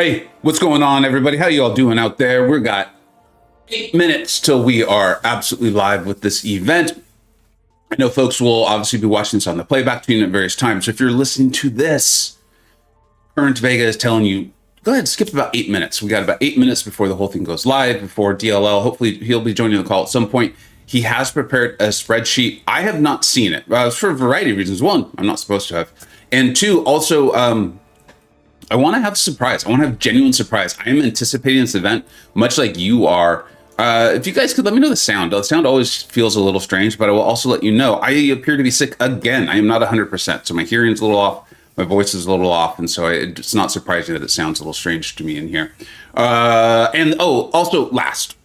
Hey, what's going on, everybody? How you all doing out there? We've got 8 minutes till we are absolutely live with this event. I know folks will obviously be watching this on the playback tune at various times. So if you're listening to this, Current Vega is telling you, go ahead, skip about 8 minutes. We got about 8 minutes before the whole thing goes live, before DLL. Hopefully he'll be joining the call at some point. He has prepared a spreadsheet. I have not seen it for a variety of reasons. One, I'm not supposed to have. And two, also, I want to have surprise. I want to have genuine surprise. I am anticipating this event much like you are. If you guys could let me know the sound. The sound always feels a little strange, but I will also let you know I appear to be sick again. I am not 100%. So my hearing's a little off. My voice is a little off. And so it's not surprising that it sounds a little strange to me in here. Also last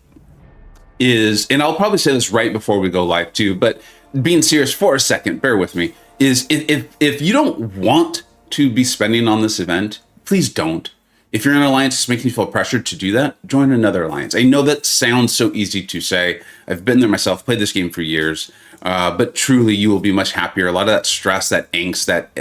is, and I'll probably say this right before we go live too, but being serious for a second, bear with me, is if you don't want to be spending on this event, please don't. If you're in an alliance that's making you feel pressured to do that, join another alliance. I know that sounds so easy to say. I've been there myself, played this game for years, but truly you will be much happier. A lot of that stress, that angst, that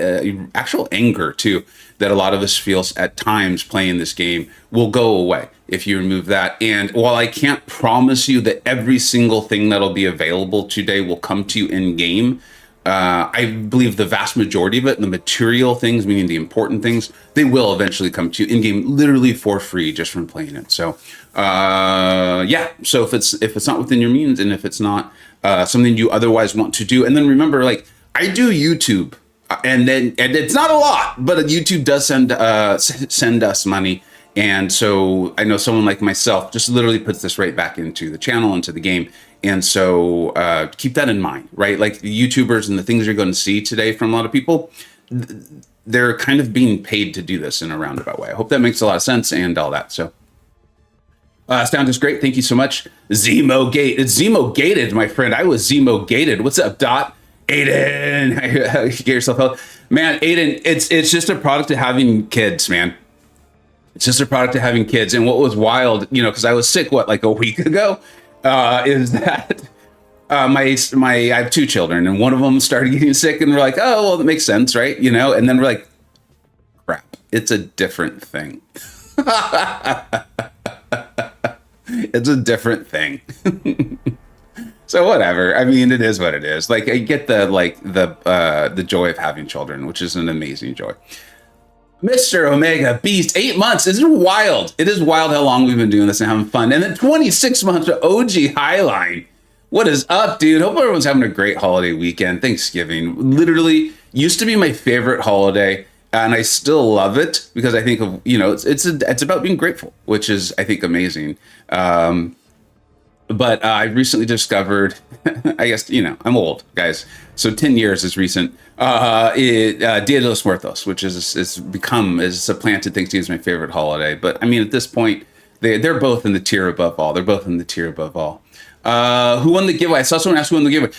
actual anger too, that a lot of us feels at times playing this game will go away if you remove that. And while I can't promise you that every single thing that'll be available today will come to you in game, I believe the vast majority of it, the material things, meaning the important things, they will eventually come to you in game, literally for free, just from playing it. So, yeah. So if it's not within your means, and if it's not something you otherwise want to do, and then remember, like I do YouTube, and it's not a lot, but YouTube does send us money. And so I know someone like myself just literally puts this right back into the channel, into the game. And so keep that in mind, right? Like the YouTubers and the things you're going to see today from a lot of people, they're kind of being paid to do this in a roundabout way. I hope that makes a lot of sense and all that. So sound is great. Thank you so much. Zemo Gate. It's Zemo Gated, my friend. I was Zemo Gated. What's up, Dot? Aiden. Get yourself out. Man, Aiden, it's just a product of having kids, man. It's just a product of having kids. And what was wild, because I was sick, like a week ago, is that I have two children, and one of them started getting sick, and we're like, oh, well, that makes sense, right? And then we're like, crap, it's a different thing. It's a different thing. So whatever. I mean, it is what it is. Like I get the joy of having children, which is an amazing joy. Mr. Omega Beast, 8 months. Isn't it wild? It is wild how long we've been doing this and having fun. And then 26 months of OG Highline. What is up, dude? Hope everyone's having a great holiday weekend. Thanksgiving literally used to be my favorite holiday, and I still love it because I think of, it's about being grateful, which is, I think, amazing. But I recently discovered, I guess, I'm old, guys. So 10 years is recent. Dia de los Muertos, which is supplanted Thanksgiving as my favorite holiday. But I mean, at this point, they're both in the tier above all. Who won the giveaway? I saw someone ask who won the giveaway.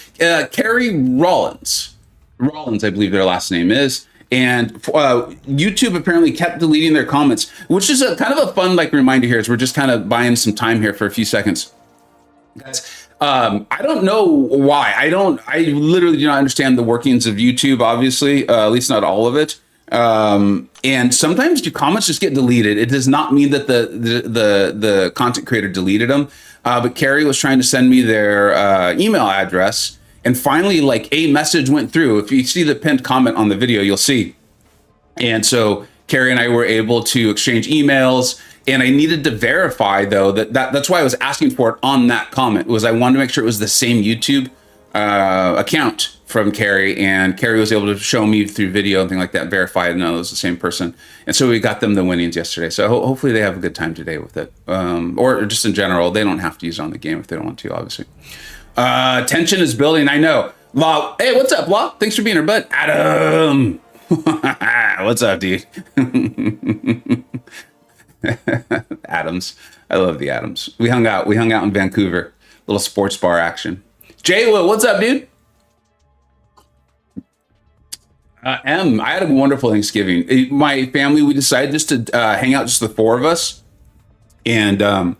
Carrie Rollins. Rollins, I believe their last name is. And YouTube apparently kept deleting their comments, which is a kind of a fun reminder here as we're just kind of buying some time here for a few seconds. Guys, I don't know why. I literally do not understand the workings of YouTube, obviously, at least not all of it. And sometimes your comments just get deleted. It does not mean that the content creator deleted them. But Carrie was trying to send me their email address, and finally, a message went through. If you see the pinned comment on the video, you'll see. And so Carrie and I were able to exchange emails. And I needed to verify, though, that's why I was asking for it on that comment, was I wanted to make sure it was the same YouTube account from Carrie. And Carrie was able to show me through video and things like that, verify it, no, it was the same person. And so we got them the winnings yesterday. So hopefully they have a good time today with it. Or just in general, they don't have to use it on the game if they don't want to, obviously. Tension is building, I know. Law, hey, what's up, Law? Thanks for being here, bud. Adam. What's up, dude? Adams. I love the Adams. We hung out in Vancouver. Little sports bar action. Jay, what's up, dude? I had a wonderful Thanksgiving. My family, we decided just to hang out, just the four of us. And I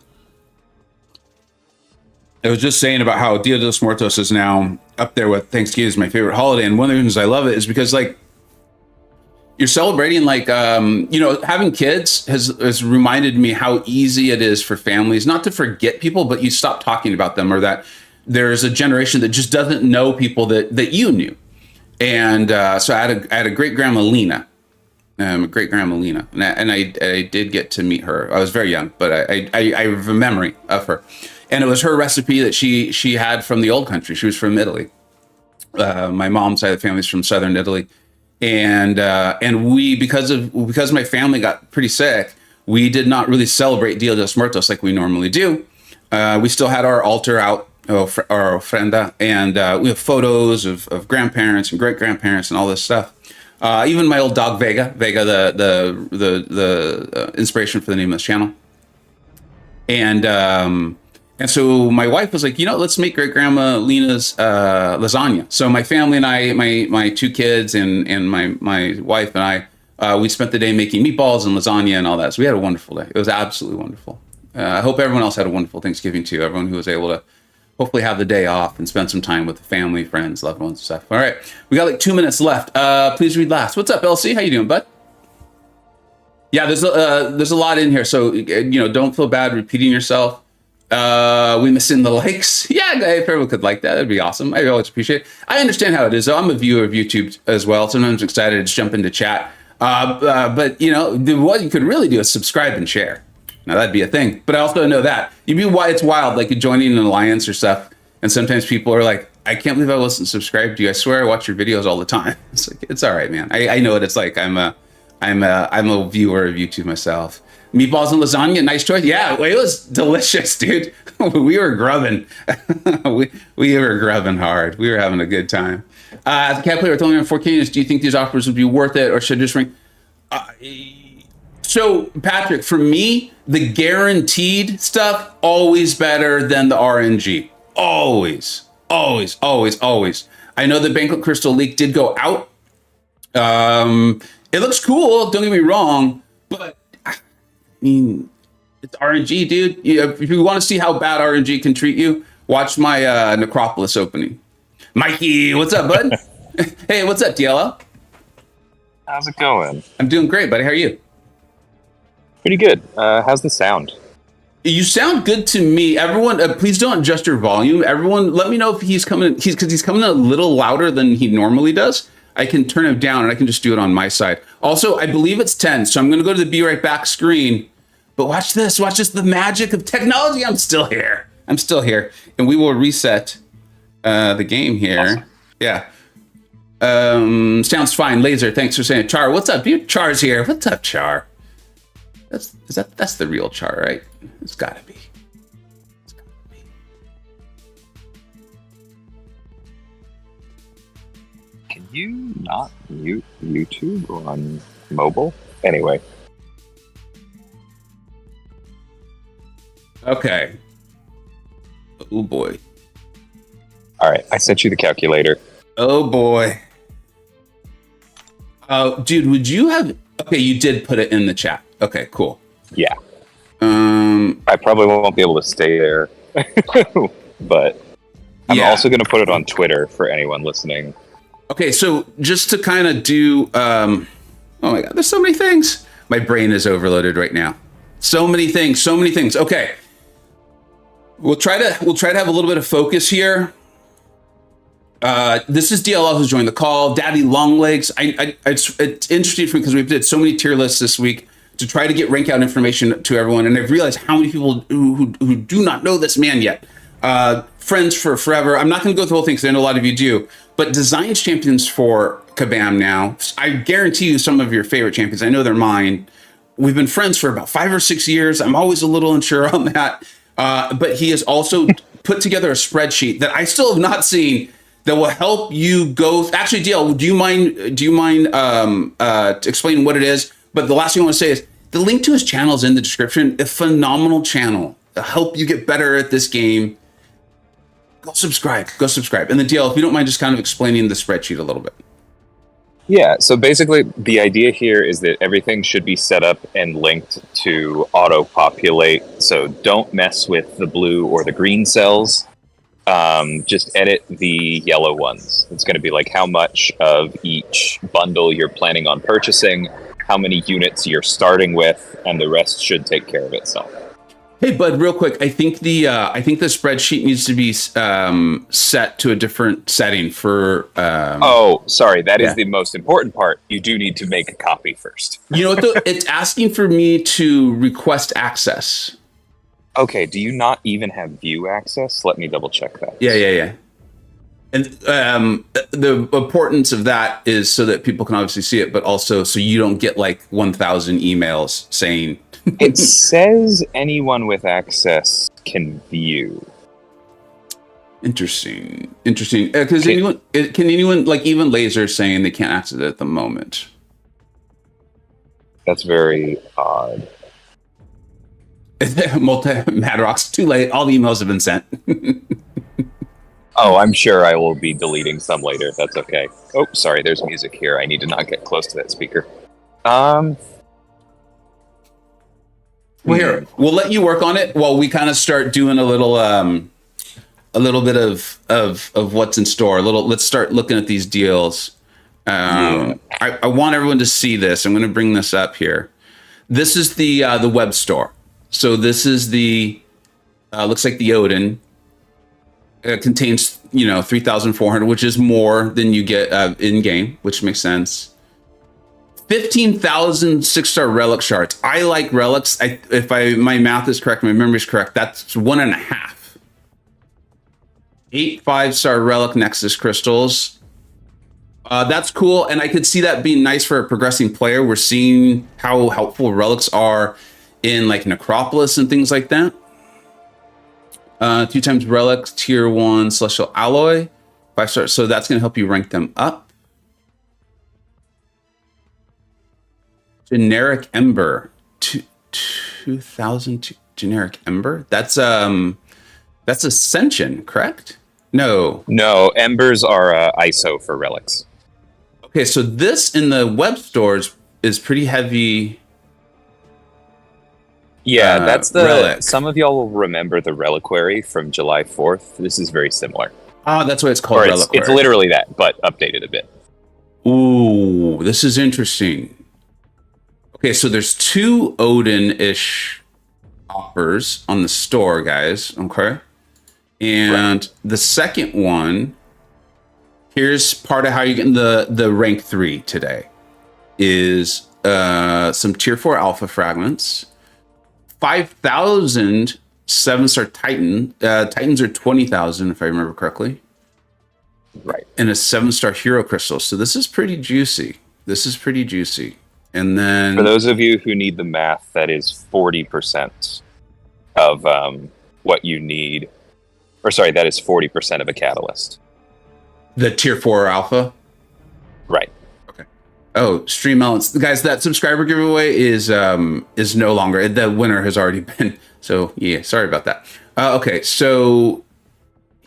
was just saying about how Dia de los Muertos is now up there with Thanksgiving as my favorite holiday. And one of the reasons I love it is because you're celebrating, like, having kids has reminded me how easy it is for families not to forget people, but you stop talking about them, or that there's a generation that just doesn't know people that you knew. And so I had a great grandma Lena, great grandma Lena, and I did get to meet her. I was very young, but I have a memory of her, and it was her recipe that she had from the old country. She was from Italy. My mom's side of the family is from southern Italy, and we, because my family got pretty sick, we did not really celebrate Dia de los Muertos like we normally do. We still had our altar out, our ofrenda, and we have photos of grandparents and great grandparents and all this stuff. Even my old dog Vega, the inspiration for the name of this channel, and so my wife was like, let's make great grandma Lena's lasagna. So my family and I, my two kids and my wife and I, we spent the day making meatballs and lasagna and all that. So we had a wonderful day. It was absolutely wonderful. I hope everyone else had a wonderful Thanksgiving too. Everyone who was able to hopefully have the day off and spend some time with the family, friends, loved ones, and stuff. All right, we got like 2 minutes left. Please read last. What's up, LC? How you doing, bud? Yeah, there's a lot in here, so don't feel bad repeating yourself. We missing the likes. Yeah, if everyone could like that, that'd be awesome. I always appreciate it. I understand how it is, though. I'm a viewer of YouTube as well. Sometimes I'm excited to just jump into chat. But what you could really do is subscribe and share. Now that'd be a thing. But I also know that you'd be why it's wild, like joining an alliance or stuff. And sometimes people are like, I can't believe I wasn't subscribed to you. I swear I watch your videos all the time. It's like, it's all right, man. I know what it's like. I'm a viewer of YouTube myself. Meatballs and lasagna, nice choice. Yeah, it was delicious, dude. We were grubbing. we were grubbing hard. We were having a good time. The cat player told me on 4K, do you think these offers would be worth it, or should I just ring? So, Patrick, for me, the guaranteed stuff, always better than the RNG. Always, always, always, always. I know the Banquet Crystal leak did go out. It looks cool, don't get me wrong, but I mean, it's RNG, dude. If you want to see how bad RNG can treat you, watch my Necropolis opening. Mikey, what's up, bud? Hey, what's up, DLL? How's it going? I'm doing great, buddy. How are you? Pretty good. How's the sound? You sound good to me. Everyone, please don't adjust your volume. Everyone, let me know if he's coming. Because he's coming a little louder than he normally does. I can turn him down, and I can just do it on my side. Also, I believe it's 10, so I'm going to go to the Be Right Back screen. But watch this. Watch this. The magic of technology. I'm still here. And we will reset the game here. Awesome. Yeah. Sounds fine. Laser, thanks for saying it. Char, what's up, dude? Char's here. What's up, Char? That's the real Char, right? It's gotta be. Can you not mute YouTube on mobile? Anyway. Okay. Oh boy. All right, I sent you the calculator. Oh boy. Dude, would you have? Okay, you did put it in the chat. Okay, cool. Yeah. I probably won't be able to stay there, but I'm also going to put it on Twitter for anyone listening. Okay, so just to kind of do, oh my God, there's so many things. My brain is overloaded right now. So many things. Okay, we'll try to have a little bit of focus here. This is DLL who's joined the call. Daddy Longlegs. It's interesting for me because we did so many tier lists this week to try to get rank out information to everyone, and I've realized how many people who do not know this man yet. Friends for forever. I'm not going to go through the whole thing because I know a lot of you do, but designs champions for Kabam now. I guarantee you some of your favorite champions. I know they're mine. We've been friends for about 5 or 6 years. I'm always a little unsure on that, but he has also put together a spreadsheet that I still have not seen that will help you go. Actually, DL, do you mind explaining what it is? But the last thing I want to say is the link to his channel is in the description. A phenomenal channel to help you get better at this game. Go subscribe. And then DL, if you don't mind just kind of explaining the spreadsheet a little bit. Yeah, so basically the idea here is that everything should be set up and linked to auto-populate. So don't mess with the blue or the green cells. just edit the yellow ones. It's going to be like how much of each bundle you're planning on purchasing, how many units you're starting with, and the rest should take care of itself. Hey, bud, real quick. I think the spreadsheet needs to be set to a different setting for. Oh, sorry. That is the most important part. You do need to make a copy first. You know what? Though? It's asking for me to request access. Okay. Do you not even have view access? Let me double check that. Yeah. And the importance of that is so that people can obviously see it, but also so you don't get like 1,000 emails saying. It says anyone with access can view. Interesting. Because can anyone, like even Laser, saying they can't access it at the moment? That's very odd. Madrox, too late. All the emails have been sent. Oh, I'm sure I will be deleting some later. That's okay. Oh, sorry. There's music here. I need to not get close to that speaker. Well, here, we'll let you work on it while we kind of start doing a little bit of what's in store. Let's start looking at these deals. I want everyone to see this. I'm going to bring this up here. This is the web store. So this is the looks like the Odin. It contains 3,400, which is more than you get in game, which makes sense. 15,000 6-star relic shards. I like relics. If my math is correct, my memory is correct, that's 1.5. 8 5-star relic Nexus crystals. That's cool, and I could see that being nice for a progressing player. We're seeing how helpful relics are in like Necropolis and things like that. 2 times relics, tier 1 celestial alloy, 5 stars. So that's going to help you rank them up. Generic Ember, 2,000 generic Ember. That's Ascension, correct? No, Embers are ISO for relics. Okay, so this in the web stores is pretty heavy. Yeah, that's the relic. Some of y'all will remember the reliquary from July 4th. This is very similar. That's why it's called reliquary. It's literally that, but updated a bit. Ooh, this is interesting. Okay, so there's 2 Odin-ish offers on the store, guys. Okay. And the second one, here's part of how you're getting the rank 3 today, is some tier 4 alpha fragments, 5,000 7-star Titan. Titans are 20,000, if I remember correctly. Right. And a 7-star hero crystal. So this is pretty juicy. And then, for those of you who need the math, that is 40% of what you need. Or sorry, that is 40% of a catalyst. The tier 4 alpha? Right. Okay. Oh, Stream Elements. Guys, that subscriber giveaway is no longer. The winner has already been. So, yeah, sorry about that. Okay, so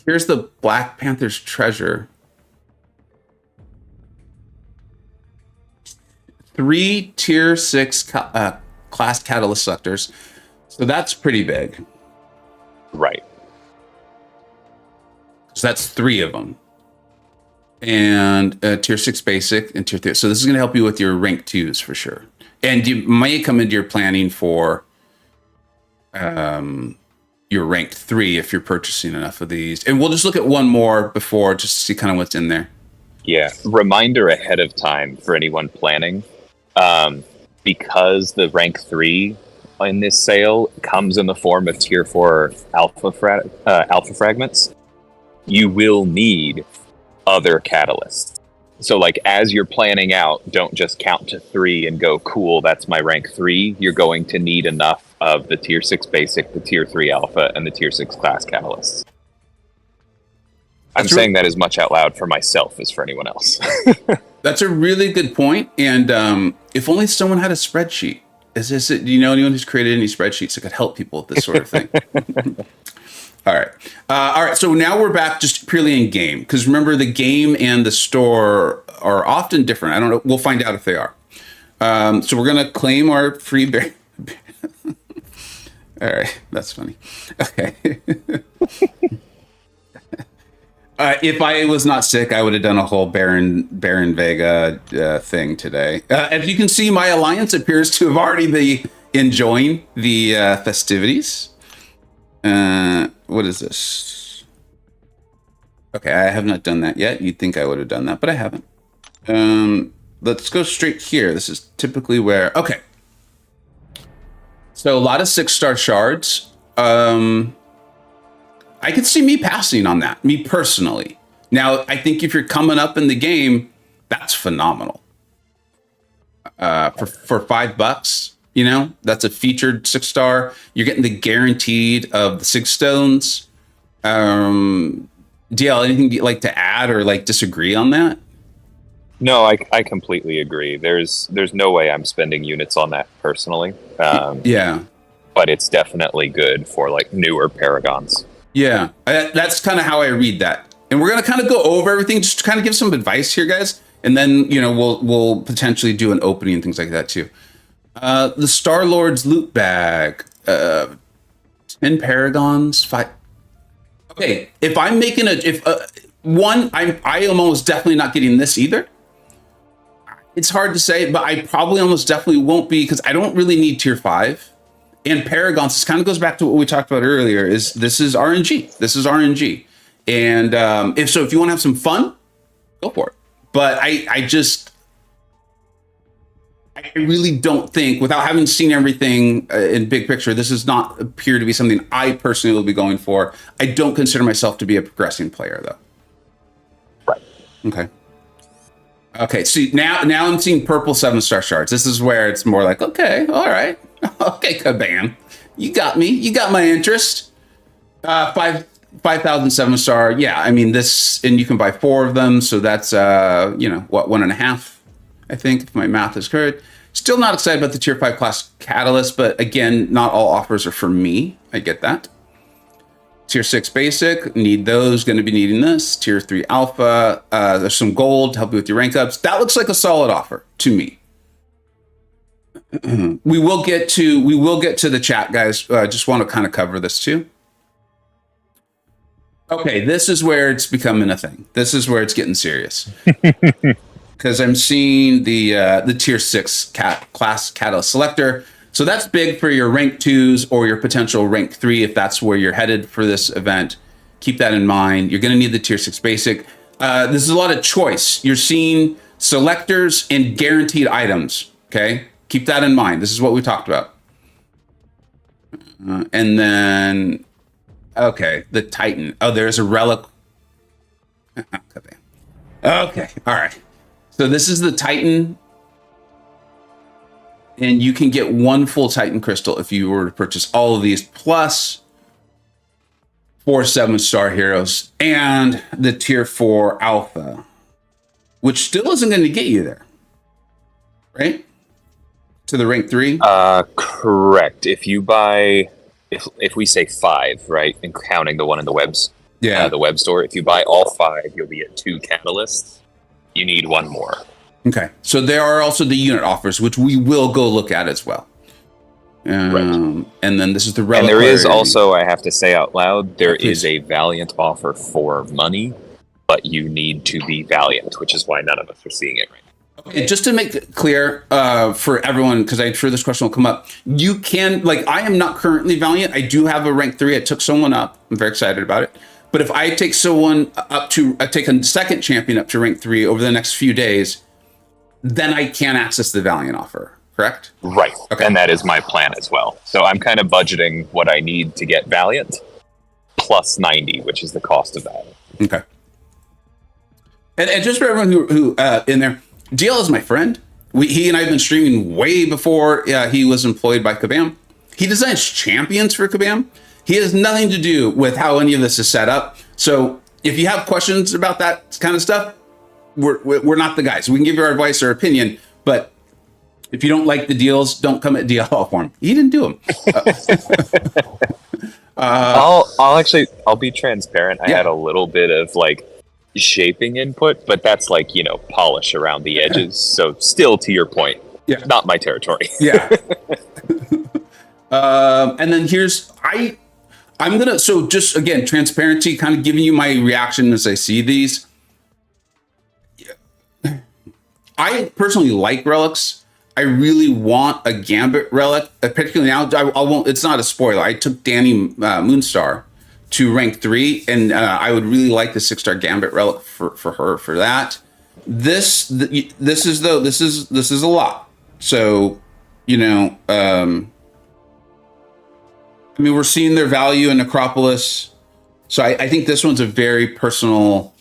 here's the Black Panther's treasure. 3 tier 6 class catalyst selectors. So that's pretty big. Right. So that's 3 of them. And tier 6 basic and tier 3. So this is going to help you with your rank 2s for sure. And you might come into your planning for your rank 3 if you're purchasing enough of these. And we'll just look at one more before just to see kind of what's in there. Yeah. Reminder ahead of time for anyone planning. Because the rank 3 in this sale comes in the form of tier 4 alpha fragments, you will need other catalysts. So like as you're planning out, don't just count to 3 and go, cool, that's my rank 3. You're going to need enough of the tier 6 basic, the tier 3 alpha, and the tier 6 class catalysts. I'm saying that as much out loud for myself as for anyone else. That's a really good point. And if only someone had a spreadsheet. Do you know anyone who's created any spreadsheets that could help people with this sort of thing? All right. So now we're back just purely in game. Because remember, the game and the store are often different. I don't know. We'll find out if they are. So we're going to claim our free bear. All right. That's funny. Okay. If I was not sick, I would have done a whole Baron Vega thing today. As you can see, my alliance appears to have already been enjoying the festivities. What is this? Okay, I have not done that yet. You'd think I would have done that, but I haven't. Let's go straight here. This is typically where... Okay. So a lot of 6-star shards. I could see me passing on that, me personally. Now, I think if you're coming up in the game, that's phenomenal. For $5, you know, that's a featured 6-star. You're getting the guaranteed of the 6 stones. DL, anything you'd like to add or like disagree on that? No, I completely agree. There's no way I'm spending units on that personally. Yeah. But it's definitely good for like newer paragons. Yeah, that's kind of how I read that. And we're going to kind of go over everything, just to kind of give some advice here, guys. And then, you know, we'll potentially do an opening and things like that too. The Star-Lord's loot bag, 10 paragons, 5. Okay, if I'm making I am almost definitely not getting this either. It's hard to say, but I probably almost definitely won't be, because I don't really need tier 5. And paragons, this kind of goes back to what we talked about earlier, this is RNG. This is RNG. And if you want to have some fun, go for it. But I really don't think, without having seen everything in big picture, this does not appear to be something I personally will be going for. I don't consider myself to be a progressing player, though. Right. Okay, see, now I'm seeing purple 7-star shards. This is where it's more like, okay, all right. Okay, Kabam. You got me. You got my interest. 5,000 7-star. Yeah, I mean, this, and you can buy 4 of them. So that's, what, 1.5, I think, if my math is correct. Still not excited about the tier 5 class catalyst, but again, not all offers are for me. I get that. Tier 6 basic, need those, going to be needing this. Tier 3 alpha, there's some gold to help you with your rank ups. That looks like a solid offer to me. We will get to the chat, guys. Just want to kind of cover this too. Okay, this is where it's becoming a thing. This is where it's getting serious. Because I'm seeing the tier 6 class catalyst selector. So that's big for your rank 2s or your potential rank 3 if that's where you're headed for this event. Keep that in mind. You're going to need the tier 6 basic. This is a lot of choice. You're seeing selectors and guaranteed items. Okay. Keep that in mind. This is what we talked about. And then, okay, the Titan. Oh, there's a relic. Okay, all right. So this is the Titan. And you can get 1 full Titan crystal if you were to purchase all of these, plus 4 7-star heroes and the tier 4 alpha, which still isn't going to get you there, right? To the rank 3? Correct. If you buy, if we say 5, right, and counting the one in the the web store, if you buy all 5, you'll be at 2 catalysts. You need 1 more. Okay. So there are also the unit offers, which we will go look at as well. Right. And then this is the reliquary. And there is also, I have to say out loud, there is a Valiant offer for money, but you need to be Valiant, which is why none of us are seeing it right now. Okay, just to make it clear for everyone, because I'm sure this question will come up, you can, like, I am not currently Valiant. I do have a rank 3. I took someone up. I'm very excited about it. But if I take someone up to, I take a second champion up to rank 3 over the next few days, then I can access the Valiant offer, correct? Right. Okay. And that is my plan as well. So I'm kind of budgeting what I need to get Valiant plus 90, which is the cost of that. Okay. And just for everyone who in there, DL is my friend. He and I have been streaming way before he was employed by Kabam. He designs champions for Kabam. He has nothing to do with how any of this is set up. So if you have questions about that kind of stuff, we're not the guys. We can give you our advice or opinion, but if you don't like the deals, don't come at DL for him. He didn't do them. I'll be transparent. I had a little bit of like shaping input, but that's like, polish around the edges. So still to your point, not my territory. Yeah. And then I'm gonna, so just again, transparency, kind of giving you my reaction as I see these. I personally like relics. I really want a Gambit relic, particularly now. I won't. It's not a spoiler. I took Danny Moonstar to rank 3, and I would really like the 6-star Gambit relic for her for that. This is a lot. So, you know, I mean, we're seeing their value in Necropolis. So I think this one's a very personal.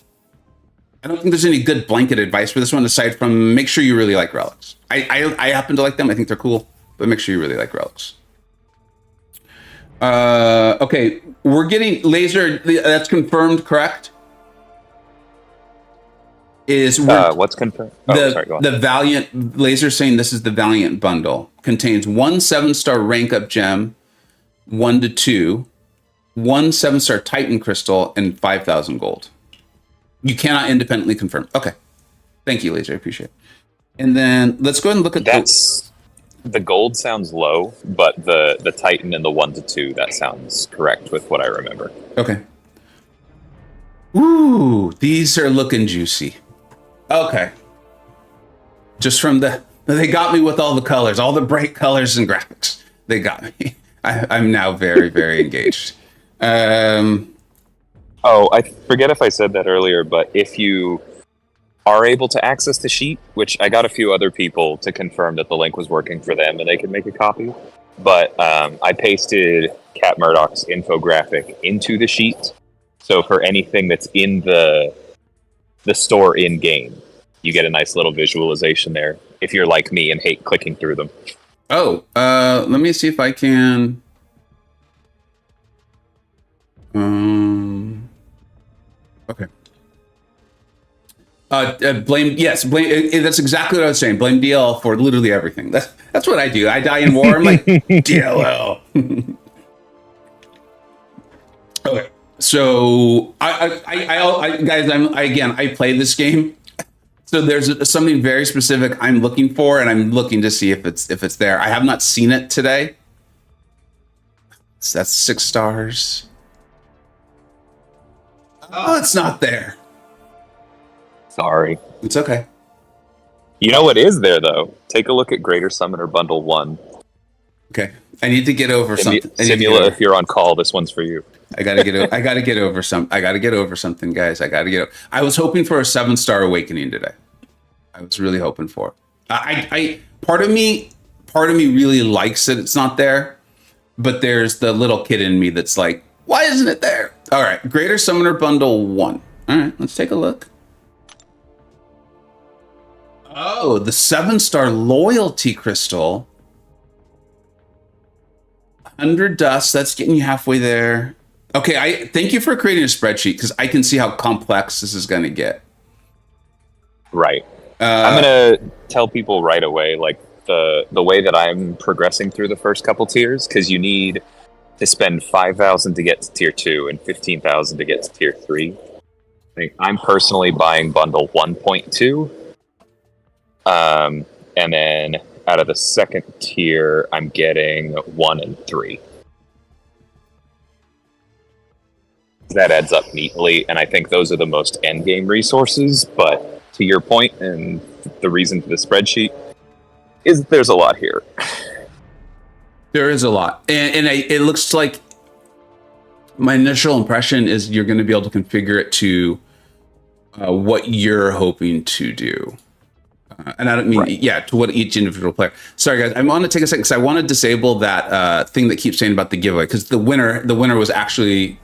I don't think there's any good blanket advice for this one aside from make sure you really like relics. I happen to like them. I think they're cool, but make sure you really like relics. Okay, we're getting laser. That's confirmed, correct? What's confirmed? Sorry, go on. The Valiant laser saying this is the Valiant bundle. Contains 1 7-star rank up gem, 1 to 2, 1 7-star Titan crystal, and 5,000 gold. You cannot independently confirm. Okay. Thank you, Laser. I appreciate it. And then let's go ahead and look at the gold sounds low, but the Titan and the 1 to 2, that sounds correct with what I remember. Okay. Ooh, these are looking juicy. Okay. Just from they got me with all the colors, all the bright colors and graphics. They got me. I'm now very, very engaged. Oh, I forget if I said that earlier, but if you are able to access the sheet, which I got a few other people to confirm that the link was working for them and they could make a copy, but I pasted Cat Murdoch's infographic into the sheet. So for anything that's in the store in-game, you get a nice little visualization there if you're like me and hate clicking through them. Oh, let me see if I can... Okay. Blame. That's exactly what I was saying. Blame DLL for literally everything. That's what I do. I die in war. I'm like DLL. Okay. So I guys, I play this game. So there's something very specific I'm looking for, and I'm looking to see if it's there. I have not seen it today. So that's 6 stars. Oh, it's not there. Sorry. It's okay. You know what is there, though? Take a look at Greater Summoner Bundle 1. Okay. I need to get over something. Simula, if you're on call, this one's for you. I gotta get over something, guys. I was hoping for a 7-star Awakening today. I was really hoping for. Part of me really likes that it's not there, but there's the little kid in me that's like, why isn't it there? All right, Greater Summoner Bundle 1. All right, let's take a look. Oh, the 7-star Loyalty Crystal. 100 dust, that's getting you halfway there. Okay, thank you for creating a spreadsheet because I can see how complex this is going to get. Right. I'm going to tell people right away, like the way that I'm progressing through the first couple tiers, because you need to spend 5,000 to get to tier 2 and 15,000 to get to tier 3. I'm personally buying bundle 1.2. And then out of the second tier, I'm getting 1 and 3. That adds up neatly, and I think those are the most end-game resources, but to your point, and the reason for the spreadsheet, is there's a lot here. There is a lot. And it looks like my initial impression is you're going to be able to configure it to what you're hoping to do. And I don't mean, to what each individual player. Sorry, guys. I want to take a second because I want to disable that thing that keeps saying about the giveaway, because the winner was actually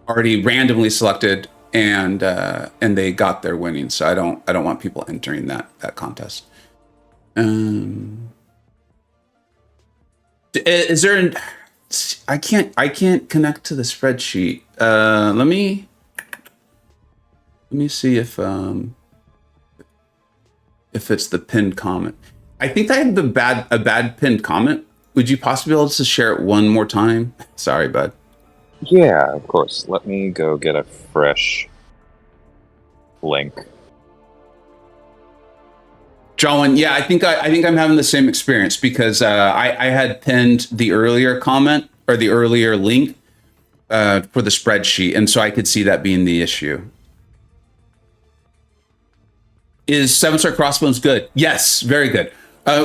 already randomly selected, and they got their winnings. So I don't want people entering that contest. Is there I can't connect to the spreadsheet. Let me see if it's the pinned comment. I think I have a bad pinned comment. Would you possibly be able to share it one more time? Sorry, bud. Yeah, of course. Let me go get a fresh link. John, I think I'm having the same experience because I had pinned the earlier comment or the earlier link for the spreadsheet, and so I could see that being the issue. Is 7-star crossbones good? Yes, very good.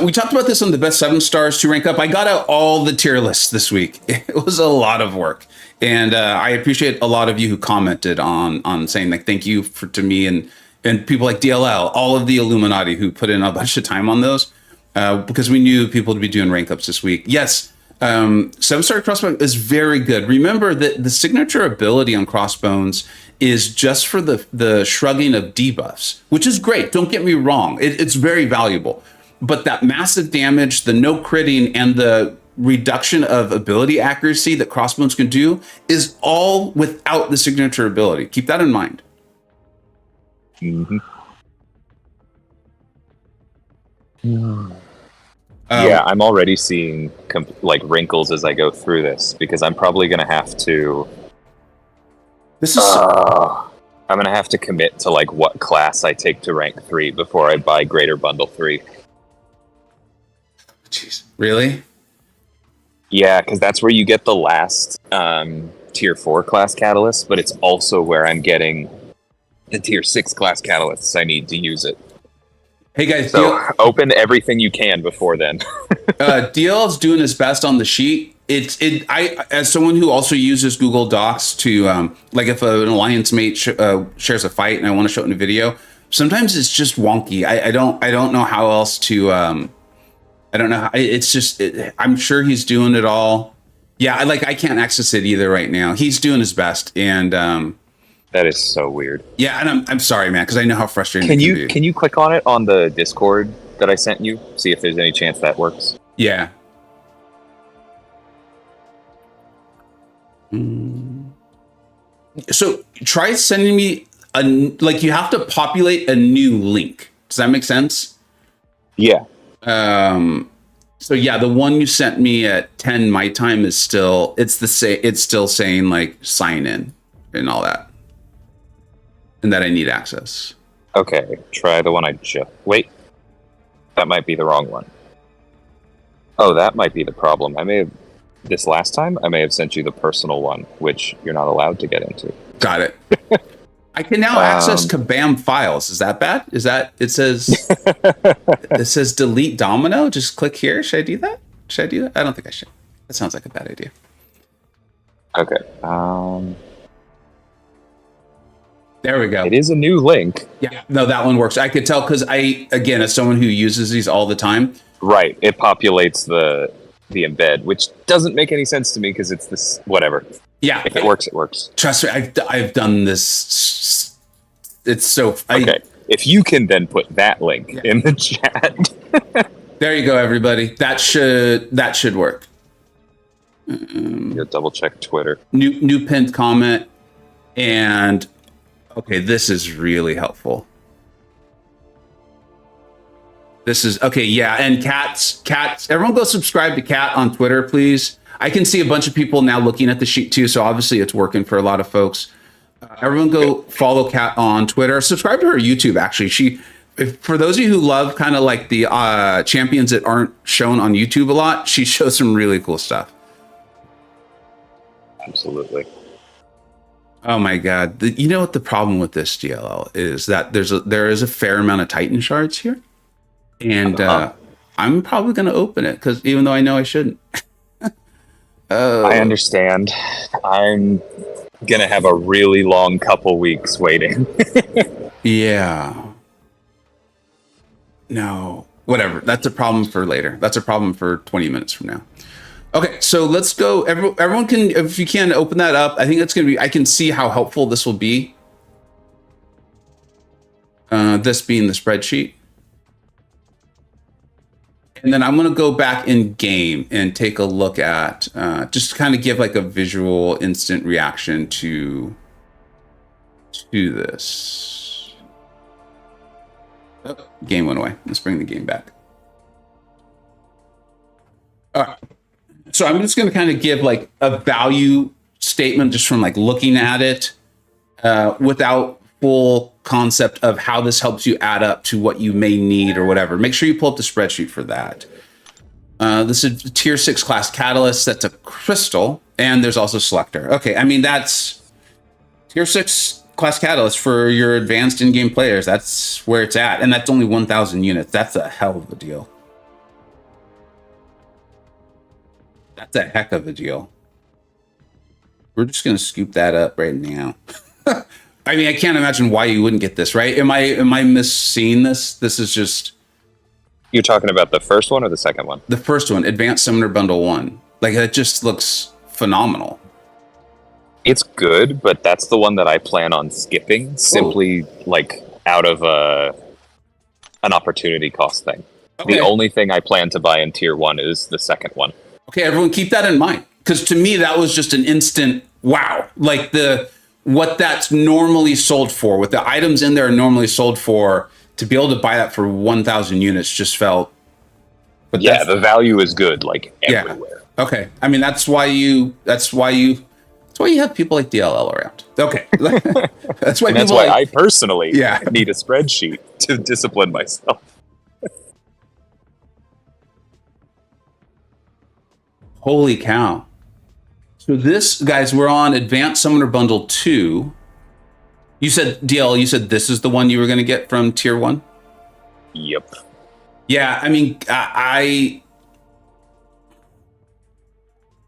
We talked about this on the best 7 stars to rank up. I got out all the tier lists this week. It was a lot of work, and I appreciate a lot of you who commented on saying like thank you to me and people like DLL, all of the Illuminati who put in a bunch of time on those because we knew people would be doing rank ups this week. Yes, 7-star crossbones is very good. Remember that the signature ability on crossbones is just for the shrugging of debuffs, which is great. Don't get me wrong. It's very valuable. But that massive damage, the no critting, and the reduction of ability accuracy that crossbones can do is all without the signature ability. Keep that in mind. Mm-hmm. Yeah, I'm already seeing like wrinkles as I go through this because I'm probably going to have to. This is. I'm going to have to commit to like what class I take to rank 3 before I buy Greater Bundle 3. Jeez, really? Yeah, because that's where you get the last tier 4 class catalyst, but it's also where I'm getting the tier 6 class catalysts I need to use it. Hey guys, so open everything you can before then. DL's doing his best on the sheet. I as someone who also uses Google Docs to like if an alliance mate shares a fight and I want to show it in a video, sometimes it's just wonky. I don't know how else to. I don't know. How, it's just. I'm sure he's doing it all. Yeah, I can't access it either right now. He's doing his best, and that is so weird. Yeah, and I'm sorry, man, because I know how frustrating. Can you click on it on the Discord that I sent you? See if there's any chance that works. Yeah. So try sending me you have to populate a new link. Does that make sense? Yeah. So yeah, the one you sent me at 10 my time is still it's still saying like sign in and all that. And that I need access. Okay, try the one I just wait. That might be the wrong one. Oh, that might be the problem. I may have sent you the personal one, which you're not allowed to get into. Got it. I can now access Kabam files. Is that bad? It says delete Domino. Just click here. Should I do that? I don't think I should. That sounds like a bad idea. Okay. There we go. It is a new link. Yeah. No, that one works. I could tell because as someone who uses these all the time. Right. It populates the embed, which doesn't make any sense to me because it's this whatever. Yeah. If it works, it works. Trust me, I've done this. It's so... Okay. If you can then put that link in the chat. There you go, everybody. That should work. You'll double check Twitter. New pinned comment. And... Okay, this is really helpful. This is... Okay, yeah. And Cats. Everyone go subscribe to Cat on Twitter, please. I can see a bunch of people now looking at the sheet too, so obviously it's working for a lot of folks. Everyone go follow Kat on Twitter. Subscribe to her YouTube, actually. For those of you who love kind of like the champions that aren't shown on YouTube a lot, she shows some really cool stuff. Absolutely. Oh my God. You know what the problem with this DLL is? That there is a fair amount of Titan shards here. And I'm probably going to open it, because even though I know I shouldn't. I understand. I'm gonna have a really long couple weeks waiting. Yeah. No. Whatever. That's a problem for later. That's a problem for 20 minutes from now. Okay, so let's go. Everyone can, if you can, open that up. I think it's gonna be. I can see how helpful this will be. This being the spreadsheet. And then I'm going to go back in game and take a look at, just kind of give like a visual instant reaction to this. Oh, game went away. Let's bring the game back. All right. So I'm just going to kind of give like a value statement just from like looking at it without full concept of how this helps you add up to what you may need or whatever. Make sure you pull up the spreadsheet for that. This is tier 6 class catalyst. That's a crystal. And there's also selector. Okay, I mean, that's tier 6 class catalyst for your advanced in-game players. That's where it's at. And that's only 1,000 units. That's a hell of a deal. That's a heck of a deal. We're just going to scoop that up right now. I mean, I can't imagine why you wouldn't get this, right? Am I misseeing this? This is just... You're talking about the first one or the second one? The first one, Advanced Summoner Bundle 1. Like, that just looks phenomenal. It's good, but that's the one that I plan on skipping, simply like out of an opportunity cost thing. Okay. The only thing I plan to buy in tier 1 is the second one. Okay, everyone keep that in mind. Because to me, that was just an instant wow. Like what that's normally sold for, what the items in there are normally sold for, to be able to buy that for 1,000 units just felt. But yeah, the value is good, like everywhere. Yeah. Okay, I mean that's why you have people like DLL around. Okay, that's why. And that's why I personally need a spreadsheet to discipline myself. Holy cow! So this, guys, we're on Advanced Summoner Bundle 2. You said, DL, you said this is the one you were going to get from Tier 1? Yep. Yeah, I mean,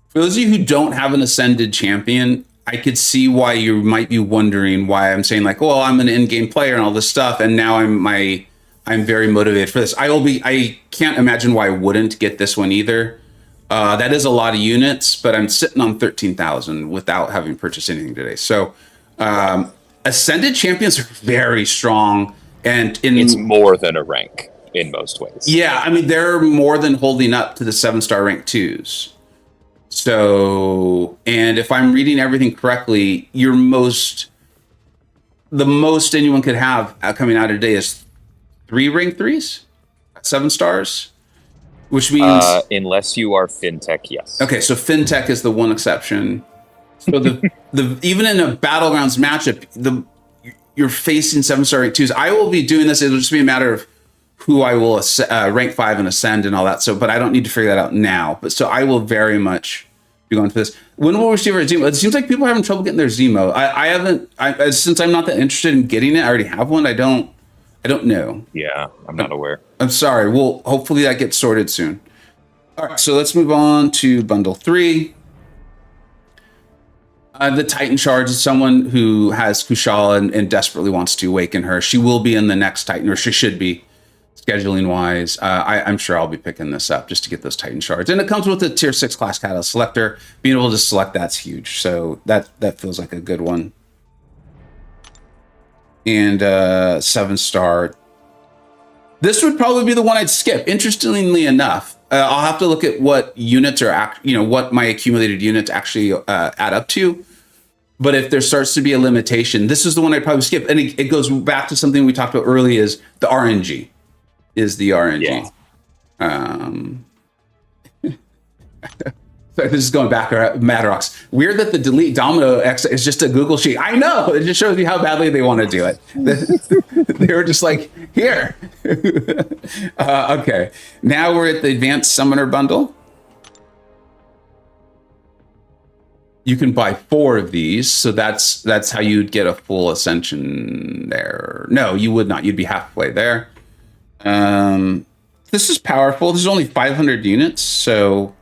for those of you who don't have an Ascended champion, I could see why you might be wondering why I'm saying, like, well, I'm an in-game player and all this stuff, and now I'm very motivated for this. I can't imagine why I wouldn't get this one either. That is a lot of units, but I'm sitting on 13,000 without having purchased anything today. So Ascended champions are very strong, and it's more than a rank in most ways. Yeah, I mean, they're more than holding up to the 7-star rank 2s. So, and if I'm reading everything correctly, the most anyone could have coming out today is 3 rank 3s, 7 stars. Which means unless you are fintech, yes. Okay, so fintech is the one exception. So the even in a battlegrounds matchup, you're facing 7-star rank 2s. I will be doing this. It'll just be a matter of who I will rank 5 and ascend and all that. So, but I don't need to figure that out now. But so I will very much be going for this. When will we receive our Zemo? It seems like people are having trouble getting their Zemo. I haven't. Since I'm not that interested in getting it. I already have one. I don't know. Yeah, I'm not aware. I'm sorry. Well, hopefully that gets sorted soon. All right, so let's move on to Bundle 3. The Titan Charge is someone who has Kushala and desperately wants to awaken her. She will be in the next Titan, or she should be, scheduling-wise. I'm sure I'll be picking this up just to get those Titan Shards. And it comes with a Tier 6 class catalyst selector. Being able to select that's huge. So that feels like a good one. And 7-star. This would probably be the one I'd skip. Interestingly enough, I'll have to look at what units are, what my accumulated units actually add up to. But if there starts to be a limitation, this is the one I'd probably skip. And it goes back to something we talked about earlier: is the RNG. Is the RNG. Yeah. So this is going back to Madrox. Weird that the delete Domino X is just a Google sheet. I know. It just shows you how badly they want to do it. They were just like, here. Okay. Now we're at the Advanced Summoner Bundle. You can buy 4 of these. So that's how you'd get a full ascension there. No, you would not. You'd be halfway there. This is powerful. This is only 500 units. So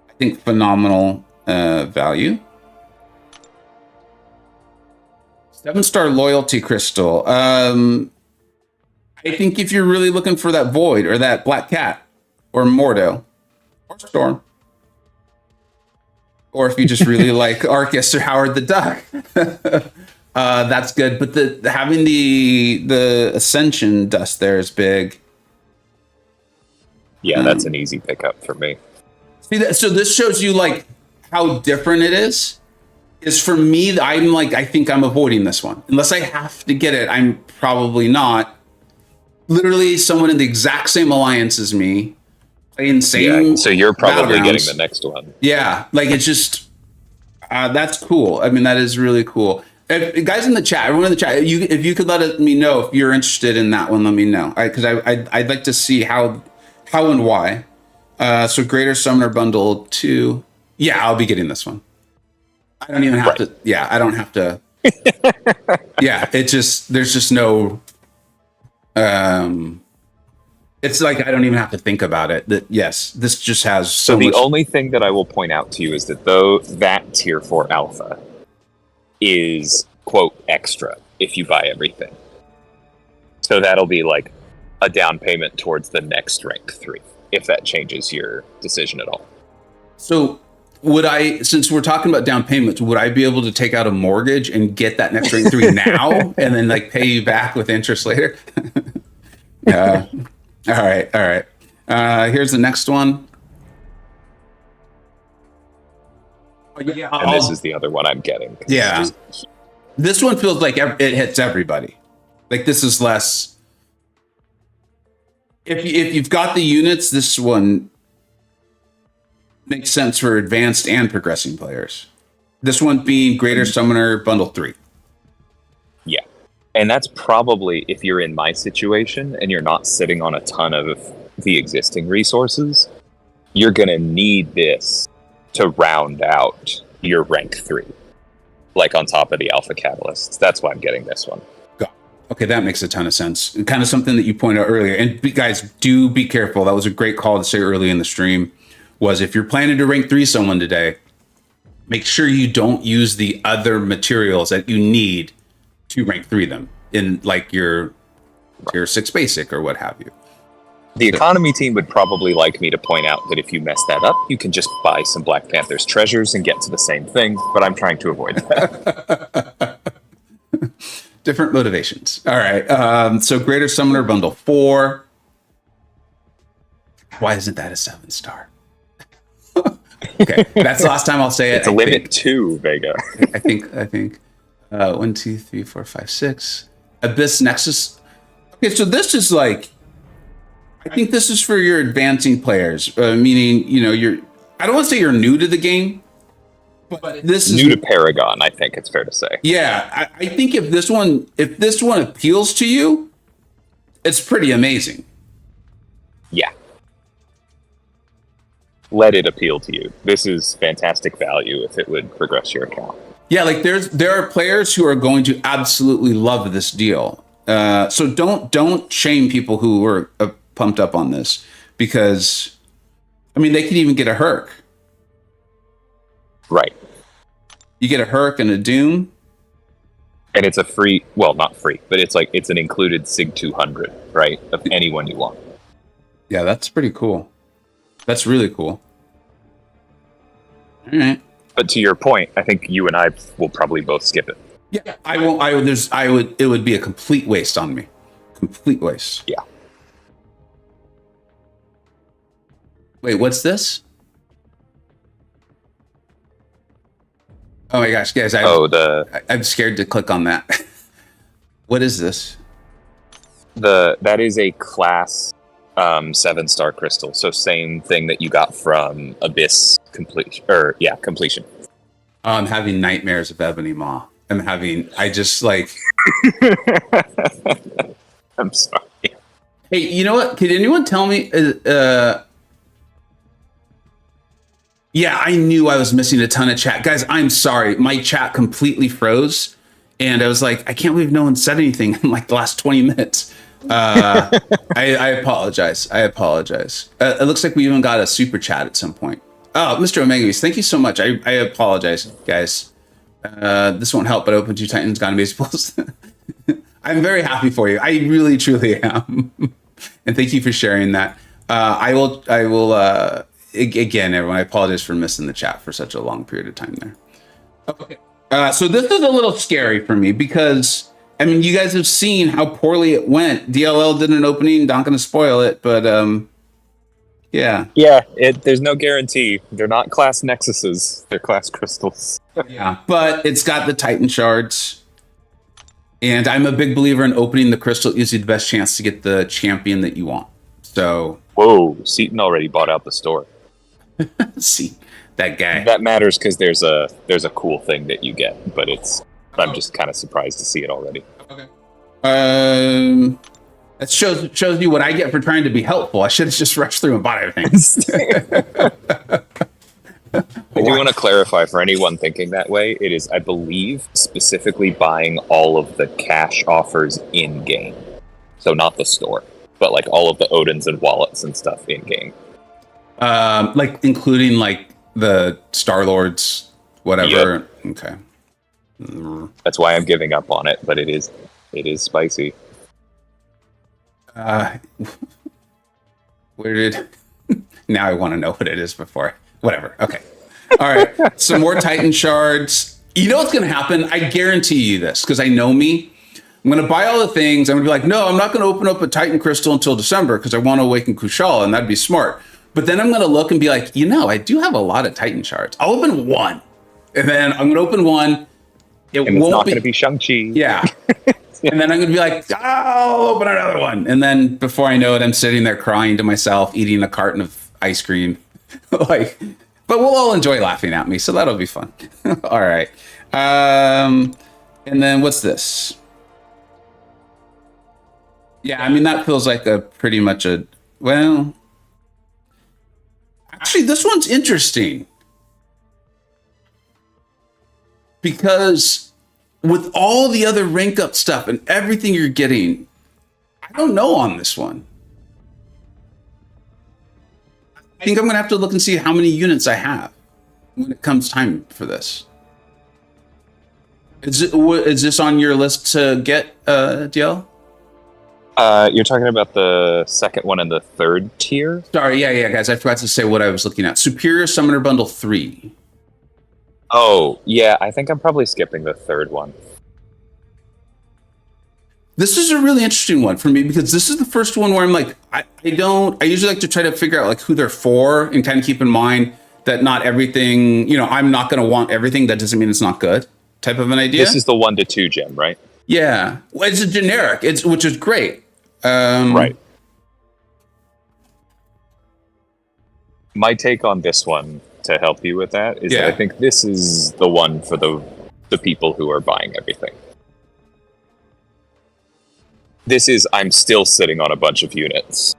I think phenomenal value. 7-star loyalty crystal. I think if you're really looking for that Void or that Black Cat or Mordo or Storm, or if you just really like Arcus or Howard the Duck, that's good. But having the Ascension dust there is big. Yeah, that's an easy pickup for me. See that? So this shows you like how different it is. Is for me, I'm like, I think I'm avoiding this one. Unless I have to get it, I'm probably not. Literally someone in the exact same alliance as me, playing same. Yeah, so you're probably getting the next one. Yeah, like it's just, that's cool. I mean, that is really cool. Guys in the chat, everyone in the chat, if you could let me know if you're interested in that one, let me know. Because I'd like to see how and why. So Greater Summoner Bundle 2. Yeah, I'll be getting this one. I don't even have to. Yeah, I don't have to. Yeah, there's just no. It's like I don't even have to think about it. That yes, this just has so the only thing that I will point out to you is that though that tier 4 alpha is quote extra if you buy everything. So that'll be like a down payment towards the next rank 3 if that changes your decision at all. So would I, since we're talking about down payments, would I be able to take out a mortgage and get that next rank 3 now and then like pay you back with interest later? All right. Here's the next one. Yeah, and this is the other one I'm getting. Yeah. This one feels like it hits everybody. Like this is less. If you've got the units, this one makes sense for advanced and progressing players. This one being Greater Summoner Bundle 3. Yeah. And that's probably, if you're in my situation and you're not sitting on a ton of the existing resources, you're going to need this to round out your rank 3. Like on top of the alpha catalysts. That's why I'm getting this one. Okay, that makes a ton of sense. Kind of something that you pointed out earlier. And guys, do be careful. That was a great call to say early in the stream, was if you're planning to rank 3 someone today, make sure you don't use the other materials that you need to rank 3 them in like your 6 basic or what have you. The economy team would probably like me to point out that if you mess that up, you can just buy some Black Panther's treasures and get to the same thing, but I'm trying to avoid that. Different motivations. All right. So Greater Summoner Bundle 4. Why isn't that a 7-star? Okay, that's the last time I'll say it. It's a limit 2, Vega. I think 1, 2, 3, 4, 5, 6. Abyss Nexus. Okay, so this is like, I think this is for your advancing players, meaning, you know, I don't want to say you're new to the game, but this is new to Paragon, I think it's fair to say. Yeah, I think if this one appeals to you, it's pretty amazing. Yeah. Let it appeal to you. This is fantastic value if it would progress your account. Yeah, like there are players who are going to absolutely love this deal. So don't shame people who are pumped up on this, because I mean they could even get a Herc. Right. You get a Herc and a Doom. And it's a free, well, not free, but it's like it's an included SIG 200, right? Of anyone you want. Yeah, that's pretty cool. That's really cool. All right. But to your point, I think you and I will probably both skip it. Yeah, I won't. It would be a complete waste on me. Complete waste. Yeah. Wait, what's this? Oh my gosh, guys! I'm scared to click on that. What is this? That is a class 7-star crystal. So same thing that you got from Abyss completion. I'm having nightmares of Ebony Maw. I just like. I'm sorry. Hey, you know what? Could anyone tell me? Yeah, I knew I was missing a ton of chat. Guys, I'm sorry. My chat completely froze. And I was like, I can't believe no one said anything in like the last 20 minutes. I apologize. It looks like we even got a super chat at some point. Oh, Mr. Omegabeast, thank you so much. I apologize, guys. This won't help, but Open 2 Titans gone baseballs. I'm very happy for you. I really, truly am. And thank you for sharing that. I will. Again, everyone, I apologize for missing the chat for such a long period of time there. Okay. So this is a little scary for me because, I mean, you guys have seen how poorly it went. DLL did an opening, not going to spoil it, but yeah. Yeah, there's no guarantee. They're not class nexuses. They're class crystals. Yeah, but it's got the Titan shards. And I'm a big believer in opening the crystal gives you the best chance to get the champion that you want. So. Whoa, Seaton already bought out the store. See, that guy. That matters because there's a cool thing that you get, but I'm just kind of surprised to see it already. Okay. That shows you what I get for trying to be helpful. I should have just rushed through and bought everything. I do want to clarify for anyone thinking that way, it is, I believe, specifically buying all of the cash offers in-game. So not the store, but like all of the Odins and wallets and stuff in-game. Like including like the Star-Lords, whatever. Yep. Okay. That's why I'm giving up on it, but it is spicy. Where did... Now I want to know what it is before. Whatever. Okay. All right. Some more Titan shards. You know what's going to happen? I guarantee you this, because I know me. I'm going to buy all the things. I'm going to be like, no, I'm not going to open up a Titan crystal until December because I want to awaken Kushala, and that'd be smart. But then I'm going to look and be like, I do have a lot of Titan shards. I'll open one. And then I'm going to open one. It's not going to be Shang-Chi. Yeah. And then I'm going to be like, I'll open another one. And then before I know it, I'm sitting there crying to myself, eating a carton of ice cream. But we'll all enjoy laughing at me. So that'll be fun. All right. And then what's this? Yeah, I mean, that feels like pretty much well, actually, this one's interesting. Because with all the other rank up stuff and everything you're getting, I don't know on this one. I think I'm going to have to look and see how many units I have when it comes time for this. Is this on your list to get, DL? You're talking about the second one and the third tier? Sorry, yeah, guys. I forgot to say what I was looking at. Superior Summoner Bundle 3. Oh, yeah. I think I'm probably skipping the third one. This is a really interesting one for me because this is the first one where I'm like, I usually like to try to figure out like who they're for and kind of keep in mind that not everything, I'm not going to want everything. That doesn't mean it's not good type of an idea. This is the 1 to 2 gem, right? Yeah. Well, it's a generic, which is great. Right. My take on this one to help you with that is that I think this is the one for the people who are buying everything. This is, I'm still sitting on a bunch of units.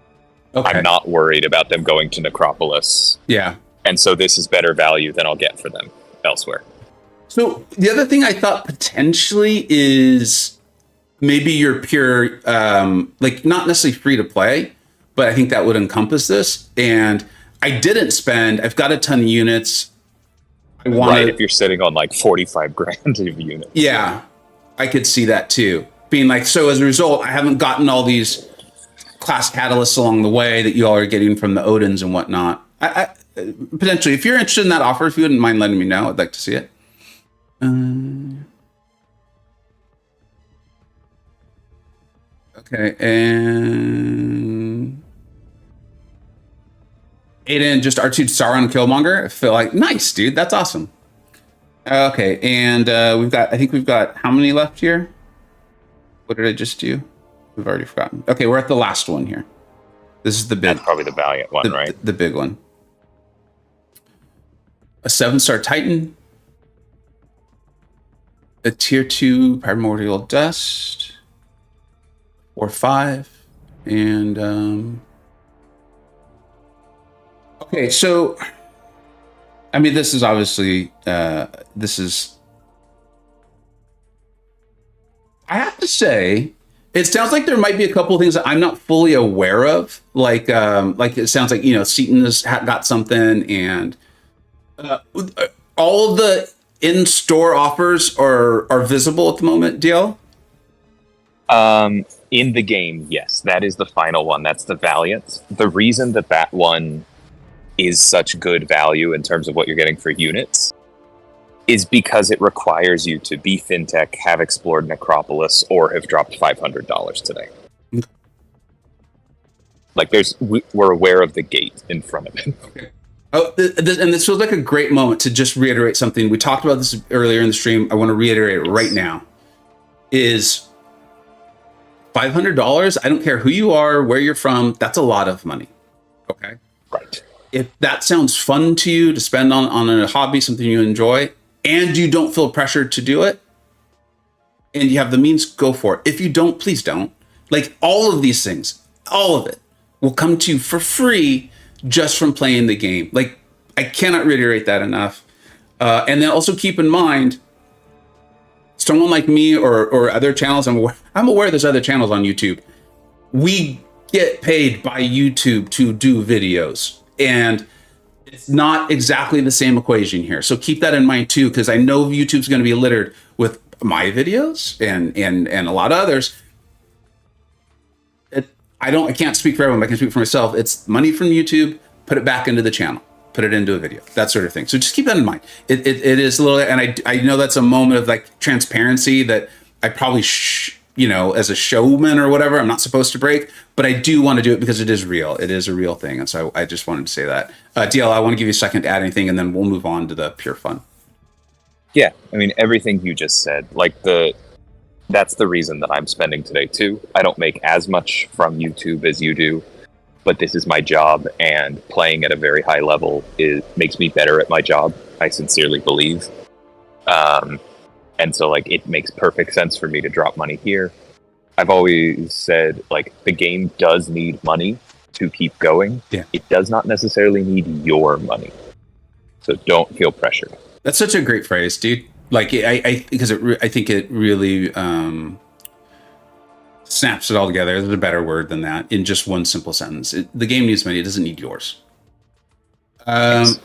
Okay. I'm not worried about them going to Necropolis. Yeah. And so this is better value than I'll get for them elsewhere. So the other thing I thought potentially is maybe your pure, like not necessarily free to play, but I think that would encompass this. And I didn't spend, I've got a ton of units. Right, if you're sitting on like 45 grand of units. Yeah, I could see that too. Being like, so as a result, I haven't gotten all these class catalysts along the way that you all are getting from the Odins and whatnot. I potentially, if you're interested in that offer, if you wouldn't mind letting me know, I'd like to see it. Okay, and Aiden just R2 Sauron Killmonger. I feel like nice, dude. That's awesome. Okay, and I think we've got how many left here? What did I just do? We've already forgotten. Okay, we're at the last one here. This is the big. That's probably the Valiant one, right? The big one. A 7-star Titan. A tier 2 Primordial Dust. Or 5. And okay, so I mean, this is obviously I have to say, it sounds like there might be a couple of things that I'm not fully aware of. Like it sounds like, Seaton has got something, and all of the in-store offers are visible at the moment, DL? In the game, yes. That is the final one. That's the Valiant. The reason that one is such good value in terms of what you're getting for units is because it requires you to be FinTech, have explored Necropolis, or have dropped $500 today. Like, we're aware of the gate in front of it. Okay. Oh, and this feels like a great moment to just reiterate something. We talked about this earlier in the stream. I want to reiterate it right now. Is $500, I don't care who you are, where you're from, that's a lot of money. Okay? Right. If that sounds fun to you to spend on a hobby, something you enjoy, and you don't feel pressured to do it, and you have the means, go for it. If you don't, please don't. Like all of these things, all of it will come to you for free just from playing the game. Like I cannot reiterate that enough. And then also keep in mind, someone like me or other channels, I'm aware there's other channels on YouTube. We get paid by YouTube to do videos, and it's not exactly the same equation here. So keep that in mind too, because I know YouTube's going to be littered with my videos and a lot of others. I can't speak for everyone, but I can speak for myself. It's money from YouTube, put it back into the channel, put it into a video, that sort of thing. So just keep that in mind. It is a little, and I know that's a moment of like transparency that I probably, as a showman or whatever, I'm not supposed to break, but I do want to do it because it is real. It is a real thing. And so I just wanted to say that. DL, I want to give you a second to add anything, and then we'll move on to the pure fun. Yeah, I mean, everything you just said, that's the reason that I'm spending today too. I don't make as much from YouTube as you do, but this is my job, and playing at a very high level makes me better at my job. I sincerely believe. And so it makes perfect sense for me to drop money here. I've always said the game does need money to keep going. Yeah. It does not necessarily need your money. So don't feel pressured. That's such a great phrase, dude. I think it really snaps it all together. There's a better word than that in just one simple sentence. The game needs money. It doesn't need yours. Yes.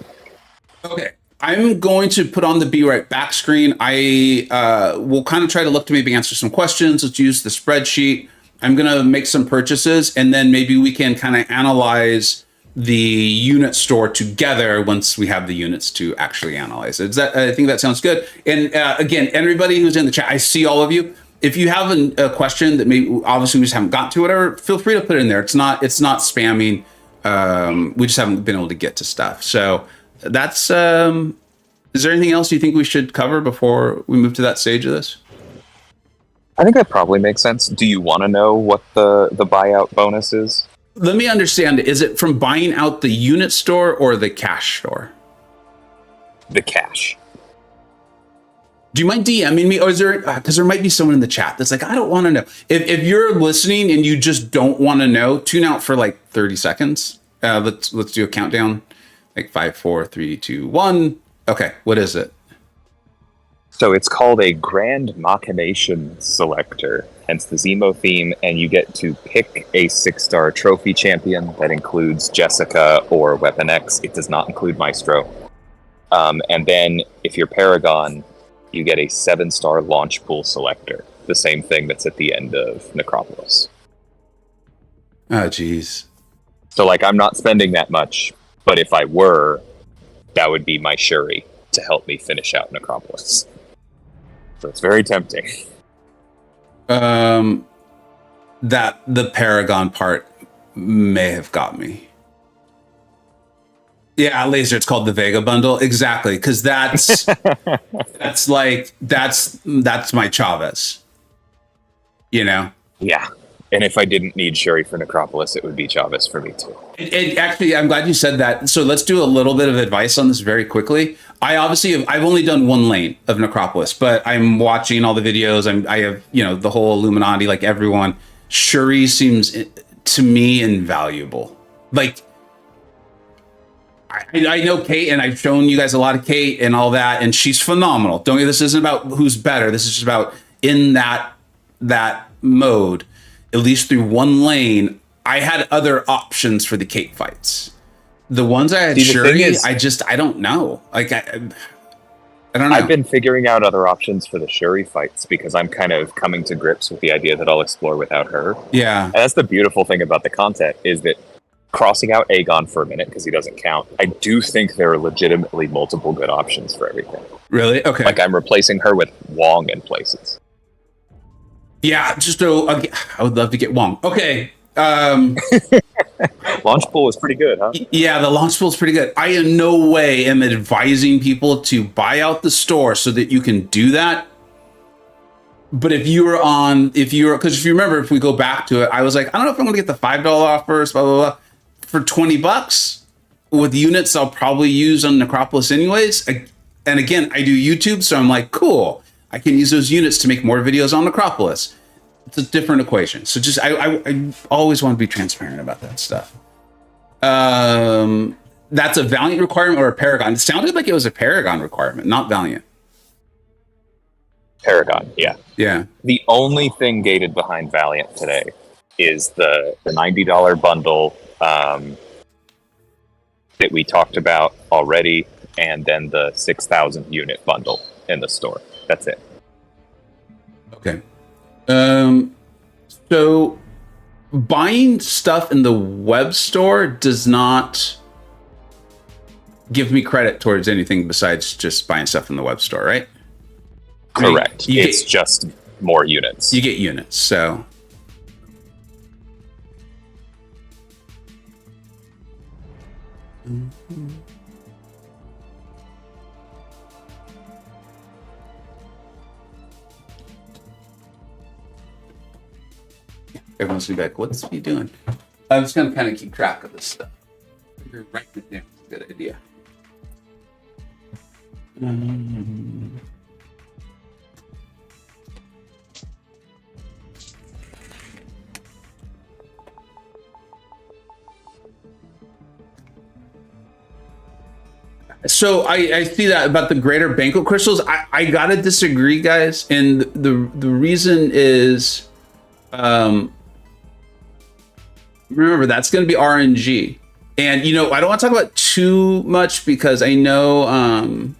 Okay. I'm going to put on the Be Right Back screen. I will kind of try to look to maybe answer some questions. Let's use the spreadsheet. I'm going to make some purchases, and then maybe we can kind of analyze the unit store together once we have the units to actually analyze it. I think that sounds good. And again, everybody who's in the chat, I see all of you. If you have a question that maybe obviously we just haven't got to, whatever, feel free to put it in there. It's not spamming. We just haven't been able to get to stuff. So that's. Is there anything else you think we should cover before we move to that stage of this? I think that probably makes sense. Do you want to know what the buyout bonus is? Let me understand. Is it from buying out the unit store or the cash store? The cash. Do you mind DMing me? Or is there, because there might be someone in the chat that's like, I don't want to know. If you're listening and you just don't want to know, tune out for 30 seconds. Let's do a countdown. 5, 4, 3, 2, 1. Okay, what is it? So it's called a Grand Machination Selector, hence the Zemo theme, and you get to pick a 6-star trophy champion that includes Jessica or Weapon X. It does not include Maestro. And then if you're Paragon, you get a 7-star launch pool selector, the same thing that's at the end of Necropolis. Oh, geez. So I'm not spending that much, but if I were, that would be my Shuri to help me finish out Necropolis. So it's very tempting. That the Paragon part may have got me. Yeah, Laser, it's called the Vega bundle. Exactly, because that's that's my Chavez. Yeah. And if I didn't need Shuri for Necropolis, it would be Chavez for me too. Actually, I'm glad you said that. So let's do a little bit of advice on this very quickly. I've only done one lane of Necropolis, but I'm watching all the videos. I have, the whole Illuminati, like everyone. Shuri seems to me invaluable. I know Kate, and I've shown you guys a lot of Kate and all that, and she's phenomenal. This isn't about who's better. This is just about in that mode. At least through one lane, I had other options for the Kate fights. The ones I had Shuri, I don't know. I don't know. I've been figuring out other options for the Shuri fights because I'm kind of coming to grips with the idea that I'll explore without her. Yeah. And that's the beautiful thing about the content is that crossing out Aegon for a minute because he doesn't count, I do think there are legitimately multiple good options for everything. Really? Okay. I'm replacing her with Wong in places. Yeah, I would love to get Wong. Okay. Launch pool is pretty good, huh? Yeah, the launch pool is pretty good. I in no way am advising people to buy out the store so that you can do that. But because if you remember, if we go back to it, I was like, I don't know if I'm going to get the $5 offers, blah, blah, blah. For $20 with units I'll probably use on Necropolis anyways. And again, I do YouTube, so I'm like, cool. I can use those units to make more videos on Necropolis. It's a different equation. So just I always want to be transparent about that stuff. That's a Valiant requirement or a Paragon. It sounded like it was a Paragon requirement, not Valiant. Paragon, yeah. Yeah. The only thing gated behind Valiant today is the $90 bundle that we talked about already, and then the 6,000 unit bundle in the store. That's it. Okay. So buying stuff in the web store does not give me credit towards anything besides just buying stuff in the web store, right? Correct. I mean, it's just more units. You get units, so. Everyone's gonna be like, what's he doing? I'm just gonna kind of keep track of this stuff. You're writing it down. It's a good idea. So I see that about the greater banquet crystals. I gotta disagree, guys, and the reason is, remember that's going to be RNG, and I don't want to talk about too much because I know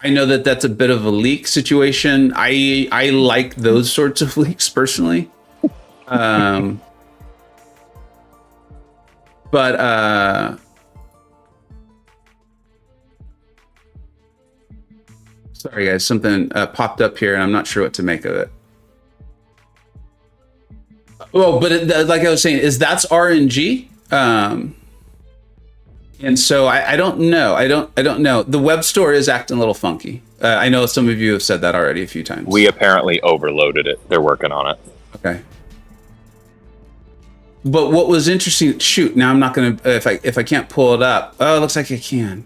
that that's a bit of a leak situation. I like those sorts of leaks personally, but sorry guys, something popped up here and I'm not sure what to make of it. Well, but like I was saying, that's RNG, and so I don't know. I don't know. The web store is acting a little funky. I know some of you have said that already a few times. We apparently overloaded it. They're working on it. Okay. But what was interesting? Shoot, now I'm not gonna. If I can't pull it up. Oh, it looks like I can.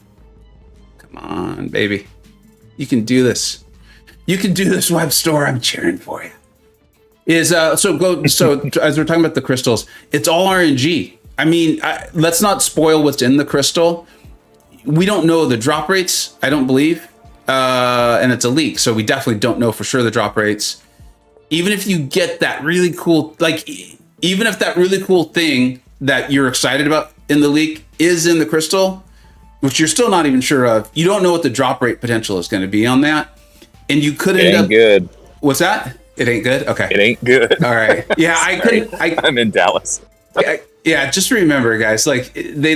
Come on, baby. You can do this. You can do this, web store. I'm cheering for you. So as we're talking about the crystals, it's all RNG. I mean, let's not spoil what's in the crystal. We don't know the drop rates, I don't believe, and it's a leak, so we definitely don't know for sure the drop rates. Even if you get that really cool, even if that really cool thing that you're excited about in the leak is in the crystal, which you're still not even sure of, you don't know what the drop rate potential is going to be on that, and you could end up. Good. What's that? It ain't good? Okay. It ain't good. All right. Yeah, I'm in Dallas. Yeah, just remember, guys, they're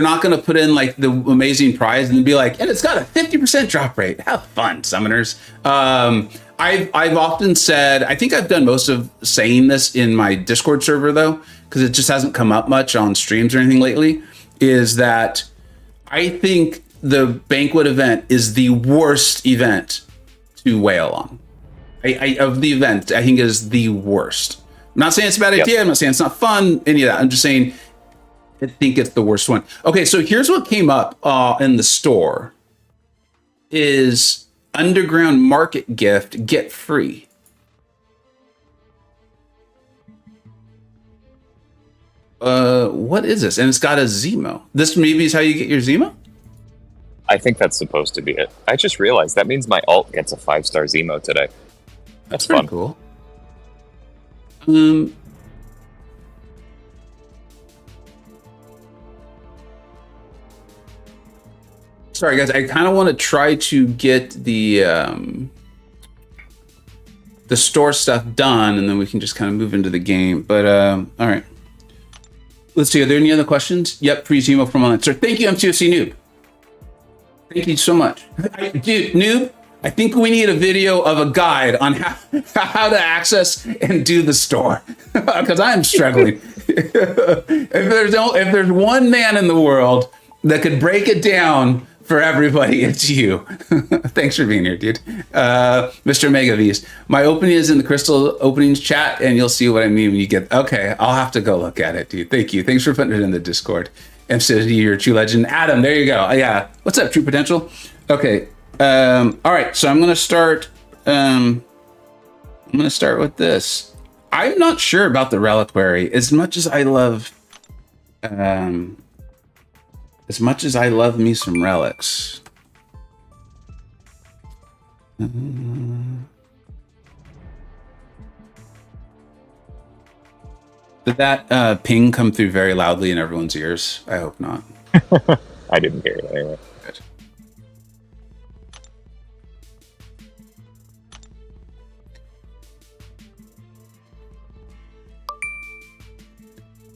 not going to put in the amazing prize and be like, and it's got a 50% drop rate. Have fun, summoners. I've often said, I think I've done most of saying this in my Discord server though, because it just hasn't come up much on streams or anything lately, is that I think the banquet event is the worst event to whale on. Of the event, I think it is the worst. I'm not saying it's a bad idea. I'm not saying it's not fun, any of that. I'm just saying I think it's the worst one. Okay, so here's what came up in the store is Underground Market gift, get free. What is this? And it's got a Zemo. This maybe is how you get your Zemo? I think that's supposed to be it. I just realized that means my alt gets a 5-star Zemo today. That's pretty cool. Sorry guys, I kind of want to try to get the store stuff done, and then we can just kind of move into the game. But all right, let's see. Are there any other questions? Yep, free Zemo from online. Sir, thank you, MCoC Noob. Thank you so much, dude. Noob, I think we need a video of a guide on how to access and do the store, because I am struggling. If there's one man in the world that could break it down for everybody, it's you. Thanks for being here, dude. Mr. Megavies. My opening is in the Crystal Openings chat, and you'll see what I mean when you get. Okay, I'll have to go look at it, dude. Thank you. Thanks for putting it in the Discord. MCoC, you're a true legend. Adam, there you go. Yeah. What's up, True Potential? Okay. All right. So I'm gonna start. I'm going to start with this. I'm not sure about the reliquary as much as I love me some relics. Did that ping come through very loudly in everyone's ears? I hope not. I didn't hear it anyway. Good.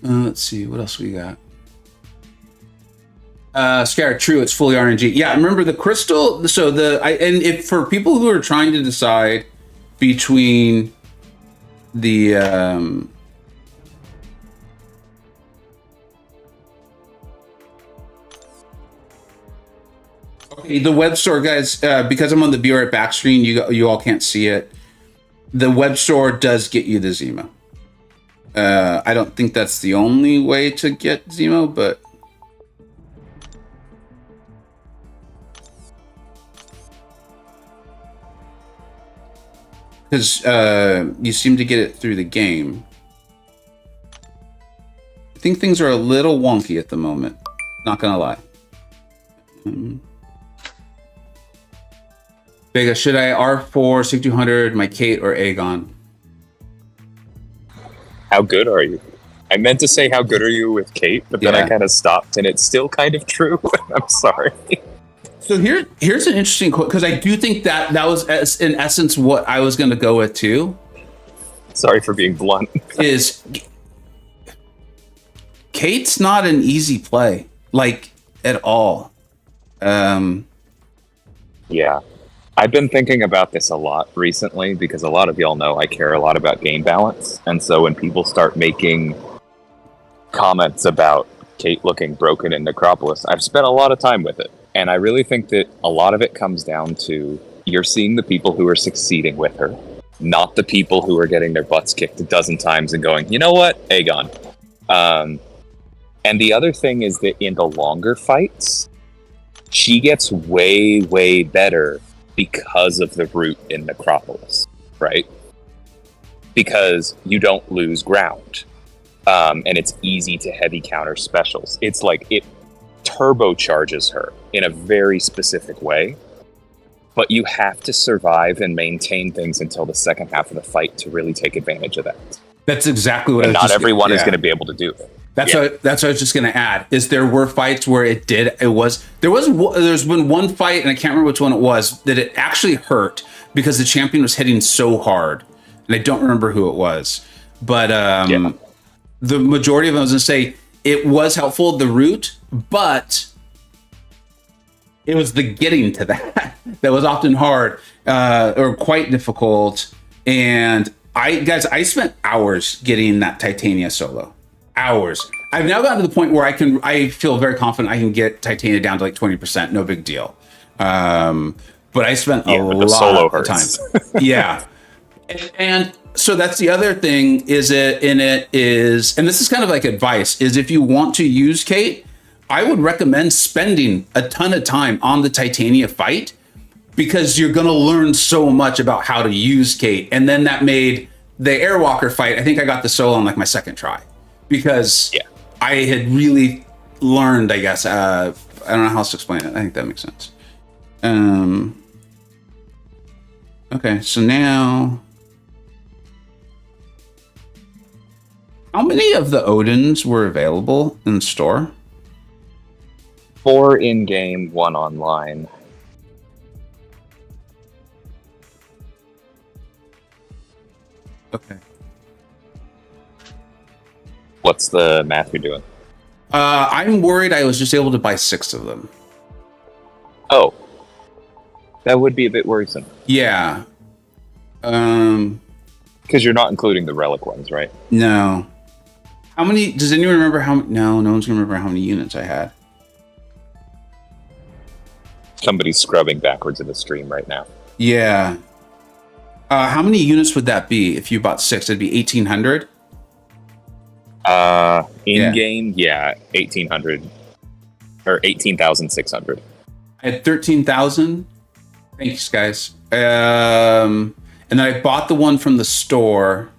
Let's see, what else we got? Scar, true, it's fully RNG. Yeah, remember the crystal. So and if for people who are trying to decide between the okay, the web store, guys, because I'm on the Be Right Back screen, you all can't see it. The web store does get you the Zemo. I don't think that's the only way to get Zemo, but because you seem to get it through the game. I think things are a little wonky at the moment. Not gonna lie. Vega, should I R4 6200 my Kate or Aegon? How good are you? I meant to say how good are you with Kate, but then I kind of stopped, and it's still kind of true. I'm sorry. So here's an interesting quote, because I do think that was in essence what I was going to go with too. Sorry for being blunt. Is Kate's not an easy play, like at all. Yeah. I've been thinking about this a lot recently because a lot of y'all know I care a lot about game balance. And so when people start making comments about Kate looking broken in Necropolis, I've spent a lot of time with it. And I really think that a lot of it comes down to you're seeing the people who are succeeding with her, not the people who are getting their butts kicked a dozen times and going, you know what, Aegon. And the other thing is that in the longer fights, she gets way, way better because of the route in Necropolis, right? Because you don't lose ground. And it's easy to heavy counter specials. It's like it turbocharges her in a very specific way. But you have to survive and maintain things until the second half of the fight to really take advantage of that. That's exactly what and not everyone is going to be able to do it. That's what I was just going to add. Is there were fights where there's been one fight, and I can't remember which one it was, that it actually hurt because the champion was hitting so hard, and I don't remember who it was. But the majority of them, I was going to say, it was helpful, the route, but it was the getting to that that was often hard or quite difficult. And I spent hours getting that Titania solo. Hours. I've now gotten to the point where I feel very confident I can get Titania down to like 20%, no big deal. But I spent a lot of time. Yeah. And so that's the other thing and this is kind of like advice, is if you want to use Kate, I would recommend spending a ton of time on the Titania fight, because you're going to learn so much about how to use Kate. And then that made the Airwalker fight, I think I got the solo on like my second try, because I had really learned, I guess, I don't know how else to explain it. I think that makes sense. Okay, so now, how many of the Odins were available in the store? 4 in-game, 1 online. Okay. What's the math you're doing? I'm worried I was just able to buy 6 of them. Oh. That would be a bit worrisome. Yeah. Because you're not including the relic ones, right? No. How many, does anyone remember how, no one's gonna remember how many units I had. Somebody's scrubbing backwards in the stream right now. Yeah. How many units would that be if you bought 6? It'd be 1,800? In-game, 1,800. Or 18,600. I had 13,000. Thanks, guys. And and then I bought the one from the store.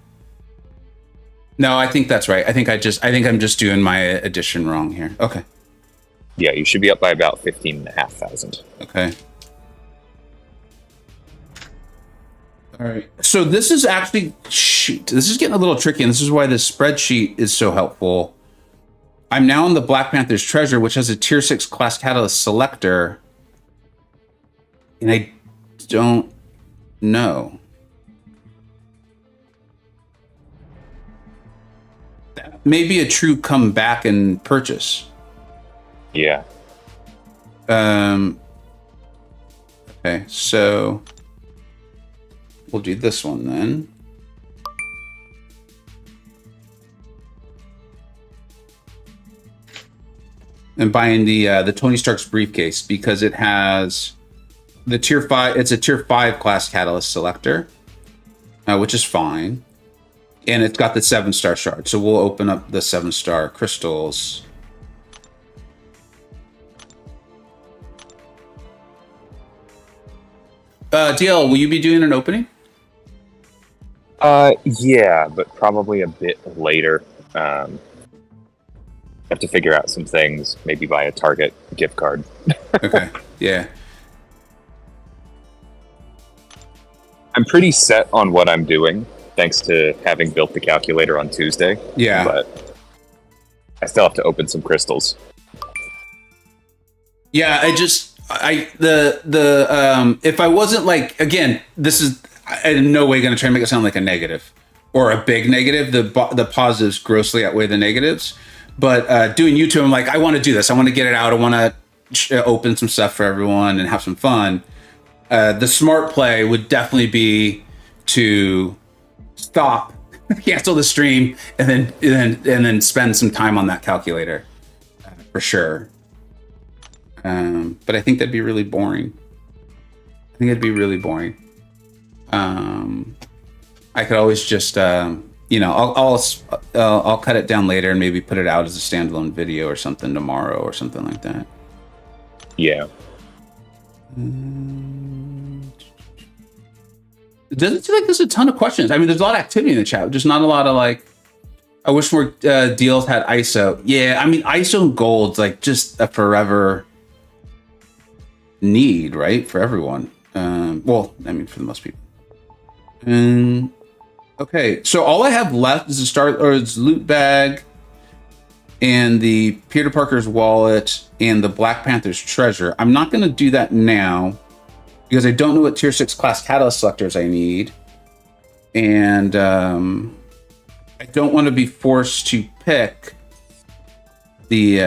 No, I think that's right. I think I'm just doing my addition wrong here. Okay. Yeah, you should be up by about 15,500. Okay. All right. So this is actually, shoot, this is getting a little tricky, and this is why this spreadsheet is so helpful. I'm now in the Black Panther's Treasure, which has a tier 6 class catalyst selector, and I don't know. That may be a true come back and purchase. Yeah. Okay, so we'll do this one then. And buying the Tony Stark's briefcase because it has the tier 5. It's a tier 5 class catalyst selector, which is fine, and it's got the 7-star shard. So we'll open up the 7-star crystals. DL, will you be doing an opening? Yeah, but probably a bit later. Have to figure out some things. Maybe buy a Target gift card. Okay. Yeah. I'm pretty set on what I'm doing, thanks to having built the calculator on Tuesday. Yeah. But I still have to open some crystals. Yeah, if I wasn't like, again, this is in no way going to try and make it sound like a negative or a big negative. The positives grossly outweigh the negatives. But doing YouTube, I'm like, I want to do this. I want to get it out. I want to open some stuff for everyone and have some fun. The smart play would definitely be to stop, cancel the stream, and then spend some time on that calculator for sure. But I think that'd be really boring. I think it'd be really boring. I could always just, I'll cut it down later and maybe put it out as a standalone video or something tomorrow or something like that. Yeah. It doesn't seem like there's a ton of questions. I mean, there's a lot of activity in the chat, just not a lot of like, I wish more deals had ISO. Yeah, I mean, ISO and gold's like just a forever need, right? For everyone. Well, I mean, for the most people. Okay, so all I have left is is loot bag and the Peter Parker's wallet and the Black Panther's treasure. I'm not going to do that now because I don't know what tier 6 class catalyst selectors I need. And I don't want to be forced to pick the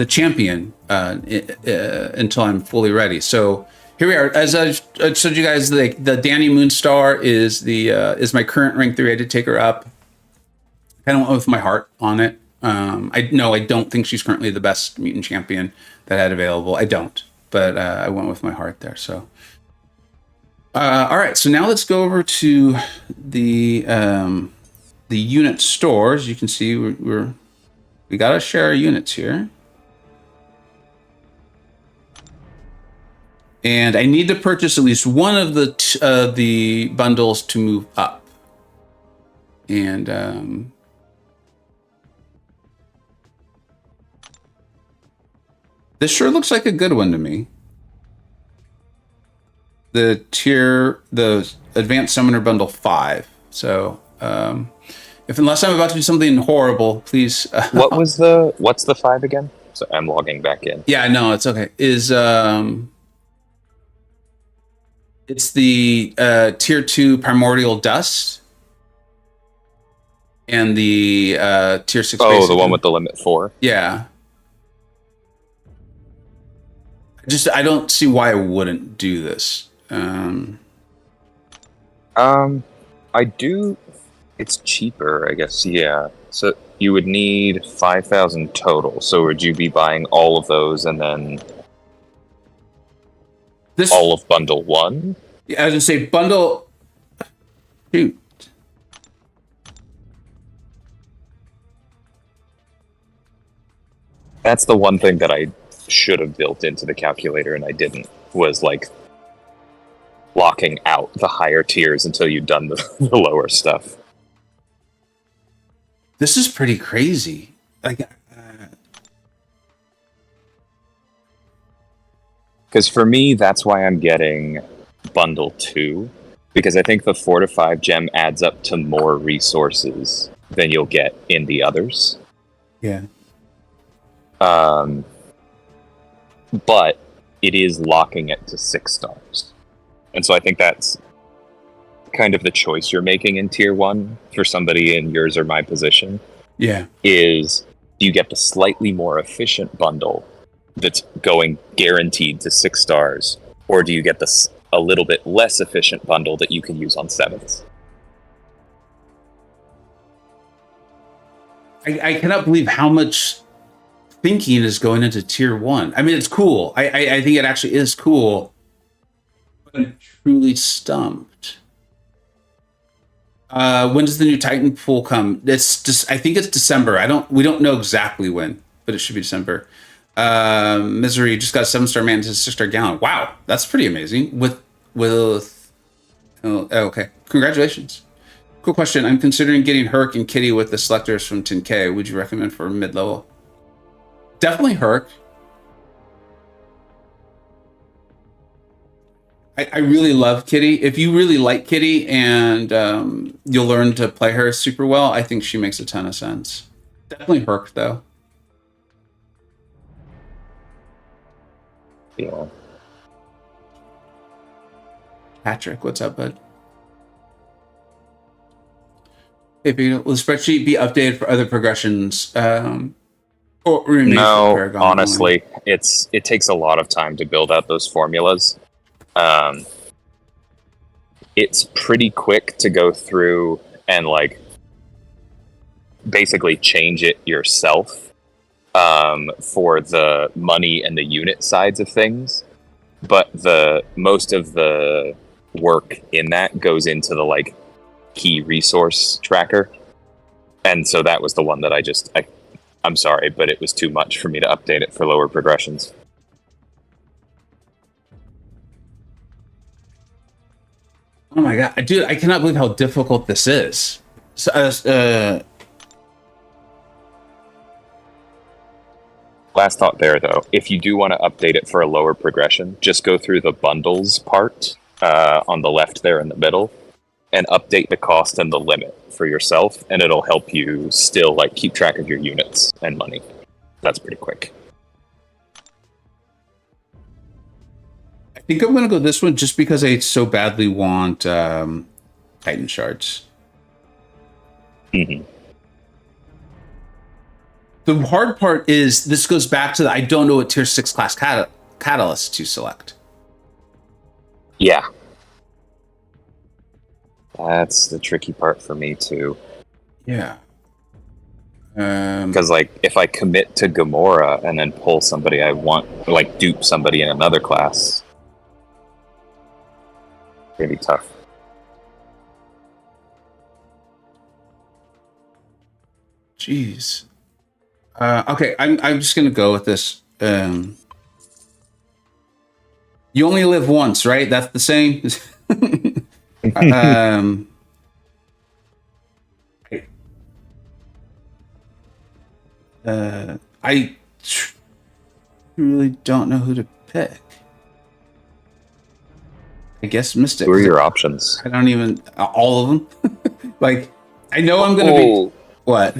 champion until I'm fully ready. So here we are. As I showed you guys, the Danny Moonstar is my current rank 3. I did take her up. Kind of went with my heart on it. I don't think she's currently the best mutant champion that I had available. I don't, but I went with my heart there. So all right. So now let's go over to the unit stores. You can see we got to share our units here. And I need to purchase at least one of the bundles to move up. And this sure looks like a good one to me. The Advanced Summoner Bundle 5. So unless I'm about to do something horrible, please. What's the 5 again? So I'm logging back in. Yeah, no, it's okay. It's the tier 2 Primordial Dust and the tier 6. Oh, the one with the limit 4. Yeah. I don't see why I wouldn't do this. I do. It's cheaper, I guess. Yeah. So you would need 5,000 total. So would you be buying all of those and then all of bundle 1? Yeah, I was gonna say bundle. Shoot. That's the one thing that I should have built into the calculator and I didn't was like locking out the higher tiers until you've done the lower stuff. This is pretty crazy. Like, because for me, that's why I'm getting bundle 2, because I think the 4 to 5 gem adds up to more resources than you'll get in the others. Yeah. But it is locking it to 6 stars. And so I think that's kind of the choice you're making in tier 1 for somebody in yours or my position. Yeah. Is you get the slightly more efficient bundle that's going guaranteed to 6 stars, or do you get a little bit less efficient bundle that you can use on 7s? I cannot believe how much thinking is going into tier 1. I mean, it's cool. I think it actually is cool. But I'm truly stumped. When does the new Titan pool come? It's just, I think it's December. We don't know exactly when, but it should be December. Misery just got a 7-star man to 6-star gallon. Wow, that's pretty amazing. Okay. Congratulations. Cool question. I'm considering getting Herc and Kitty with the selectors from 10K. Would you recommend for mid-level? Definitely Herc. I really love Kitty. If you really like Kitty and you'll learn to play her super well, I think she makes a ton of sense. Definitely Herc, though. Yeah. Patrick, what's up, bud? Hey, will the spreadsheet be updated for other progressions? No, honestly, it takes a lot of time to build out those formulas. It's pretty quick to go through and like basically change it yourself for the money and the unit sides of things, but most of the work in that goes into the like key resource tracker, and so that was the one that I'm sorry, but it was too much for me to update it for lower progressions. Oh my god, dude! I cannot believe how difficult this is. So, last thought there, though, if you do want to update it for a lower progression, just go through the bundles part on the left there in the middle, and update the cost and the limit for yourself, and it'll help you still like keep track of your units and money. That's pretty quick. I think I'm gonna go this one just because I so badly want Titan shards. Mm-hmm. The hard part is this goes back to I don't know what tier 6 class catalyst to select. Yeah. That's the tricky part for me too. Yeah. Because like if I commit to Gamora and then pull somebody I want, like dupe somebody in another class, it's gonna be tough. Jeez. Okay, I'm just gonna go with this. You only live once, right? That's the same. I really don't know who to pick. I guess Mystic. Who are your options? I don't even all of them. Like I know I'm gonna be what?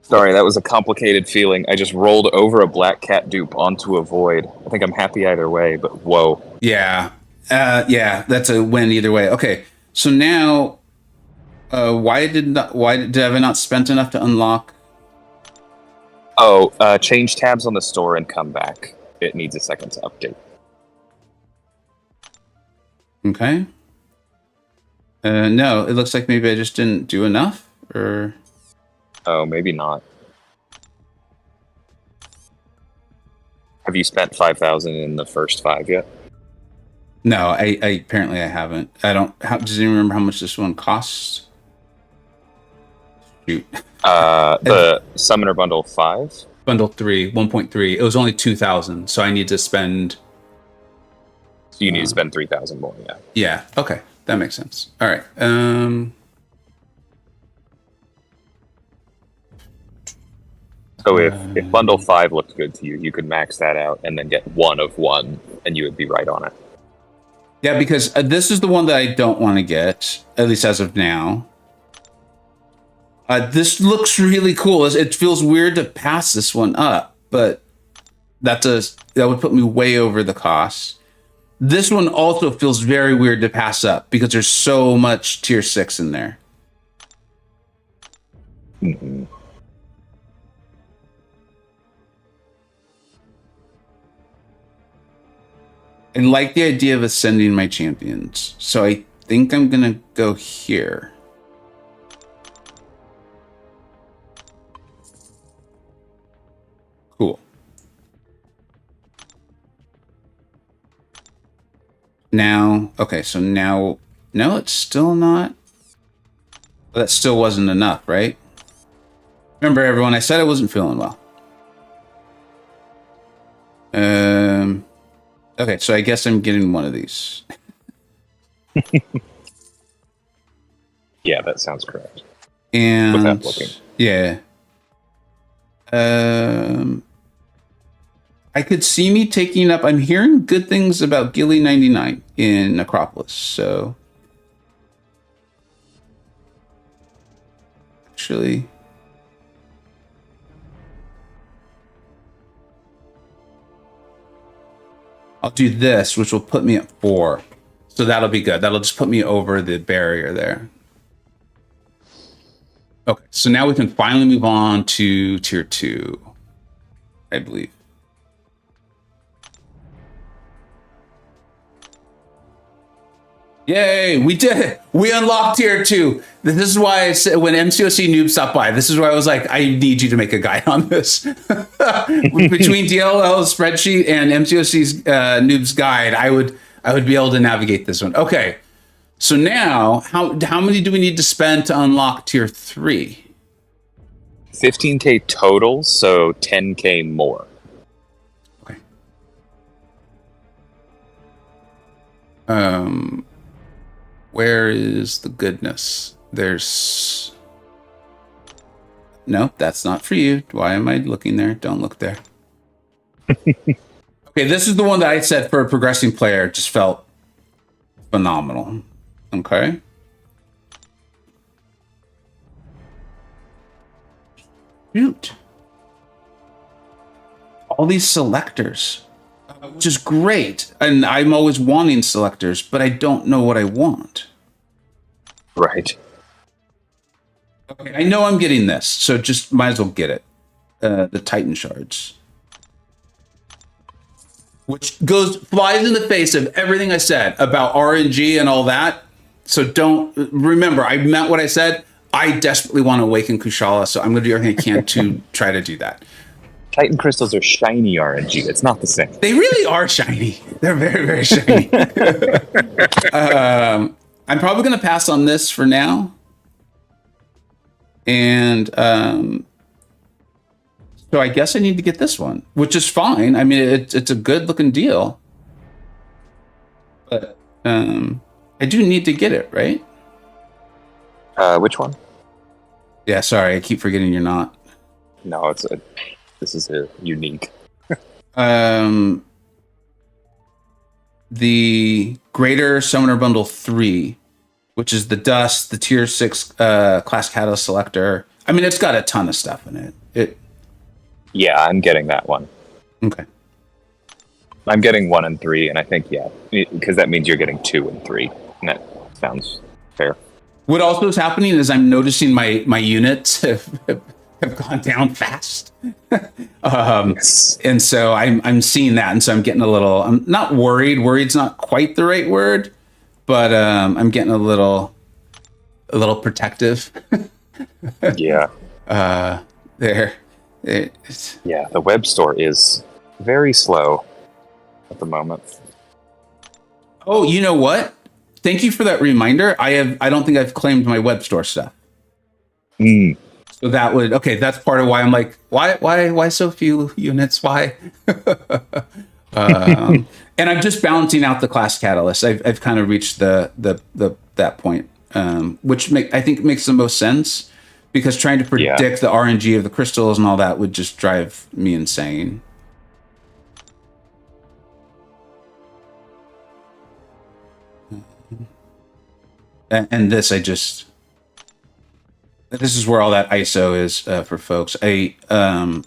Sorry, that was a complicated feeling. I just rolled over a black cat dupe onto a void. I think I'm happy either way, but whoa. Yeah. Yeah, that's a win either way. Okay. So now why did I not spent enough to unlock? Oh, change tabs on the store and come back. It needs a second to update. Okay. No, it looks like maybe I just didn't do enough, or... Oh, maybe not. Have you spent 5,000 in the first 5 yet? No, I apparently I haven't. I don't... does anyone remember how much this one costs? Shoot. The Summoner Bundle 5? bundle 3, 1.3. It was only 2,000, so I need to spend. So you need to spend 3,000 more. Yeah. Yeah. Okay, that makes sense. All right. So if bundle 5 looks good to you, you could max that out and then get 1 of 1, and you would be right on it. Yeah, because this is the one that I don't want to get, at least as of now. This looks really cool. It feels weird to pass this one up, but that would put me way over the cost. This one also feels very weird to pass up because there's so much tier 6 in there. Mm-hmm. I like the idea of ascending my champions, so I think I'm gonna go here. Cool. Now, okay, so now, no, it's still not. That still wasn't enough, right? Remember, everyone, I said I wasn't feeling well. Okay, so I guess I'm getting one of these. Yeah, that sounds correct. And without looking. Yeah. I could see me taking up. I'm hearing good things about Gilly 99 in Acropolis, so actually, I'll do this, which will put me at 4. So that'll be good. That'll just put me over the barrier there. Okay, so now we can finally move on to tier 2, I believe. Yay, we did it. We unlocked tier 2. This is why I said when MCoC Noob stopped by, this is why I was like, I need you to make a guide on this. Between DLL's spreadsheet and MCoC's Noob's guide, I would be able to navigate this one. Okay, so now, how many do we need to spend to unlock tier 3? 15k total, so 10k more. Okay. Where is the goodness? There's... Nope, that's not for you. Why am I looking there? Don't look there. Okay, this is the one that I said for a progressing player just felt phenomenal. Okay. Shoot. All these selectors, which is great. And I'm always wanting selectors, but I don't know what I want. Right. Okay, I know I'm getting this, so just might as well get it. The Titan shards. Which flies in the face of everything I said about RNG and all that. So remember, I meant what I said. I desperately want to awaken Kushala, so I'm going to do everything I can to try to do that. Titan crystals are shiny RNG. It's not the same. They really are shiny. They're very, very shiny. I'm probably going to pass on this for now. And so I guess I need to get this one, which is fine. I mean, it's a good looking deal. But I do need to get it, right? Which one? Yeah, sorry. I keep forgetting you're not. No, this is a unique. The Greater Summoner Bundle 3, which is the Dust, the Tier 6 Class Catalyst Selector. I mean, it's got a ton of stuff in it. Yeah, I'm getting that one. Okay. I'm getting 1 and 3, and I think, yeah, because that means you're getting 2 and 3. And that sounds fair. What also is happening is I'm noticing my units have gone down fast. Yes. And so I'm seeing that. And so I'm getting a little, I'm not worried. Worried's not quite the right word, but I'm getting a little protective. Yeah. There. Yeah, the web store is very slow at the moment. Oh, you know what? Thank you for that reminder. I don't think I've claimed my web store stuff. Mm. So that would, okay, that's part of why I'm like, why so few units? Why? And I'm just balancing out the class catalyst. I've kind of reached that point, which I think makes the most sense, because trying to predict the RNG of the crystals and all that would just drive me insane. And this is where all that ISO is for folks. I'm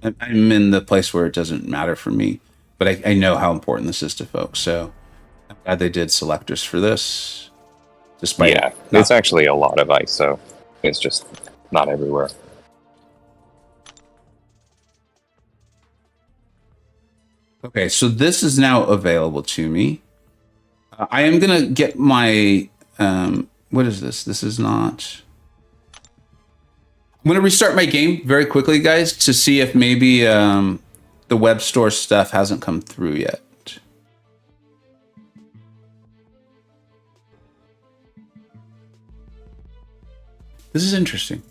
in the place where it doesn't matter for me, but I know how important this is to folks. So I'm glad they did selectors for this. Despite it's actually a lot of ISO. It's just not everywhere. Okay, so this is now available to me. I am gonna get my what is this? This is not. I'm going to restart my game very quickly, guys, to see if maybe the web store stuff hasn't come through yet. This is interesting.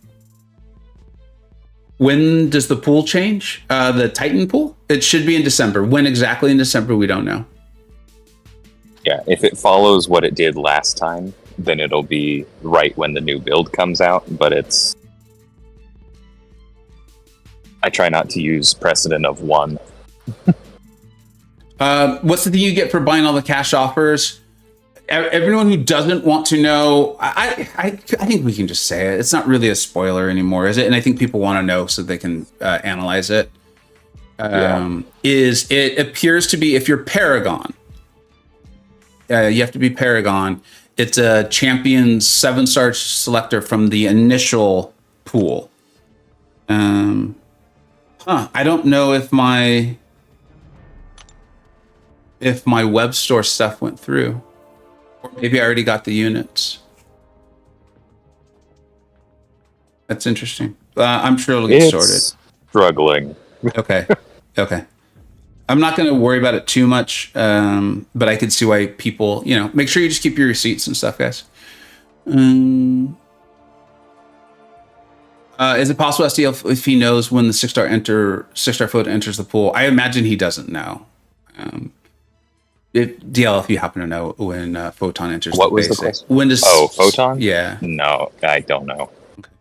When does the pool change? The Titan pool? It should be in December. When exactly in December, we don't know. Yeah, if it follows what it did last time, then it'll be right when the new build comes out, but it's... I try not to use precedent of one. What's the thing you get for buying all the cash offers? Everyone who doesn't want to know, I think we can just say it. It's not really a spoiler anymore, is it? And I think people want to know so they can analyze it. Is it appears to be, if you're Paragon, you have to be Paragon. It's a Champions 7-star selector from the initial pool. I don't know if my web store stuff went through, or maybe I already got the units. That's interesting. I'm sure it'll get sorted. Struggling. Okay. I'm not going to worry about it too much, but I can see why people, make sure you just keep your receipts and stuff, guys. Is it possible SDL if he knows when the 6-star foot enters the pool? I imagine he doesn't know. DL, if you happen to know when Photon enters what the was base. The question? When does Photon? Yeah. No, I don't know. Okay.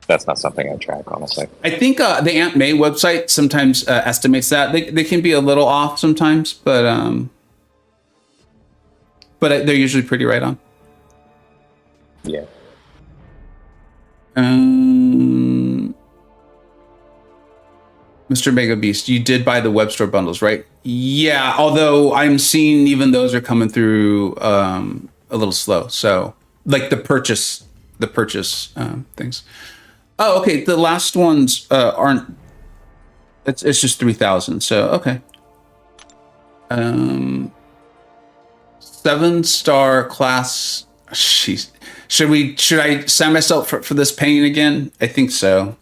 That's not something I track, honestly. I think the Aunt May website sometimes estimates that. They can be a little off sometimes, but they're usually pretty right on. Yeah. Mr. Mega Beast, you did buy the web store bundles, right? Yeah, although I'm seeing even those are coming through a little slow. So, like the purchase things. Oh, okay. The last ones aren't. It's just 3,000. So okay. 7-star class. Jeez. Should I sign myself for this pain again? I think so.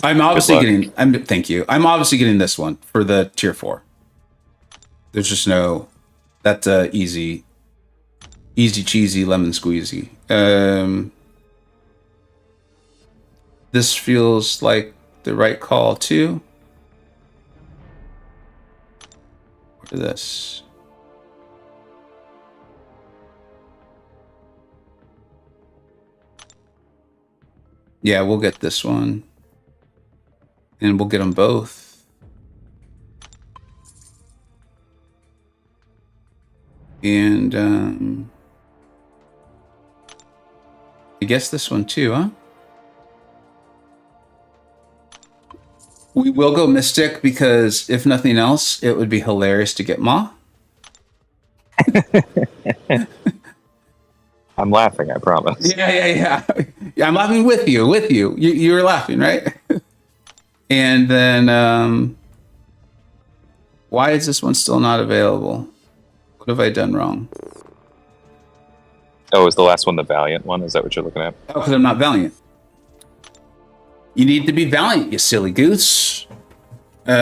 I'm obviously getting. Thank you. I'm obviously getting this one for the tier 4. There's just no. That's easy cheesy lemon squeezy. This feels like the right call too. Look at this. Yeah, we'll get this one. And we'll get them both. And I guess this one too, huh? We will go Mystic because if nothing else, it would be hilarious to get Ma. I'm laughing, I promise. Yeah, I'm laughing with you. You were laughing, right? And then, why is this one still not available? What have I done wrong? Oh, is the last one the Valiant one? Is that what you're looking at? Oh, because I'm not Valiant. You need to be Valiant, you silly goose. All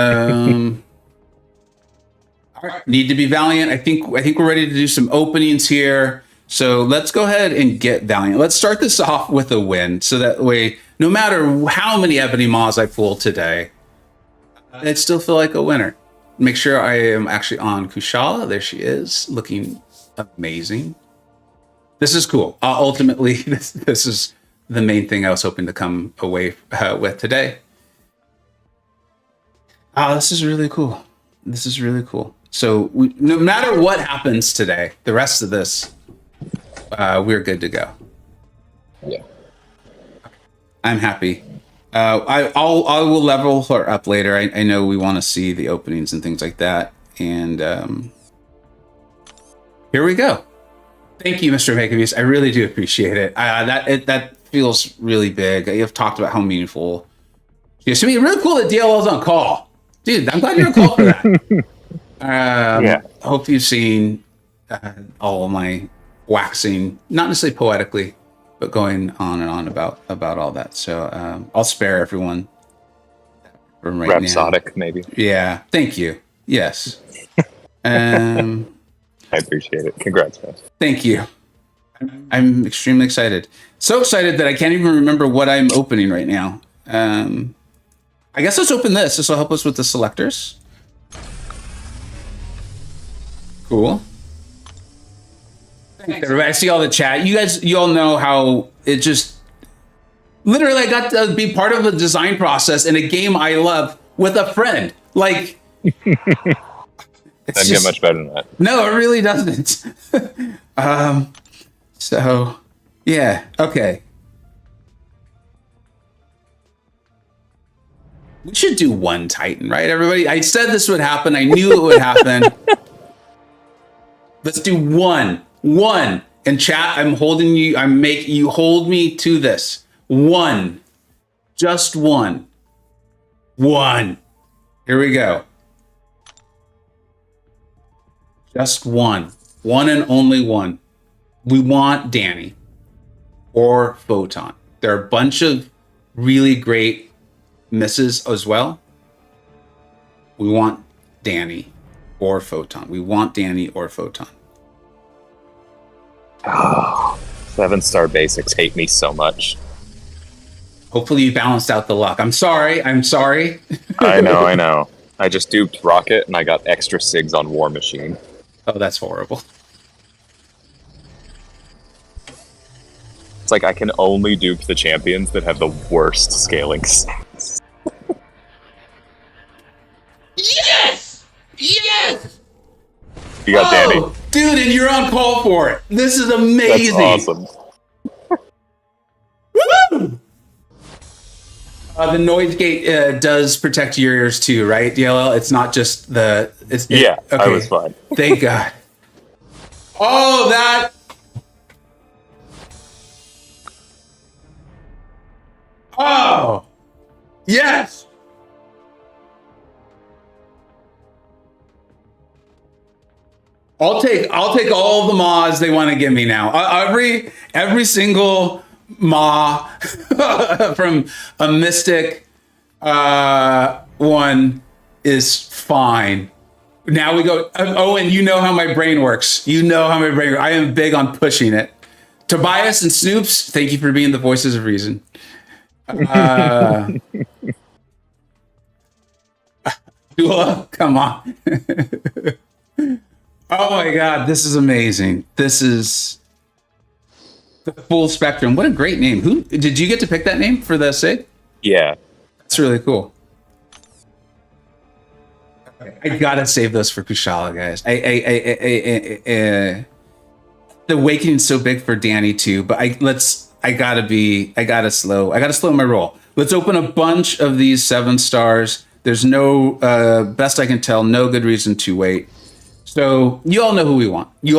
right, need to be Valiant. I think we're ready to do some openings here. So let's go ahead and get Valiant. Let's start this off with a win. So that way, no matter how many Ebony Maws I pull today, I'd still feel like a winner. Make sure I am actually on Kushala. There she is, looking amazing. This is cool. Ultimately, this is the main thing I was hoping to come away with today. This is really cool. This is really cool. So no matter what happens today, the rest of this, we're good to go. Yeah. I'm happy. I will level her up later. I know we want to see the openings and things like that. And here we go. Thank you, Mr. Makeabeast. I really do appreciate it. That feels really big. You've talked about how meaningful. Yeah, to me, really cool that DLL's on call. Dude, I'm glad you're on call for that. Yeah. Hope you've seen all of my waxing, not necessarily poetically, but going on and on about all that. So I'll spare everyone from right Rhapsodic, now. Maybe. Yeah. Thank you. Yes. I appreciate it. Congrats, man. Thank you. I'm extremely excited. So excited that I can't even remember what I'm opening right now. I guess let's open this. This will help us with the selectors. Cool. Thanks, everybody. I see all the chat. You all know how it just literally I got to be part of a design process in a game I love with a friend. Like, doesn't get much better than that. No, it really doesn't. So, yeah, okay. We should do one Titan, right, everybody? I said this would happen. I knew it would happen. Let's do one. And chat, I'm holding you. You hold me to this. One. Just one. One. Here we go. Just one. One and only one. We want Danny or Photon. There are a bunch of really great misses as well. We want Danny or Photon. We want Danny or Photon. Oh, 7-star basics hate me so much. Hopefully you balanced out the luck. I'm sorry. I know. I just duped Rocket and I got extra SIGs on War Machine. Oh, that's horrible. It's like I can only dupe the champions that have the worst scaling stats. Yes! Yes! You got Danny. Dude, and you're on call for it. This is amazing. That's awesome. Woo! The noise gate does protect your ears too, right, DLL? It's not just the... Okay. I was fine. Thank God. Oh, that... Oh! Yes! I'll take all the Maws they want to give me now. Every single Ma from a Mystic one is fine. Now we go. Owen, you know how my brain works. I am big on pushing it. Tobias and Snoops, thank you for being the voices of reason. Dula, come on. Oh my God, this is amazing. This is the full spectrum. What a great name. Who did you get to pick that name for the SIG? Yeah. That's really cool. Okay, I gotta save those for Kushala, guys. The Awakening's so big for Danny too, but I gotta slow my roll. Let's open a bunch of these 7 stars. There's no best I can tell, no good reason to wait. So you all know who we want. Thank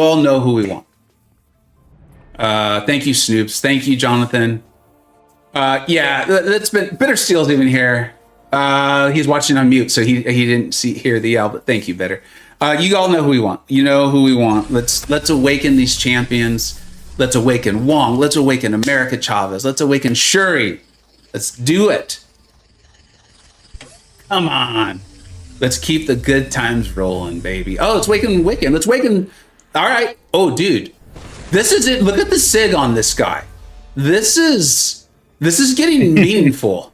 you, Snoops. Thank you, Jonathan. Yeah, that's been Bitter Steel's even here. He's watching on mute, so he didn't hear the yell. But thank you, Bitter. You all know who we want. You know who we want. Let's awaken these champions. Let's awaken Wong. Let's awaken America Chavez. Let's awaken Shuri. Let's do it. Come on. Let's keep the good times rolling, baby. Oh, let's waken Wiccan. Let's waken. All right. Oh, dude. This is it. Look at the SIG on this guy. This is getting meaningful.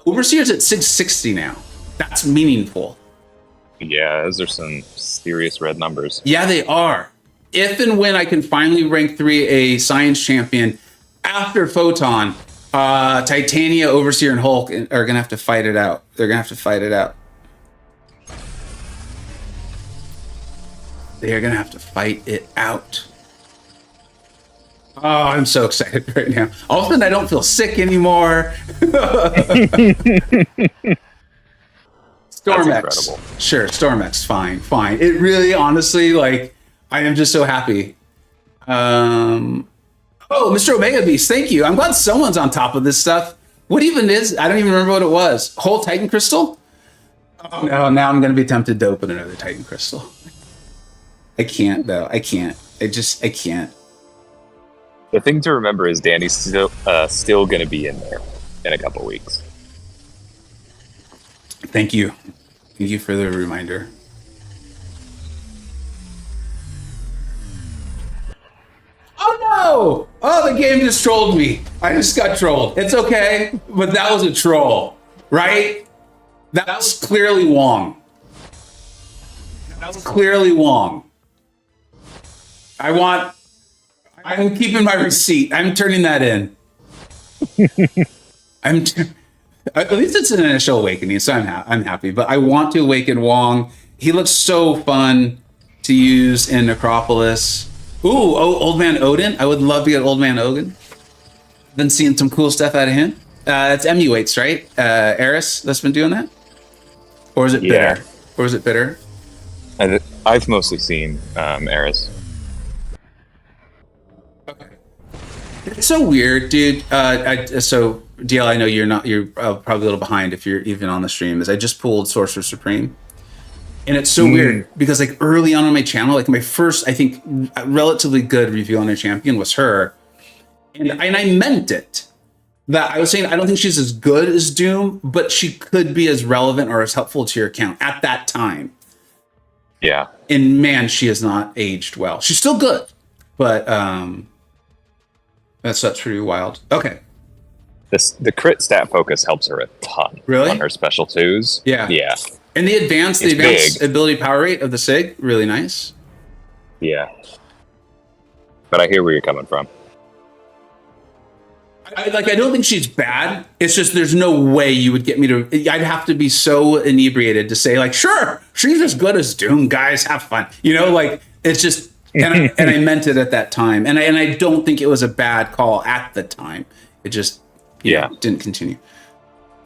Overseer's at 660 now. That's meaningful. Yeah, those are some serious red numbers. Yeah, they are. If and when I can finally rank 3 a science champion after Photon, Titania, Overseer, and Hulk are going to have to fight it out. They're going to have to fight it out. They are going to have to fight it out. Oh, I'm so excited right now. All of a sudden, I don't feel sick anymore. Stormex. Sure, Stormex, fine. It really, honestly, like, I am just so happy. Oh, Mr. Omega Beast, thank you. I'm glad someone's on top of this stuff. What even is? I don't even remember what it was. Whole Titan Crystal? Oh, no, now I'm going to be tempted to open another Titan Crystal. I can't, though. I can't. I can't. The thing to remember is Danny's still going to be in there in a couple weeks. Thank you. Thank you for the reminder. Oh no! Oh, the game just trolled me. I just got trolled. It's okay, but that was a troll, right? That was clearly Wong. That was clearly Wong. I'm keeping my receipt. I'm turning that in. At least it's an initial awakening, so I'm happy. But I want to awaken Wong. He looks so fun to use in Necropolis. Ooh, Old Man Odin. I would love to get Old Man Odin. Been seeing some cool stuff out of him. It's Emuates, right? Eris that's been doing that? Or is it Bitter? Or is it Bitter? I've mostly seen Eris. Okay. It's so weird, dude. So DL, I know you're probably a little behind if you're even on the stream. Is I just pulled Sorcerer Supreme, and it's so weird because like early on my channel, like my first, I think, relatively good review on a champion was her, and I meant it. That I was saying I don't think she's as good as Doom, but she could be as relevant or as helpful to your account at that time. Yeah, and man, she has not aged well. She's still good, but that's pretty wild. Okay. The crit stat focus helps her a ton. Really? On her special 2s. Yeah. Yeah. And the advanced ability power rate of the SIG, really nice. Yeah. But I hear where you're coming from. I don't think she's bad. It's just there's no way you would get me to. I'd have to be so inebriated to say like, sure, she's as good as Doom. Guys, have fun. You know, like it's just. And I meant it at that time, and I don't think it was a bad call at the time. It just didn't continue.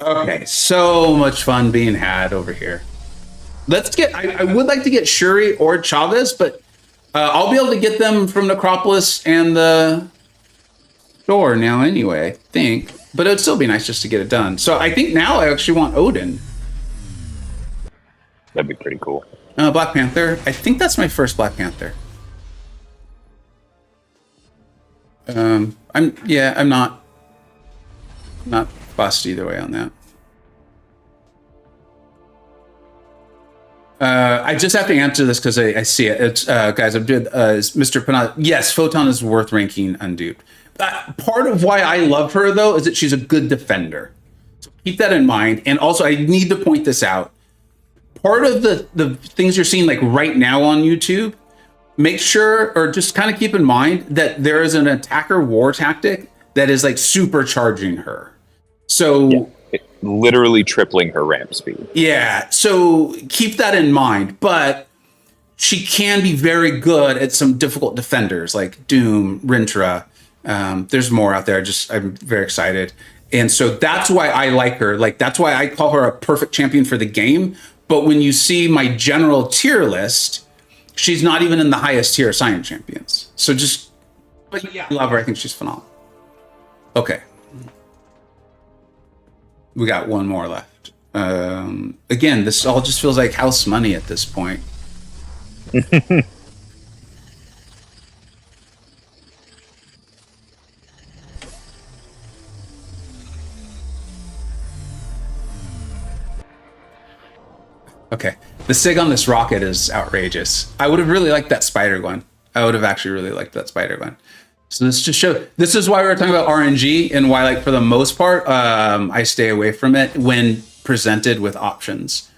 Okay, so much fun being had over here. Let's get. I would like to get Shuri or Chavez, but I'll be able to get them from Necropolis and the store now anyway. I think, but it would still be nice just to get it done. So I think now I actually want Odin. That'd be pretty cool. Black Panther. I think that's my first Black Panther. I'm not fussed either way on that. I just have to answer this because I see it. It's guys, I'm doing Mr. Panat. Yes, Photon is worth ranking unduped. Part of why I love her though is that she's a good defender. So keep that in mind. And also, I need to point this out. Part of the things you're seeing like right now on YouTube. Make sure, or just kind of keep in mind that there is an attacker war tactic that is like supercharging her. So literally tripling her ramp speed. Yeah. So keep that in mind. But she can be very good at some difficult defenders like Doom, Rintra. There's more out there. I'm very excited. And so that's why I like her. Like, that's why I call her a perfect champion for the game. But when you see my general tier list, she's not even in the highest tier of science champions. So but yeah, I love her. I think she's phenomenal. Okay. We got one more left. Again, this all just feels like house money at this point. Okay. The SIG on this rocket is outrageous. I would have really liked that spider one. I would have actually really liked that spider gun. So this just show. This is why we were talking about RNG and why, like, for the most part, I stay away from it when presented with options.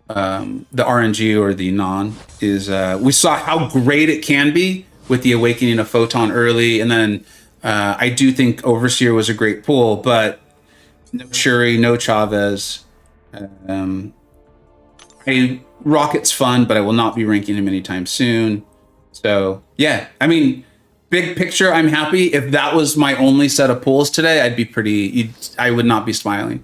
The RNG or the non is we saw how great it can be with the awakening of Photon early, and then I do think Overseer was a great pull, but no Shuri, no Chavez. Rocket's fun, but I will not be ranking him anytime soon. So yeah, I mean, big picture, I'm happy. If that was my only set of pulls today, I'd be pretty. I would not be smiling.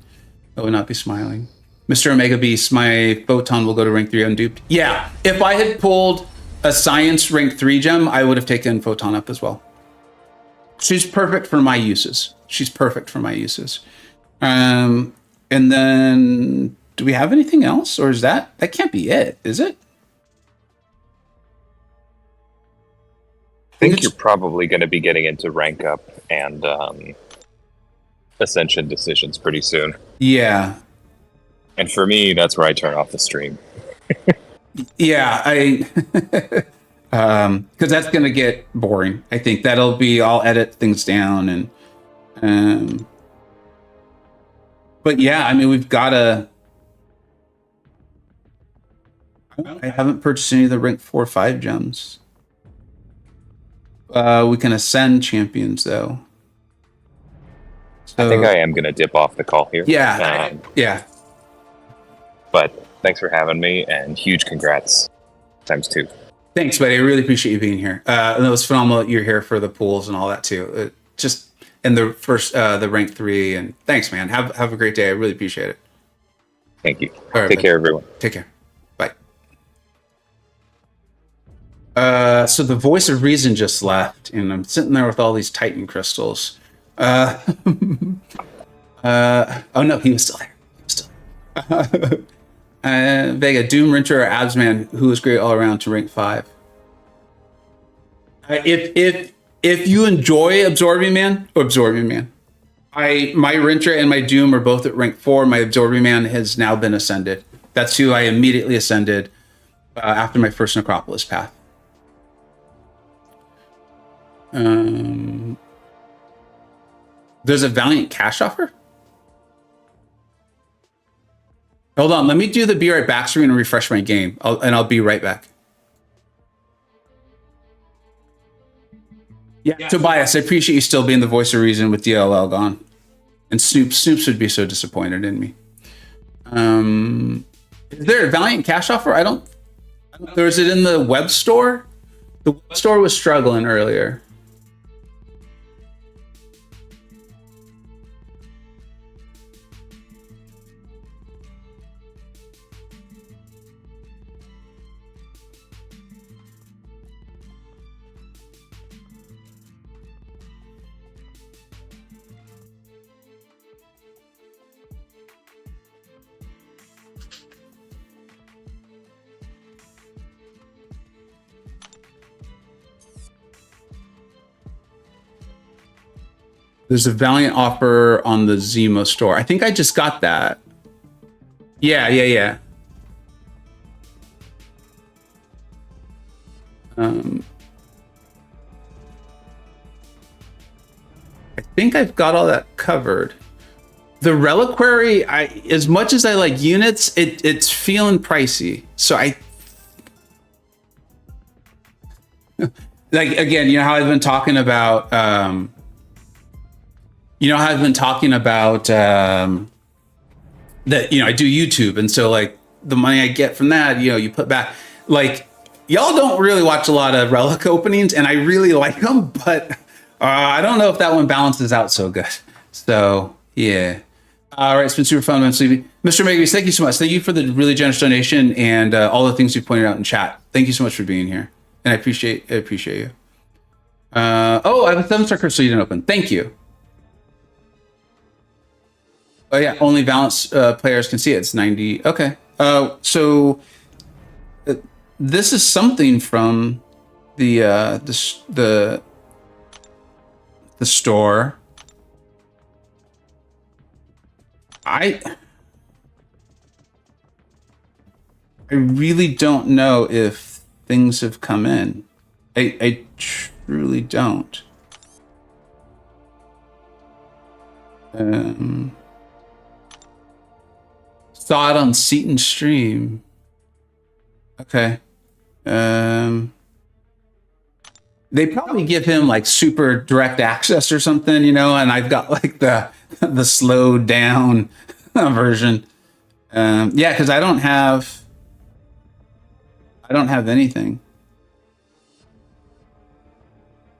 I would not be smiling. Mr. Omega Beast, my Photon will go to rank 3 unduped. Yeah, if I had pulled a Science rank 3 gem, I would have taken Photon up as well. She's perfect for my uses. She's perfect for my uses. And then, do we have anything else, or is that can't be it? Is it? I think you're probably going to be getting into rank up and ascension decisions pretty soon. Yeah. And for me, that's where I turn off the stream. Yeah, because that's going to get boring. I think that'll be, I'll edit things down and, but yeah, I mean, we've got to, I haven't purchased any of the rank 4 or 5 gems. We can ascend champions though. So, I think I am going to dip off the call here. Yeah. Yeah. But thanks for having me, and huge congrats times 2. Thanks, buddy. I really appreciate you being here. And it was phenomenal that you're here for the pools and all that too. Just in the first, the rank 3, and thanks, man. Have a great day. I really appreciate it. Thank you. All right, Take care, everyone. Take care. Bye. So the voice of reason just left, and I'm sitting there with all these Titan crystals. Oh no, he was still there. He was still there. Vega, Doom, Rincher, or Absman, who was great all around to rank 5. If you enjoy Absorbing Man, my Rincher and my Doom are both at rank 4. My Absorbing Man has now been ascended. That's who I immediately ascended after my first Necropolis path. There's a Valiant cash offer? Hold on, let me do the be right back screen and refresh my game, I'll be right back. Yeah, Tobias, I appreciate you still being the voice of reason with DLL gone. And Snoops would be so disappointed in me. Is there a Valiant cash offer? I don't or is it in the web store? The web store was struggling earlier. There's a Valiant offer on the Zemo store. I think I just got that. Yeah. I think I've got all that covered. The Reliquary, as much as I like units, it's feeling pricey. So like, again, you know how I've been talking about that, I do YouTube, and so like the money I get from that, you put back. Like, y'all don't really watch a lot of relic openings, and I really like them, but I don't know if that one balances out so good. So yeah. All right, it's been super fun, Mr. Megis, thank you so much. Thank you for the really generous donation and all the things you pointed out in chat. Thank you so much for being here, and I appreciate you. Oh, I have a 7-star crystal you didn't open. Thank you. Oh yeah, only Valence players can see it. It's 90. Okay. So this is something from the store. I really don't know if things have come in. I truly don't. Thought on Seton stream. Okay. They probably give him like super direct access or something, you know, and I've got like the slowed down version. Yeah, because I don't have anything.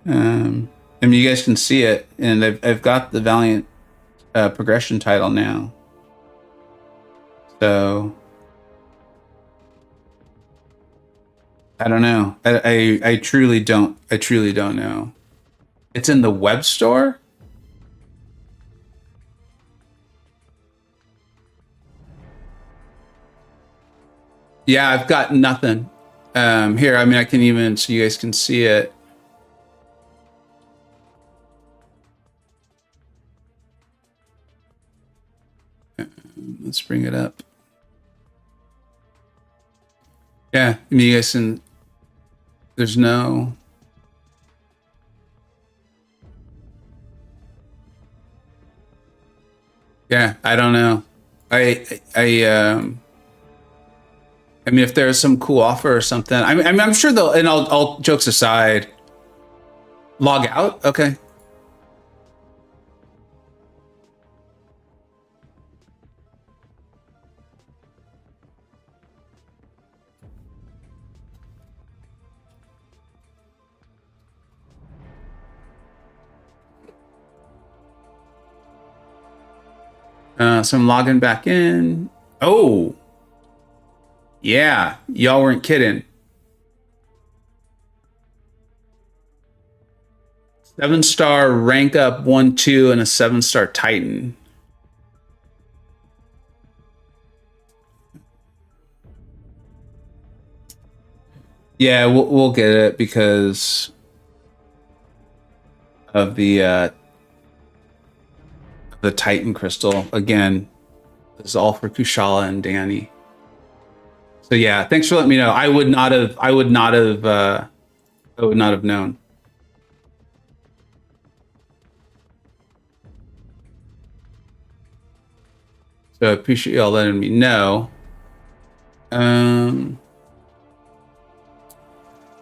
I mean, you guys can see it, and I've got the Valiant progression title now. So I don't know. I truly don't. I truly don't know. It's in the web store. Yeah, I've got nothing. Here, I mean, I can even, so you guys can see it. Let's bring it up. Yeah, I mean, you guys can, there's no. Yeah, I don't know. I mean, if there's some cool offer or something, I'm sure they'll. And all jokes aside, log out. Okay. So I'm logging back in. Oh, yeah, y'all weren't kidding. 7-star rank up 1-2 and a 7-star Titan. Yeah, we'll get it because of the Titan crystal. Again, this is all for Kushala and Danny. So yeah, thanks for letting me know. I would not have known. So I appreciate y'all letting me know. You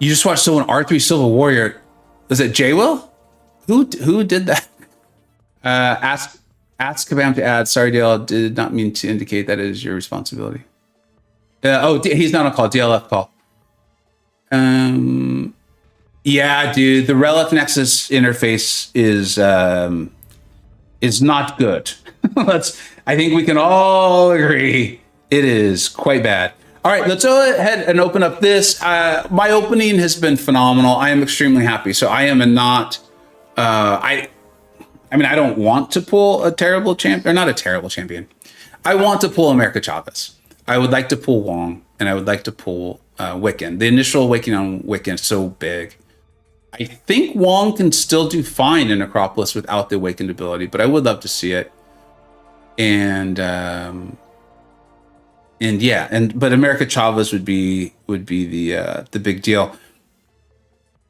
just watched someone R3 Silver Warrior. Was it J-Will? Who did that? Ask Kabam to add. Sorry, DL, did not mean to indicate that it is your responsibility. He's not on call. DLF call. Yeah, dude, the Relic Nexus interface is not good. I think we can all agree it is quite bad. All right, let's go ahead and open up this. My opening has been phenomenal. I am extremely happy. So I am not. I mean, I don't want to pull a terrible champion, or not a terrible champion. I want to pull America Chavez. I would like to pull Wong, and I would like to pull Wiccan. The initial awakening on Wiccan is so big. I think Wong can still do fine in Necropolis without the awakened ability, but I would love to see it. But America Chavez would be the big deal.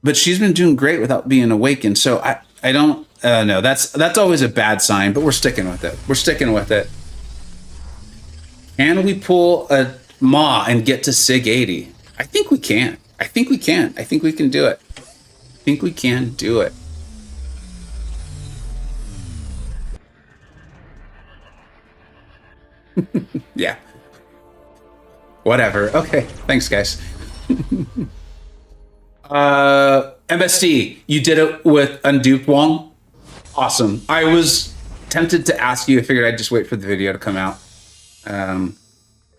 But she's been doing great without being awakened, so I don't know. That's always a bad sign, but we're sticking with it. We're sticking with it. Can we pull a Ma and get to Sig 80? I think we can. I think we can do it. I think we can do it. Yeah. Whatever. Okay. Thanks, guys. MSD, you did it with Unduped Wong. Awesome. I was tempted to ask you. I figured I'd just wait for the video to come out.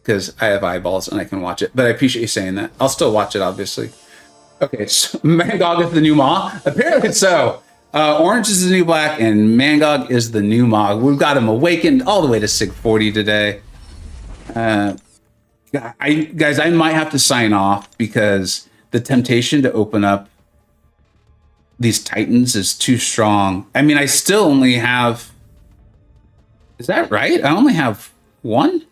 Because I have eyeballs and I can watch it. But I appreciate you saying that. I'll still watch it, obviously. Okay, so MCoC is the new Ma? Apparently so. Orange is the new black, and MCoC is the new Ma. We've got him awakened all the way to Sig 40 today. Guys, I might have to sign off because the temptation to open up these Titans is too strong. I mean, I still only have... Is that right? I only have one?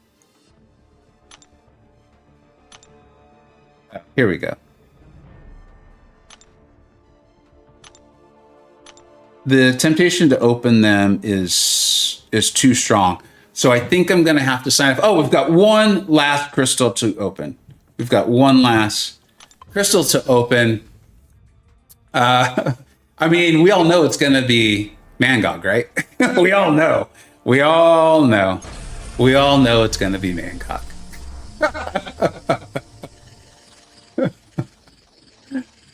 Here we go. the temptation to open them is too strong. So I think I'm going to have to sign up. Oh, we've got one last crystal to open. We've got one last crystal to open. I mean, we all know it's going to be MCoC, right? We all know. We all know. We all know it's going to be MCoC.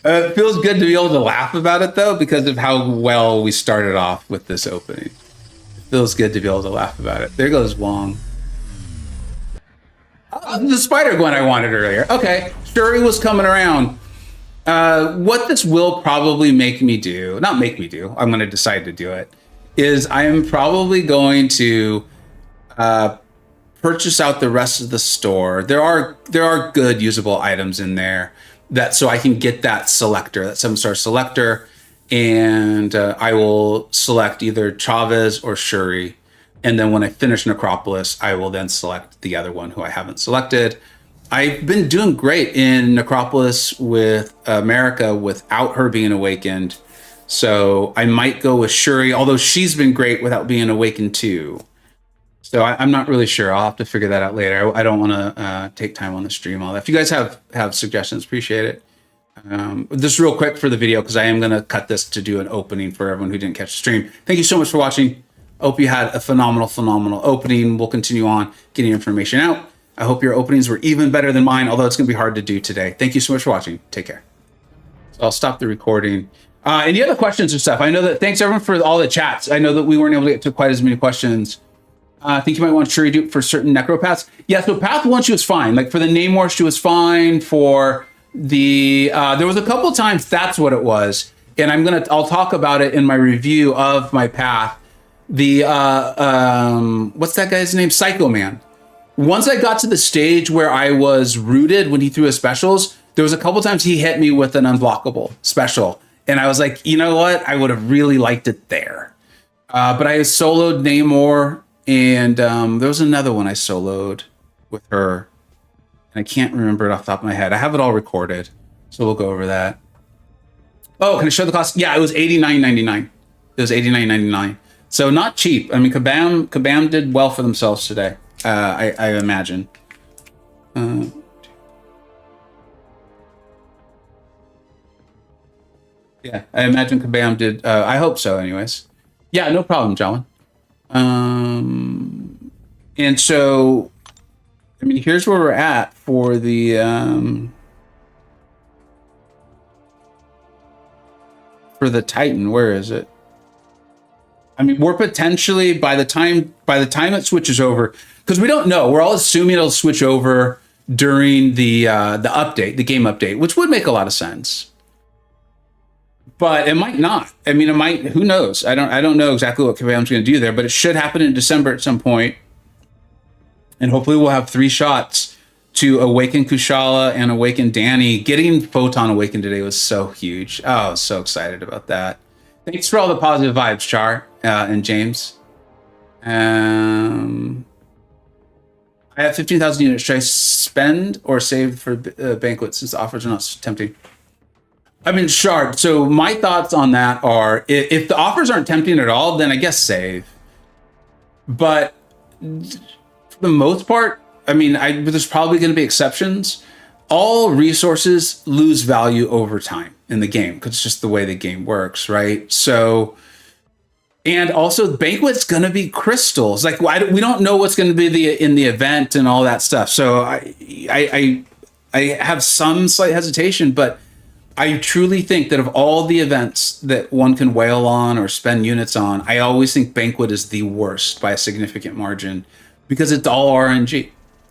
It feels good to be able to laugh about it, though, because of how well we started off with this opening. It feels good to be able to laugh about it. There goes Wong. Oh, the Spider-Gwen I wanted earlier. Okay, Shuri was coming around. What this will probably make me do, not make me do, I'm going to decide to do it, is I am probably going to purchase out the rest of the store. There are good usable items in there that so I can get that selector, that 7-star selector, and I will select either Chavez or Shuri. And then when I finish Necropolis, I will then select the other one who I haven't selected. I've been doing great in Necropolis with America without her being awakened. So I might go with Shuri, although she's been great without being awakened too. So I'm not really sure. I'll have to figure that out later. I don't want to take time on the stream all that. If you guys have suggestions, appreciate it. Just real quick for the video, because I am going to cut this to do an opening for everyone who didn't catch the stream. Thank you so much for watching. I hope you had a phenomenal opening. We'll continue on getting information out. I hope your openings were even better than mine, although it's going to be hard to do today. Thank you so much for watching. Take care. So I'll stop the recording. Any other questions or stuff? I know that, thanks everyone for all the chats. I know that we weren't able to get to quite as many questions. I think you might want Shuri do for certain necropaths. Yeah, so path 1, she was fine. Like for the Namor, she was fine. For the, there was a couple times that's what it was. And I'll talk about it in my review of my path. The, what's that guy's name? Psycho Man. Once I got to the stage where I was rooted when he threw his specials, there was a couple times he hit me with an unblockable special. And I was like, you know what? I would have really liked it there. But I soloed Namor, and there was another one I soloed with her. And I can't remember it off the top of my head. I have it all recorded, so we'll go over that. Oh, can I show the cost? Yeah, it was $89.99. It was $89.99. So not cheap. I mean, Kabam did well for themselves today. I imagine. Yeah, I imagine Kabam did. I hope so, anyways. Yeah, no problem, John. And so, I mean, here's where we're at for the Titan. Where is it? I mean, we're potentially by the time it switches over, because we don't know. We're all assuming it'll switch over during the update, the game update, which would make a lot of sense. But it might not. I mean, it might. Who knows? I don't know exactly what Kabam's going to do there, but it should happen in December at some point. And hopefully we'll have 3 shots to awaken Kushala and awaken Danny. Getting Photon awakened today was so huge. Oh, I was so excited about that. Thanks for all the positive vibes, Char and James. I have 15,000 units. Should I spend or save for banquets since the offers are not tempting? I mean, Shard. So my thoughts on that are, if the offers aren't tempting at all, then I guess save. But for the most part, I mean, there's probably going to be exceptions. All resources lose value over time in the game because it's just the way the game works, right? So, and also banquet's going to be crystals. Like we don't know what's going to be in the event and all that stuff. So I have some slight hesitation, but I truly think that of all the events that one can whale on or spend units on, I always think Banquet is the worst by a significant margin because it's all RNG.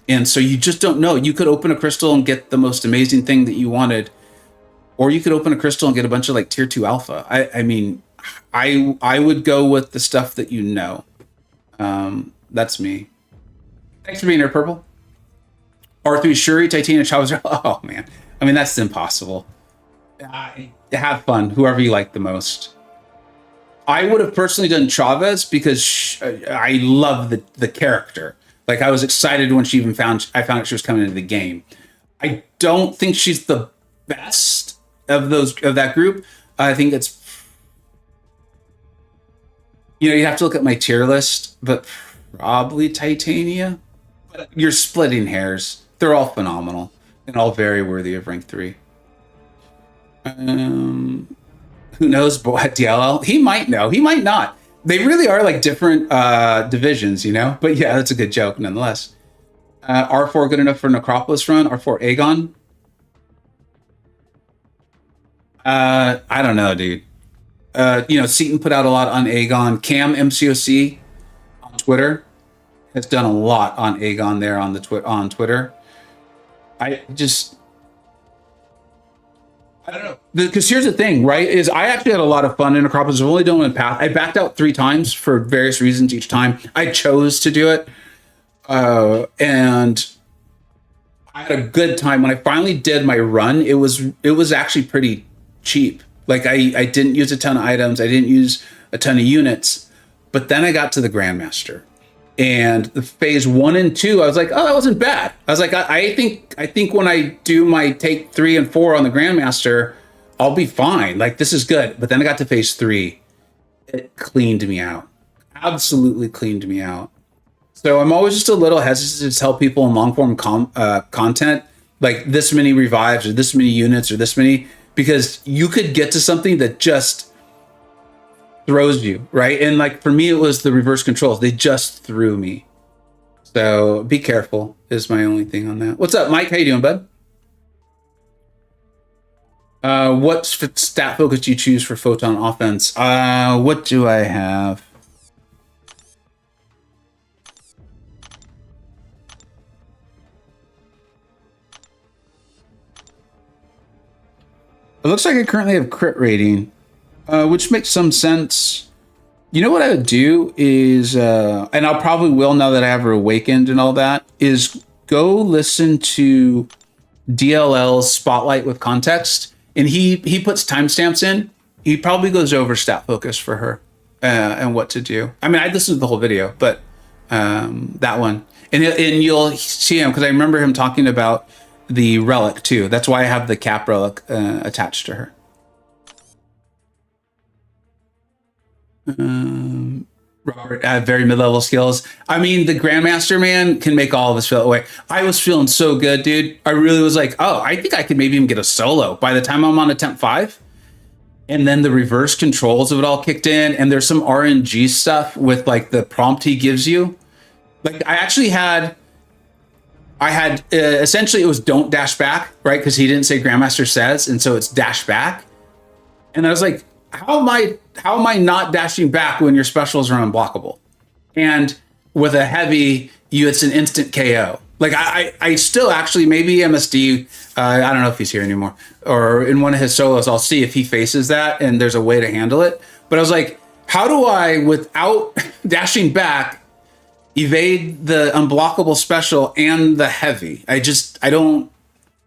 And so you just don't know. You could open a crystal and get the most amazing thing that you wanted, or you could open a crystal and get a bunch of like tier 2 alpha. I mean, I would go with the stuff that you know. That's me. Thanks for being here, Purple. R3 Shuri, Titania, Chavez. Oh man. I mean, that's impossible. Have fun, whoever you like the most. I would have personally done Chavez because I love the character. Like I was excited when she even found out she was coming into the game. I don't think she's the best of that group. I think it's You have to look at my tier list, but probably Titania. But you're splitting hairs. They're all phenomenal and all very worthy of rank 3. Who knows what DLL? He might know. He might not. They really are like different divisions, But yeah, that's a good joke nonetheless. R4 good enough for Necropolis run? R4 Aegon? I don't know, dude. Seaton put out a lot on Aegon. Cam MCoC on Twitter has done a lot on Aegon there on Twitter. I don't know. Because here's the thing, right? Is I actually had a lot of fun in Necropolis. I've only done one path. I backed out 3 times for various reasons each time. I chose to do it. And I had a good time. When I finally did my run, it was actually pretty cheap. Like I didn't use a ton of items. I didn't use a ton of units. But then I got to the Grandmaster. And the phase 1 and 2, I was like, oh, that wasn't bad. I was like, I think when I do my take 3 and 4 on the Grandmaster, I'll be fine. Like, this is good. But then I got to phase 3. It cleaned me out. Absolutely cleaned me out. So I'm always just a little hesitant to tell people in long form content, like this many revives or this many units or this many, because you could get to something that just throws you, right? And like for me, it was the reverse controls. They just threw me. So be careful is my only thing on that. What's up, Mike? How you doing, bud? What stat focus do you choose for Photon offense? What do I have? It looks like I currently have crit rating, which makes some sense. You know what I would do is, and I'll probably will now that I have Awakened and all that, is go listen to DLL's Spotlight with Context, and he puts timestamps in. He probably goes over stat focus for her and what to do. I mean, I listened to the whole video, but that one. And you'll see him, because I remember him talking about the relic too. That's why I have the cap relic attached to her. Robert, very mid-level skills. I mean, the Grandmaster, man, can make all of us feel that way. I was feeling so good, dude. I really was like, oh, I think I could maybe even get a solo by the time I'm on attempt 5. And then the reverse controls of it all kicked in, and there's some RNG stuff with like the prompt he gives you. Like I had essentially it was don't dash back, right? Because he didn't say Grandmaster says, and so it's dash back. And I was like, how am I not dashing back when your specials are unblockable? And with a heavy, it's an instant KO. Like I still actually, maybe MSD, I don't know if he's here anymore, or in one of his solos, I'll see if he faces that and there's a way to handle it. But I was like, how do I, without dashing back, evade the unblockable special and the heavy? I don't,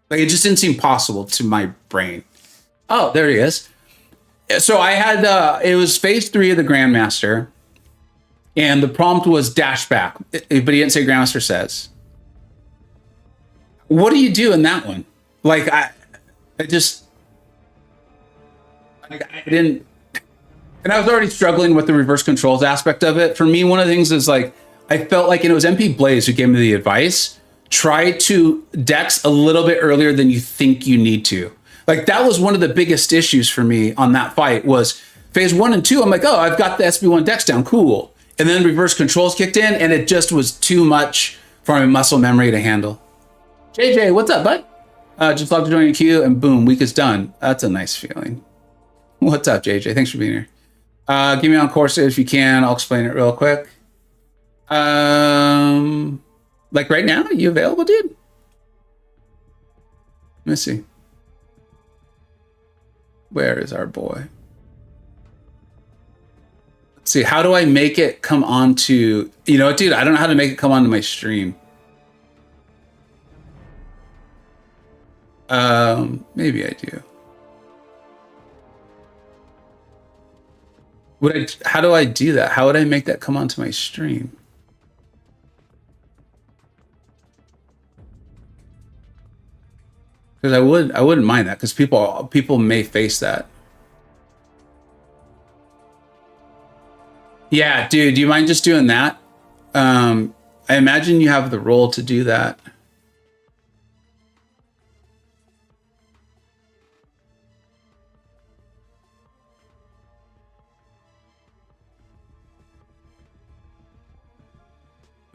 like, it just didn't seem possible to my brain. Oh, there he is. So I had, it was phase 3 of the Grandmaster, and the prompt was dash back, but he didn't say Grandmaster says. What do you do in that one? Like, I didn't, and I was already struggling with the reverse controls aspect of it. For me, one of the things is like, I felt like, and it was MP Blaze who gave me the advice, try to dex a little bit earlier than you think you need to. Like that was one of the biggest issues for me on that fight was phase 1 and 2. I'm like, oh, I've got the SB1 dex down, cool. And then reverse controls kicked in, and it just was too much for my muscle memory to handle. JJ, what's up, bud? Just logged to join your queue, and boom, week is done. That's a nice feeling. What's up, JJ? Thanks for being here. Give me on course if you can. I'll explain it real quick. Like right now, are you available, dude? Let me see. Where is our boy? Let's see. How do I make it come onto, dude, I don't know how to make it come onto my stream. Maybe I do. How do I do that? How would I make that come onto my stream? Because I wouldn't mind that, because people may face that. Yeah, dude, do you mind just doing that? I imagine you have the role to do that.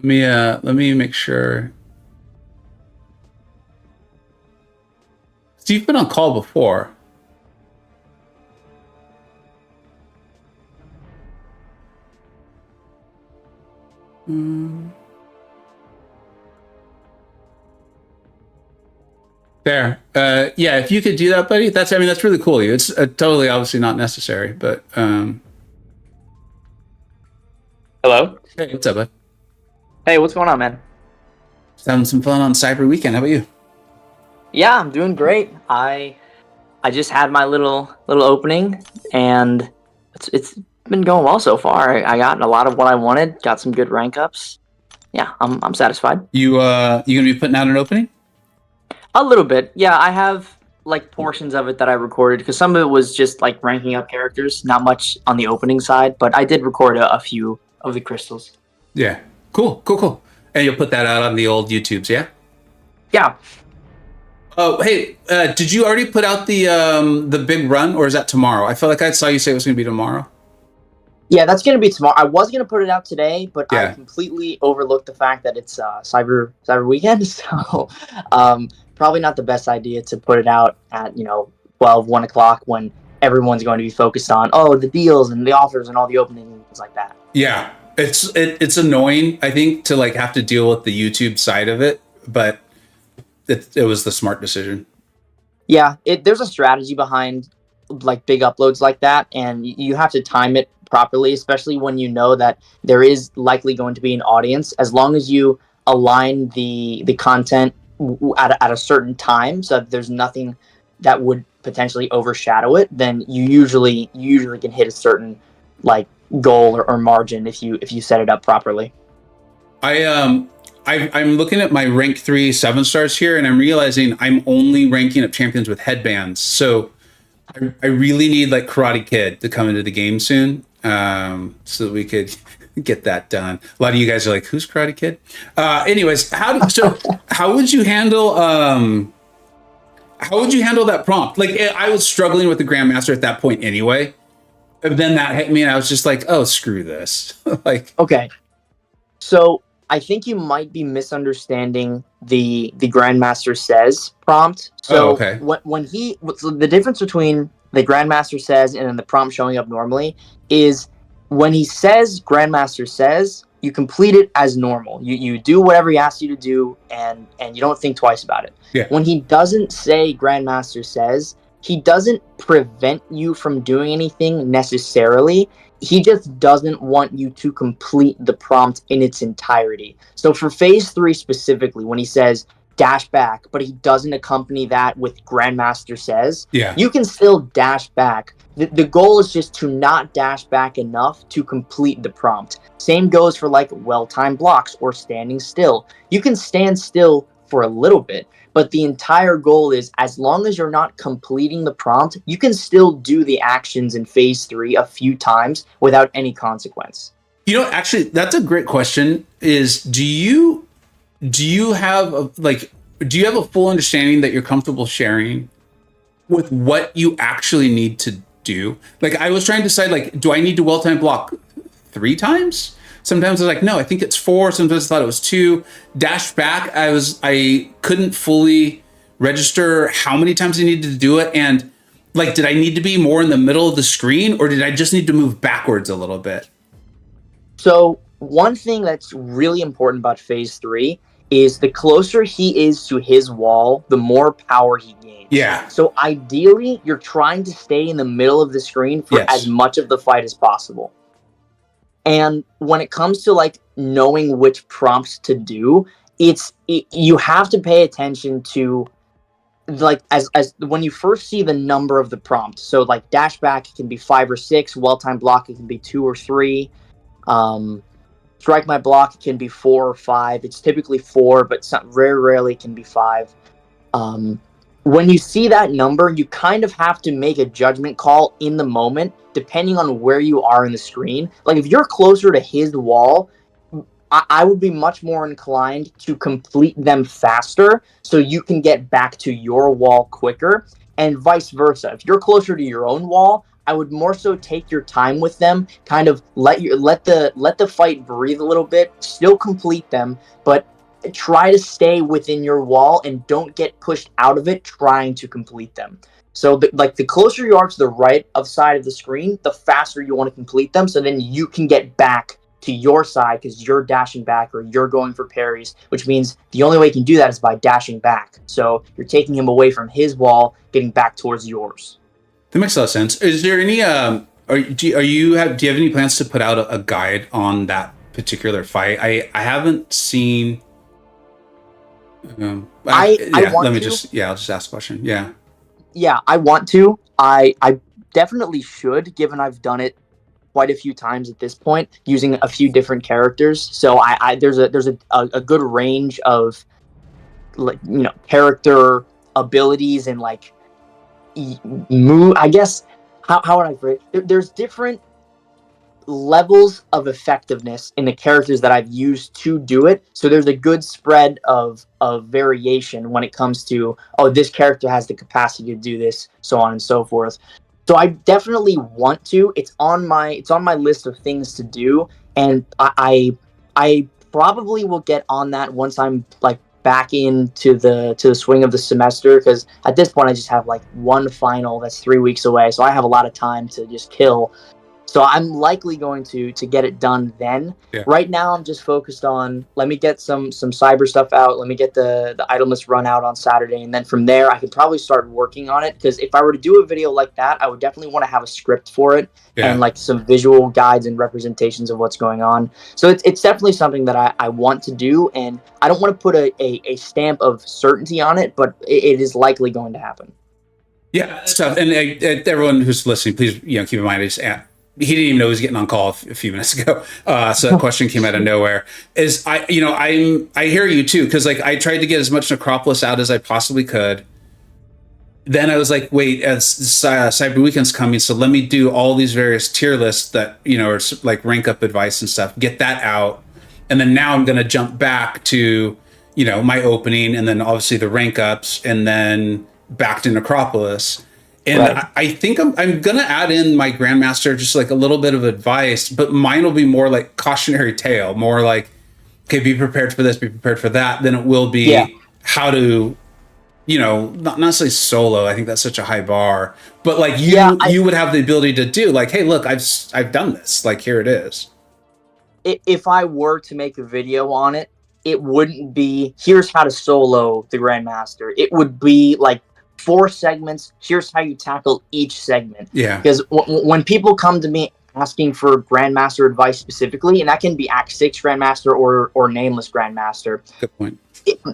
Let me make sure. So you've been on call before. Fair. Yeah, if you could do that, buddy, that's really cool of you. It's totally obviously not necessary, but Hello? hey, what's up, bud? Hey, what's going on, man? Just having some fun on Cyber Weekend. How about you? Yeah, I'm doing great. I just had my little opening, and it's been going well so far. I got a lot of what I wanted, got some good rank ups. Yeah, I'm satisfied. You gonna be putting out an opening? A little bit. Yeah, I have like portions of it that I recorded because some of it was just like ranking up characters, not much on the opening side, but I did record a few of the crystals. Yeah. Cool. And you'll put that out on the old YouTubes, yeah? Yeah. Oh, hey, did you already put out the big run, or is that tomorrow? I felt like I saw you say it was going to be tomorrow. Yeah, that's going to be tomorrow. I was going to put it out today, but Yeah. I completely overlooked the fact that it's Cyber Weekend, so probably not the best idea to put it out at 12, 1 o'clock when everyone's going to be focused on the deals and the offers and all the openings and things like that. Yeah, it's annoying, I think, to like have to deal with the YouTube side of it, but it was the smart decision. Yeah, there's a strategy behind like big uploads like that, and you have to time it properly, especially when you know that there is likely going to be an audience. As long as you align the content at a certain time, so that there's nothing that would potentially overshadow it, then you usually can hit a certain like goal or margin if you set it up properly. I'm looking at my rank 3 7 stars here, and I'm realizing I'm only ranking up champions with headbands. So I really need like Karate Kid to come into the game soon, so that we could get that done. A lot of you guys are like, "Who's Karate Kid?" Anyways, how would you handle that prompt? Like, I was struggling with the Grandmaster at that point anyway. And then that hit me, and I was just like, "Oh, screw this!" Like, okay, so I think you might be misunderstanding the Grandmaster says prompt. So okay. so the difference between the Grandmaster says and then the prompt showing up normally is when he says Grandmaster says, you complete it as normal. You do whatever he asks you to do, and you don't think twice about it. Yeah. When he doesn't say Grandmaster says, he doesn't prevent you from doing anything necessarily. He just doesn't want you to complete the prompt in its entirety. So for phase 3 specifically, when he says dash back, but he doesn't accompany that with Grandmaster says, Yeah. you can still dash back. The goal is just to not dash back enough to complete the prompt. Same goes for like well-timed blocks or standing still. You can stand still for a little bit, but the entire goal is as long as you're not completing the prompt, you can still do the actions in phase 3 a few times without any consequence. Actually, that's a great question. Is do you have a full understanding that you're comfortable sharing with what you actually need to do? Like, I was trying to decide, like, do I need to well-time block 3 times? Sometimes I was like, no, I think it's 4. Sometimes I thought it was 2. Dash back, I couldn't fully register how many times I needed to do it. And like, did I need to be more in the middle of the screen, or did I just need to move backwards a little bit? So one thing that's really important about phase 3 is the closer he is to his wall, the more power he gains. Yeah. So ideally, you're trying to stay in the middle of the screen for as much of the fight as possible. And when it comes to like knowing which prompts to do, you have to pay attention to like as when you first see the number of the prompt. So like dash back, it can be 5 or 6. Well-timed block, it can be 2 or 3. Strike my block, it can be 4 or 5. It's typically 4, but rarely can be 5. when you see that number, you kind of have to make a judgment call in the moment, depending on where you are in the screen. Like if you're closer to his wall, I would be much more inclined to complete them faster so you can get back to your wall quicker, and vice versa. If you're closer to your own wall, I would more so take your time with them, kind of let the fight breathe a little bit, still complete them, but try to stay within your wall and don't get pushed out of it trying to complete them. So the closer you are to the right of side of the screen, the faster you want to complete them, so then you can get back to your side because you're dashing back or you're going for parries, which means the only way you can do that is by dashing back. So you're taking him away from his wall, getting back towards yours. That makes a lot of sense. Is there any do you have any plans to put out a guide on that particular fight? I haven't seen. I want let me to. I'll just ask a question. Yeah, I want to. I definitely should, given I've done it quite a few times at this point, using a few different characters. So there's a good range of, like, character abilities and like move. I guess how would I phrase it? There's different levels of effectiveness in the characters that I've used to do it. So there's a good spread of variation when it comes to, oh, this character has the capacity to do this, so on and so forth. So I definitely want to. It's on my list of things to do, and I probably will get on that once I'm like back into the swing of the semester, because at this point I just have like one final that's 3 weeks away, so I have a lot of time to just kill. So I'm likely going to get it done then. Yeah. Right now, I'm just focused on, let me get some cyber stuff out. Let me get the idleness run out on Saturday. And then from there, I could probably start working on it. Because if I were to do a video like that, I would definitely want to have a script for it. Yeah. And like some visual guides and representations of what's going on. So it's definitely something that I want to do. And I don't want to put a stamp of certainty on it, but it is likely going to happen. Yeah, it's tough. And everyone who's listening, please keep in mind, he didn't even know he was getting on call a few minutes ago. So that question came out of nowhere. I hear you too, because like I tried to get as much Necropolis out as I possibly could. Then I was like, wait, as Cyber Weekend's coming, so let me do all these various tier lists that are like rank up advice and stuff. Get that out, and then now I'm gonna jump back to my opening, and then obviously the rank ups, and then back to Necropolis. And right. I think I'm going to add in my Grandmaster, just like a little bit of advice, but mine will be more like cautionary tale, more like, okay, be prepared for this, be prepared for that. Then it will be how to, not necessarily solo. I think that's such a high bar, but like you would have the ability to do like, hey, look, I've done this. Like, here it is. If I were to make a video on it, it wouldn't be, here's how to solo the Grandmaster. It would be like, 4 segments. Here's how you tackle each segment. Yeah. Because when people come to me asking for Grandmaster advice specifically, and that can be Act 6 Grandmaster or Nameless Grandmaster. Good point.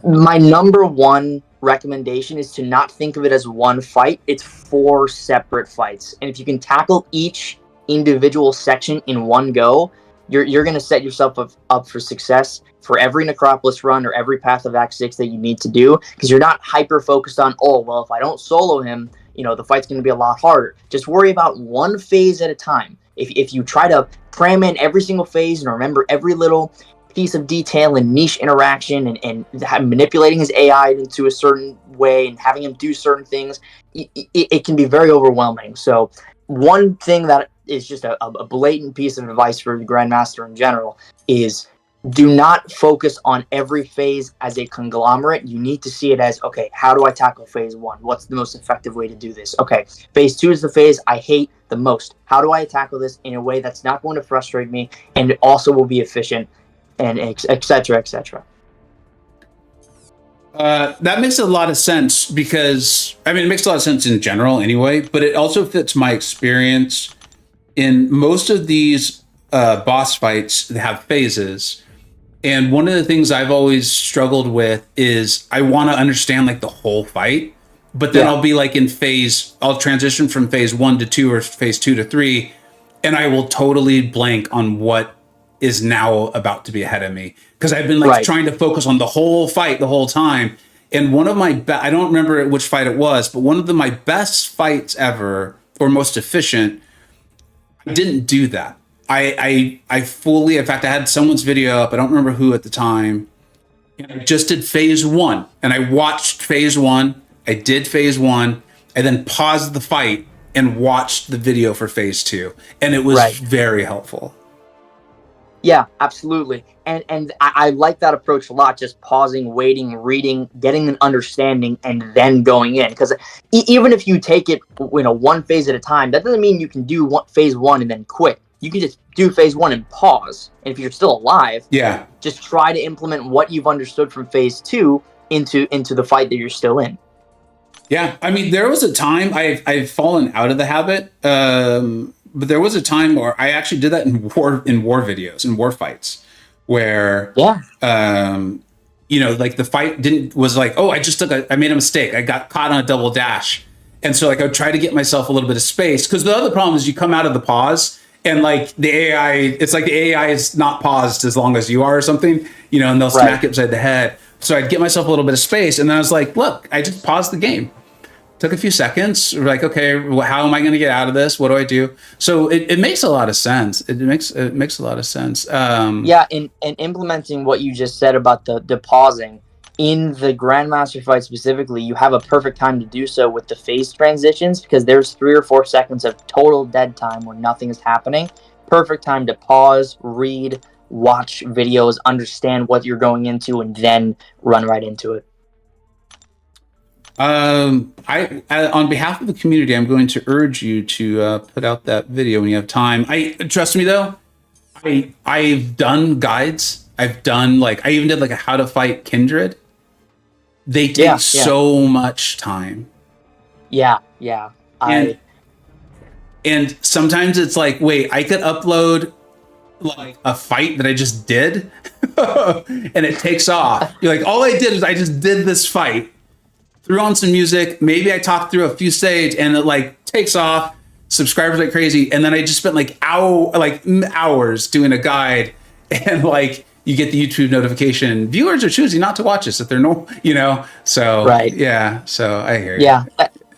My number one recommendation is to not think of it as one fight. It's 4 separate fights. And if you can tackle each individual section in one go, you're going to set yourself up for success for every Necropolis run or every path of Act 6 that you need to do, because you're not hyper focused on, oh, well, if I don't solo him, the fight's going to be a lot harder. Just worry about one phase at a time. If you try to cram in every single phase and remember every little piece of detail and niche interaction and manipulating his AI into a certain way and having him do certain things, it can be very overwhelming. So one thing that is just a blatant piece of advice for the Grandmaster in general is, do not focus on every phase as a conglomerate. You need to see it as, okay, how do I tackle phase 1? What's the most effective way to do this? Okay, phase 2 is the phase I hate the most. How do I tackle this in a way that's not going to frustrate me and it also will be efficient, and et cetera, et cetera. That makes a lot of sense, because it makes a lot of sense in general anyway, but it also fits my experience in most of these boss fights that have phases. And one of the things I've always struggled with is I want to understand like the whole fight, but then I'll be like I'll transition from phase 1 to 2 or phase 2 to 3, and I will totally blank on what is now about to be ahead of me, because I've been like trying to focus on the whole fight the whole time. And one of my I don't remember which fight it was, but one of my best fights ever, or most efficient, I didn't do that. I fully, in fact, I had someone's video up. I don't remember who at the time. And I just did phase 1, and I watched phase 1. I did phase 1, and then paused the fight and watched the video for phase 2, and it was very helpful. Yeah, absolutely. And I like that approach a lot, just pausing, waiting, reading, getting an understanding, and then going in. Because even if you take it, one phase at a time, that doesn't mean you can do phase 1 and then quit. You can just do phase 1 and pause. And if you're still alive, just try to implement what you've understood from phase 2 into the fight that you're still in. Yeah, I mean, there was a time I've fallen out of the habit. But there was a time where I actually did that in war videos, in war fights, where like the fight was like, oh, I made a mistake. I got caught on a double dash. And so like I would try to get myself a little bit of space, because the other problem is you come out of the pause and like the AI, it's like the AI is not paused as long as you are or something, and they'll smack it upside the head. So I'd get myself a little bit of space, and then I was like, look, I just paused the game. Took a few seconds, like, okay, how am I going to get out of this? What do I do? So it makes a lot of sense. It makes a lot of sense. And implementing what you just said about the pausing in the Grandmaster fight specifically, you have a perfect time to do so with the phase transitions, because there's 3 or 4 seconds of total dead time where nothing is happening. Perfect time to pause, read, watch videos, understand what you're going into, and then run right into it. I on behalf of the community, I'm going to urge you to put out that video when you have time. Trust me though, I've done guides. I've done I even did a how to fight Kindred. They take so much time. Yeah. And sometimes it's like, wait, I could upload a fight that I just did, and it takes off. You're like, all I did is I just did this fight. Threw on some music, maybe I talked through a few stage, and it takes off, subscribers like crazy, and then I just spent hours doing a guide, and you get the YouTube notification. Viewers are choosing not to watch this if they're so yeah. So I hear you. Yeah,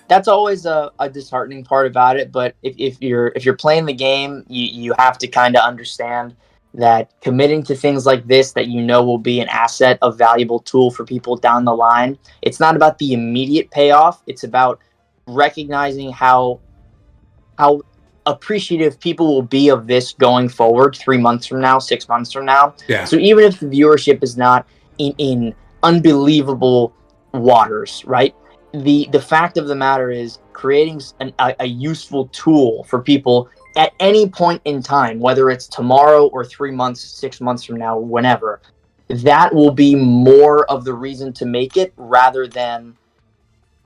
that's always a disheartening part about it. But if you're playing the game, you have to kind of understand that committing to things like this that will be an asset, a valuable tool for people down the line. It's not about the immediate payoff. It's about recognizing how appreciative people will be of this going forward 3 months from now, 6 months from now. Yeah. So even if the viewership is not in unbelievable waters, right? The fact of the matter is creating a useful tool for people at any point in time, whether it's tomorrow or 3 months, 6 months from now, whenever, that will be more of the reason to make it, rather than,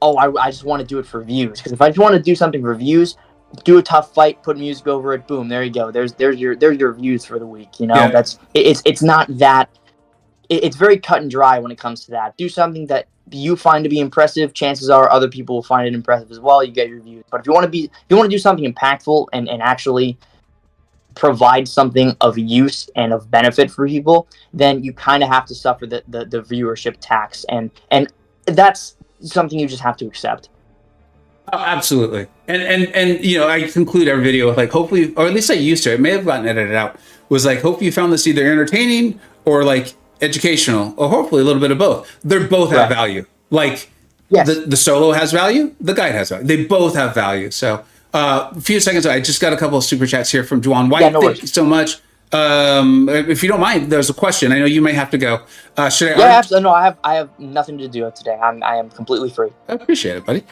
I just want to do it for views. Because if I just want to do something for views, do a tough fight, put music over it, boom, there you go. There's your views for the week. That's it's not that. It's very cut and dry when it comes to that. Do something that you find to be impressive. Chances are other people will find it impressive as well. You get your views. But if you want to do something impactful and actually provide something of use and of benefit for people, then you kind of have to suffer the viewership tax, and that's something you just have to accept. Oh, absolutely. And I conclude every video with hopefully, or at least I used to, it may have gotten edited out, was hope you found this either entertaining or educational, or hopefully a little bit of both. They both have value. The solo has value, the guide has value. They both have value. So a few seconds, I just got a couple of super chats here from Juan White. Thank you so much. If you don't mind, there's a question. I know you may have to go. Should I? Yeah, absolutely. No, I have nothing to do today. I am completely free. I appreciate it, buddy.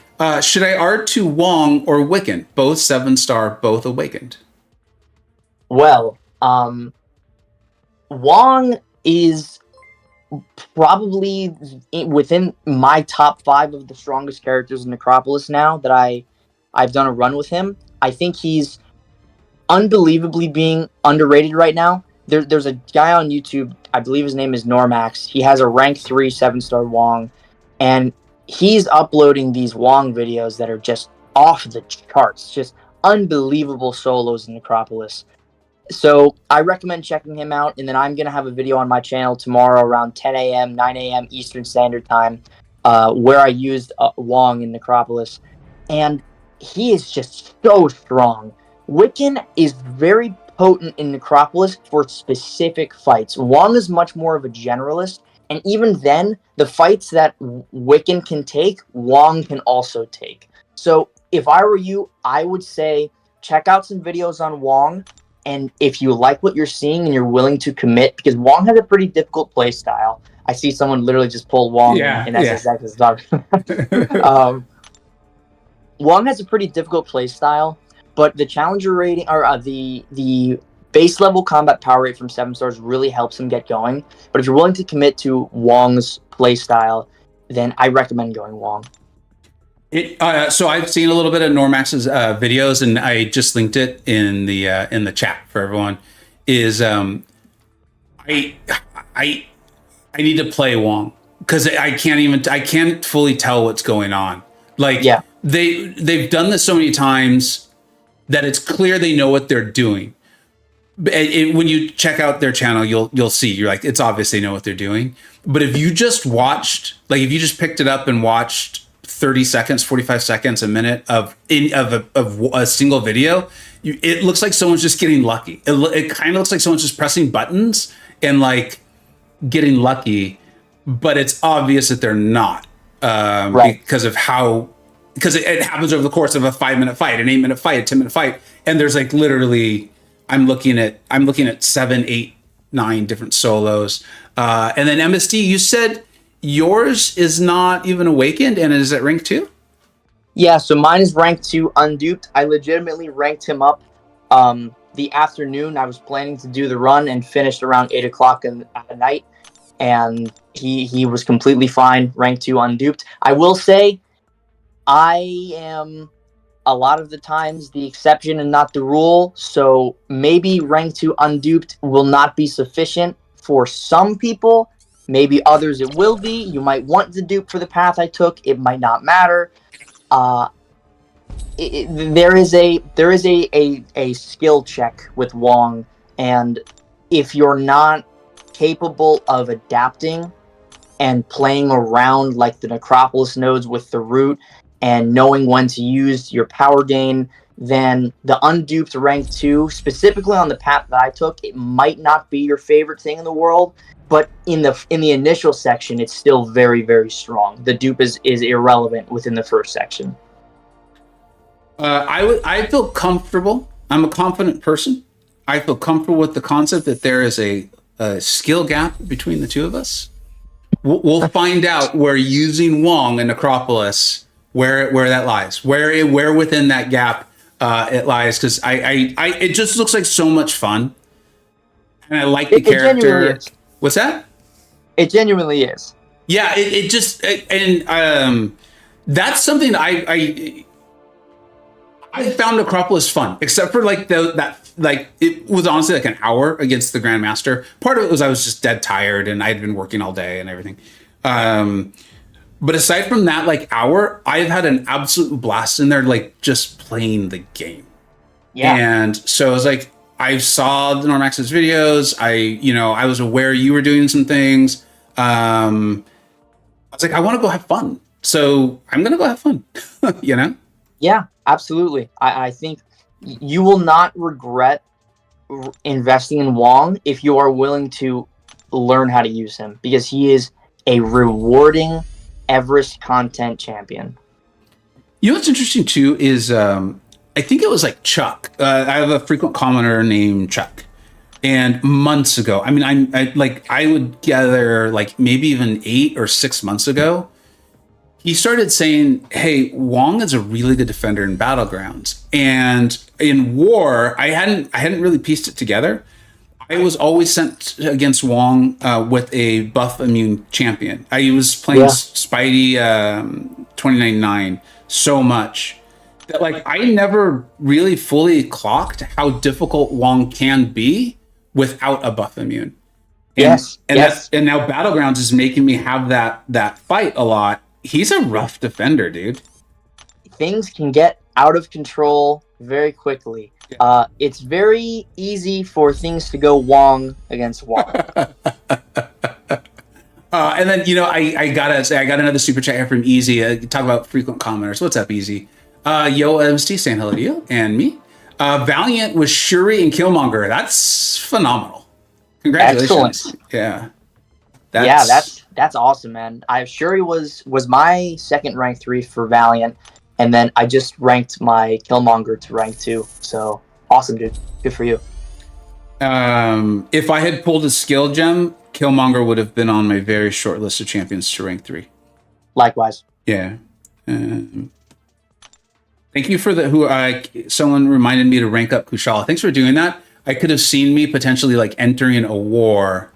Should I R2 Wong or Wiccan? Both 7-star, both awakened. Well, Wong is probably within my top 5 of the strongest characters in Necropolis now that I've done a run with him. I think he's unbelievably being underrated right now. There's a guy on YouTube, I believe his name is Normax. He has a rank 3 7-star Wong, and he's uploading these Wong videos that are just off the charts, just unbelievable solos in Necropolis. So I recommend checking him out, and then I'm going to have a video on my channel tomorrow around 10 a.m., 9 a.m. Eastern Standard Time where I used Wong in Necropolis, and he is just so strong. Wiccan is very potent in Necropolis for specific fights. Wong is much more of a generalist, and even then, the fights that Wiccan can take, Wong can also take. So if I were you, I would say check out some videos on Wong, and if you like what you're seeing and you're willing to commit, because Wong has a pretty difficult play style. I see someone literally just pull Wong, and that's exactly what I'm Wong has a pretty difficult play style, but the challenger rating, or the base level combat power rate from 7 stars really helps him get going. But if you're willing to commit to Wong's play style, then I recommend going Wong. So I've seen a little bit of Normax's videos, and I just linked it in the chat for everyone. I need to play Wong because I can't fully tell what's going on. Like, yeah. They've done this so many times that it's clear they know what they're doing. When you check out their channel, you'll see, you're like, it's obvious they know what they're doing. But if you just if you just picked it up and watched 30 seconds, 45 seconds, a minute of a single video, it looks like someone's just getting lucky. It kind of looks like someone's just pressing buttons and like getting lucky, but it's obvious that they're not, right? Because it happens over the course of a 5-minute fight, an 8-minute fight, a 10-minute fight, and there's like literally, I'm looking at 7, 8, 9 different solos, and then MSD, you said yours is not even awakened, and is it rank 2? Yeah, so mine is rank 2 unduped. I legitimately ranked him up the afternoon. I was planning to do the run and finished around 8 o'clock at night, and he was completely fine, rank 2 unduped. I will say I am a lot of the times the exception and not the rule, so maybe rank 2 unduped will not be sufficient for some people. Maybe others it will be. You might want to dupe for the path I took. It might not matter. There is a skill check with Wong, and if you're not capable of adapting and playing around like the Necropolis nodes with the root and knowing when to use your power gain, then the unduped rank 2, specifically on the path that I took, it might not be your favorite thing in the world, but in the initial section, it's still very, very strong. The dupe is irrelevant within the first section. I feel comfortable. I'm a confident person. I feel comfortable with the concept that there is a skill gap between the two of us. We'll find out where using Wong and Necropolis, where that lies, where within that gap it lies, because it just looks like so much fun, and I like the character. What's that? It genuinely is. Yeah, it just that's something I found Necropolis fun, except for like it was honestly like an hour against the Grandmaster. Part of it was I was just dead tired and I had been working all day and everything. But aside from that, like hour, I've had an absolute blast in there, like just playing the game. Yeah. And so I was like, I saw the Normax's videos. I was aware you were doing some things. I was like, I want to go have fun. So I'm going to go have fun, Yeah, absolutely. I think you will not regret investing in Wong if you are willing to learn how to use him, because he is a rewarding Everest content champion. You know what's interesting too is I think it was like Chuck. I have a frequent commenter named Chuck, and months ago, I mean, I would gather like maybe even 8 or 6 months ago, he started saying, "Hey, Wong is a really good defender in Battlegrounds, and in War, I hadn't really pieced it together. I was always sent against Wong with a buff immune champion. I was playing Spidey 2099 so much that like I never really fully clocked how difficult Wong can be without a buff immune. And now Battlegrounds is making me have that fight a lot. He's a rough defender, dude. Things can get out of control very quickly. It's very easy for things to go Wong against Wong. And then, you know, I gotta say, I got another super chat here from Easy. Talk about frequent commenters. What's up, Easy? Yo, MST saying hello to you and me. Valiant with Shuri and Killmonger. That's phenomenal. Congratulations. Excellent. Yeah. That's awesome, man. Shuri was my second rank 3 for Valiant, and then I just ranked my Killmonger to rank 2. So awesome, dude. Good for you. If I had pulled a skill gem, Killmonger would have been on my very short list of champions to rank 3. Likewise. Yeah. Thank you for someone reminded me to rank up Kushala. Thanks for doing that. I could have seen me potentially like entering a war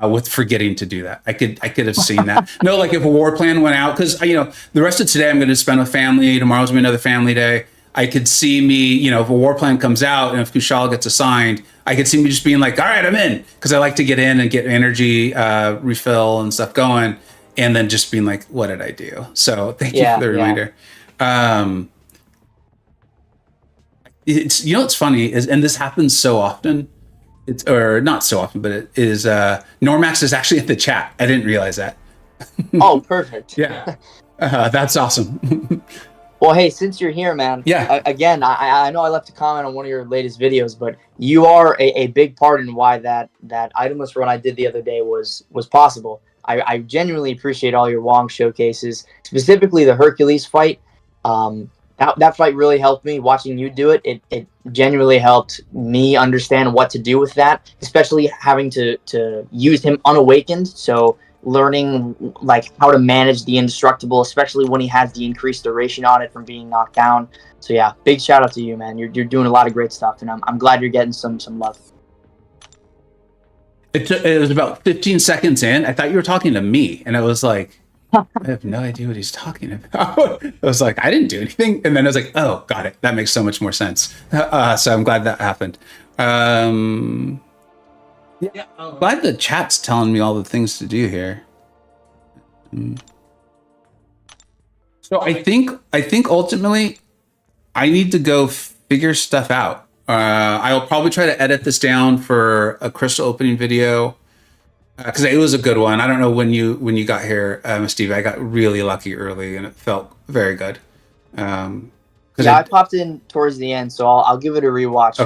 with forgetting to do that. I could have seen that. No, like if a war plan went out, because you know the rest of today I'm going to spend with family. Tomorrow's gonna be another family day. I could see me, you know, if a war plan comes out and if Kushala gets assigned, I could see me just being like, all right, I'm in, because I like to get in and get energy refill and stuff going, and then just being like, what did I do? So thank you for the reminder. It's, you know, what's funny is, and this happens so often. It's, or not so often, but it is, Normax is actually in the chat. I didn't realize that. Oh, perfect. Yeah. That's awesome. Well, hey, since you're here, man. Yeah. Again, I know I left a comment on one of your latest videos, but you are a big part in why that itemless run I did the other day was possible. I genuinely appreciate all your Wong showcases, specifically the Hercules fight. That fight really helped me. Watching you do it, it genuinely helped me understand what to do with that, especially having to use him unawakened. So learning like how to manage the indestructible, especially when he has the increased duration on it from being knocked down. So yeah, big shout out to you, man. You're doing a lot of great stuff, and I'm glad you're getting some love. It was about 15 seconds in. I thought you were talking to me, and I was like, I have no idea what he's talking about. I was like, I didn't do anything. And then I was like, oh, got it. That makes so much more sense. So I'm glad that happened. I'm glad the chat's telling me all the things to do here. So I think ultimately I need to go figure stuff out. I'll probably try to edit this down for a crystal opening video. Because it was a good one. I don't know when you got here, Steve. I got really lucky early, and it felt very good. I popped in towards the end, so I'll give it a rewatch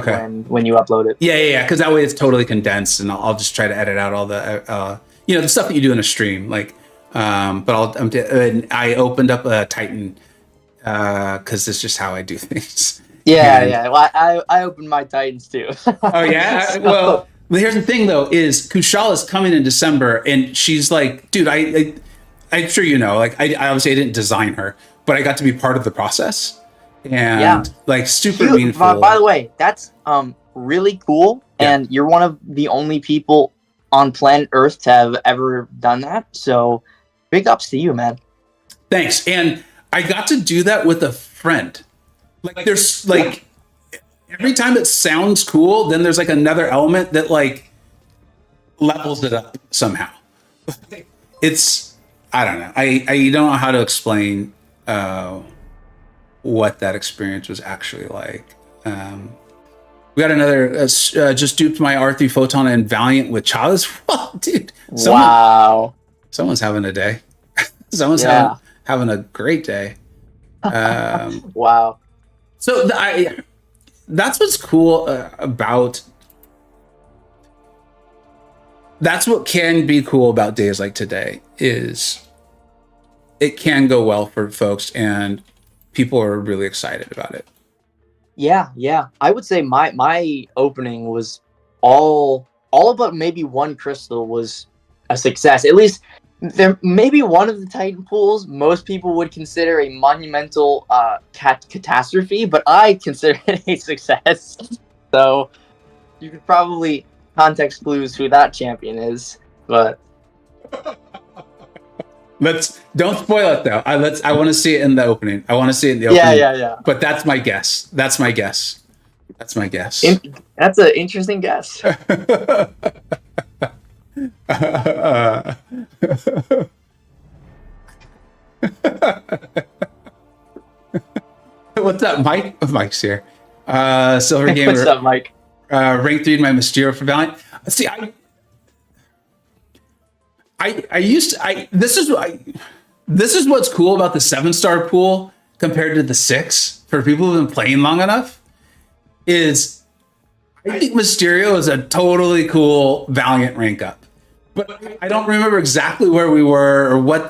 when you upload it. Yeah. Because that way it's totally condensed, and I'll just try to edit out all the the stuff that you do in a stream. Like, I opened up a Titan because it's just how I do things. Yeah. Well, I opened my Titans too. Oh yeah. Well. Here's the thing, though, is Kushala's coming in December, and she's like, dude, I'm sure you know, like, I obviously I didn't design her, but I got to be part of the process, and like super meaningful. By the way, that's really cool, and you're one of the only people on planet Earth to have ever done that. So, big ups to you, man. Thanks, and I got to do that with a friend. Like, there's like. Every time it sounds cool, then there's like another element that like levels it up somehow. It's, I don't know. I don't know how to explain what that experience was actually like. We got another, just duped my R3 Photon and Valiant with Chalice. Well, dude. Someone's having a day. Someone's having a great day. Wow. So that's what's cool about. That's what can be cool about days like today is it can go well for folks and people are really excited about it. Yeah. I would say my opening was all but maybe one crystal was a success. At least there maybe one of the Titan pools most people would consider a monumental catastrophe, but I consider it a success. So you could probably context clues who that champion is, but don't spoil it though. I want to see it in the opening. opening. Yeah. But that's my guess. That's an interesting guess. What's up, Mike? Mike's here. Silver Gamer. What's up, Mike? Rank 3 in my Mysterio for Valiant. See, This is what's cool about the 7-star pool compared to the 6 for people who've been playing long enough is I think Mysterio is a totally cool Valiant rank up. But I don't remember exactly where we were or what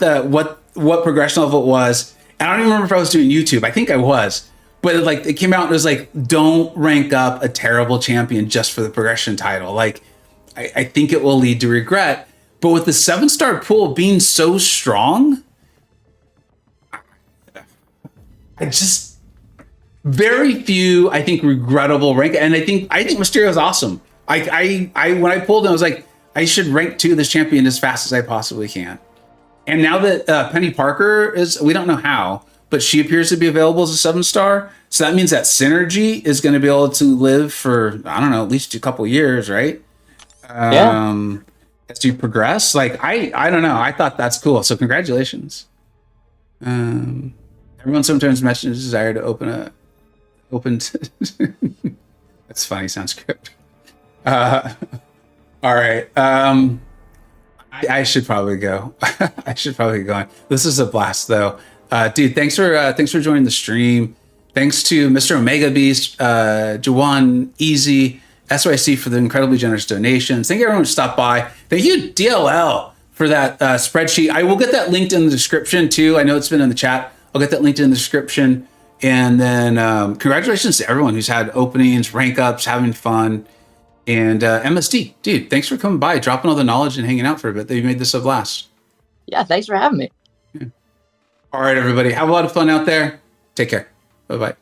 progression level it was. And I don't even remember if I was doing YouTube. I think I was. But it came out and it was like, don't rank up a terrible champion just for the progression title. Like, I think it will lead to regret. But with the 7-star pool being so strong, very few, I think, regrettable rank. And I think Mysterio is awesome. I when I pulled him, I was like, I should rank 2 this champion as fast as I possibly can. And now that Penny Parker we don't know how, but she appears to be available as a 7-star. So that means that Synergy is going to be able to live for, I don't know, at least a couple years, right? Yeah. As you progress. Like, I don't know. I thought that's cool. So congratulations. Everyone sometimes mentions a desire to open that's funny, sound script. All right. I should probably go. I should probably get going. This is a blast, though. Dude, thanks for joining the stream. Thanks to Mr. Omega Beast, Jawan, Easy, SYC for the incredibly generous donations. Thank you everyone who stopped by. Thank you, DLL, for that spreadsheet. I will get that linked in the description, too. I know it's been in the chat. I'll get that linked in the description. And then congratulations to everyone who's had openings, rank ups, having fun. And MSD, dude, thanks for coming by, dropping all the knowledge and hanging out for a bit. That you made this a blast. Yeah, thanks for having me. Yeah. All right, everybody. Have a lot of fun out there. Take care. Bye-bye.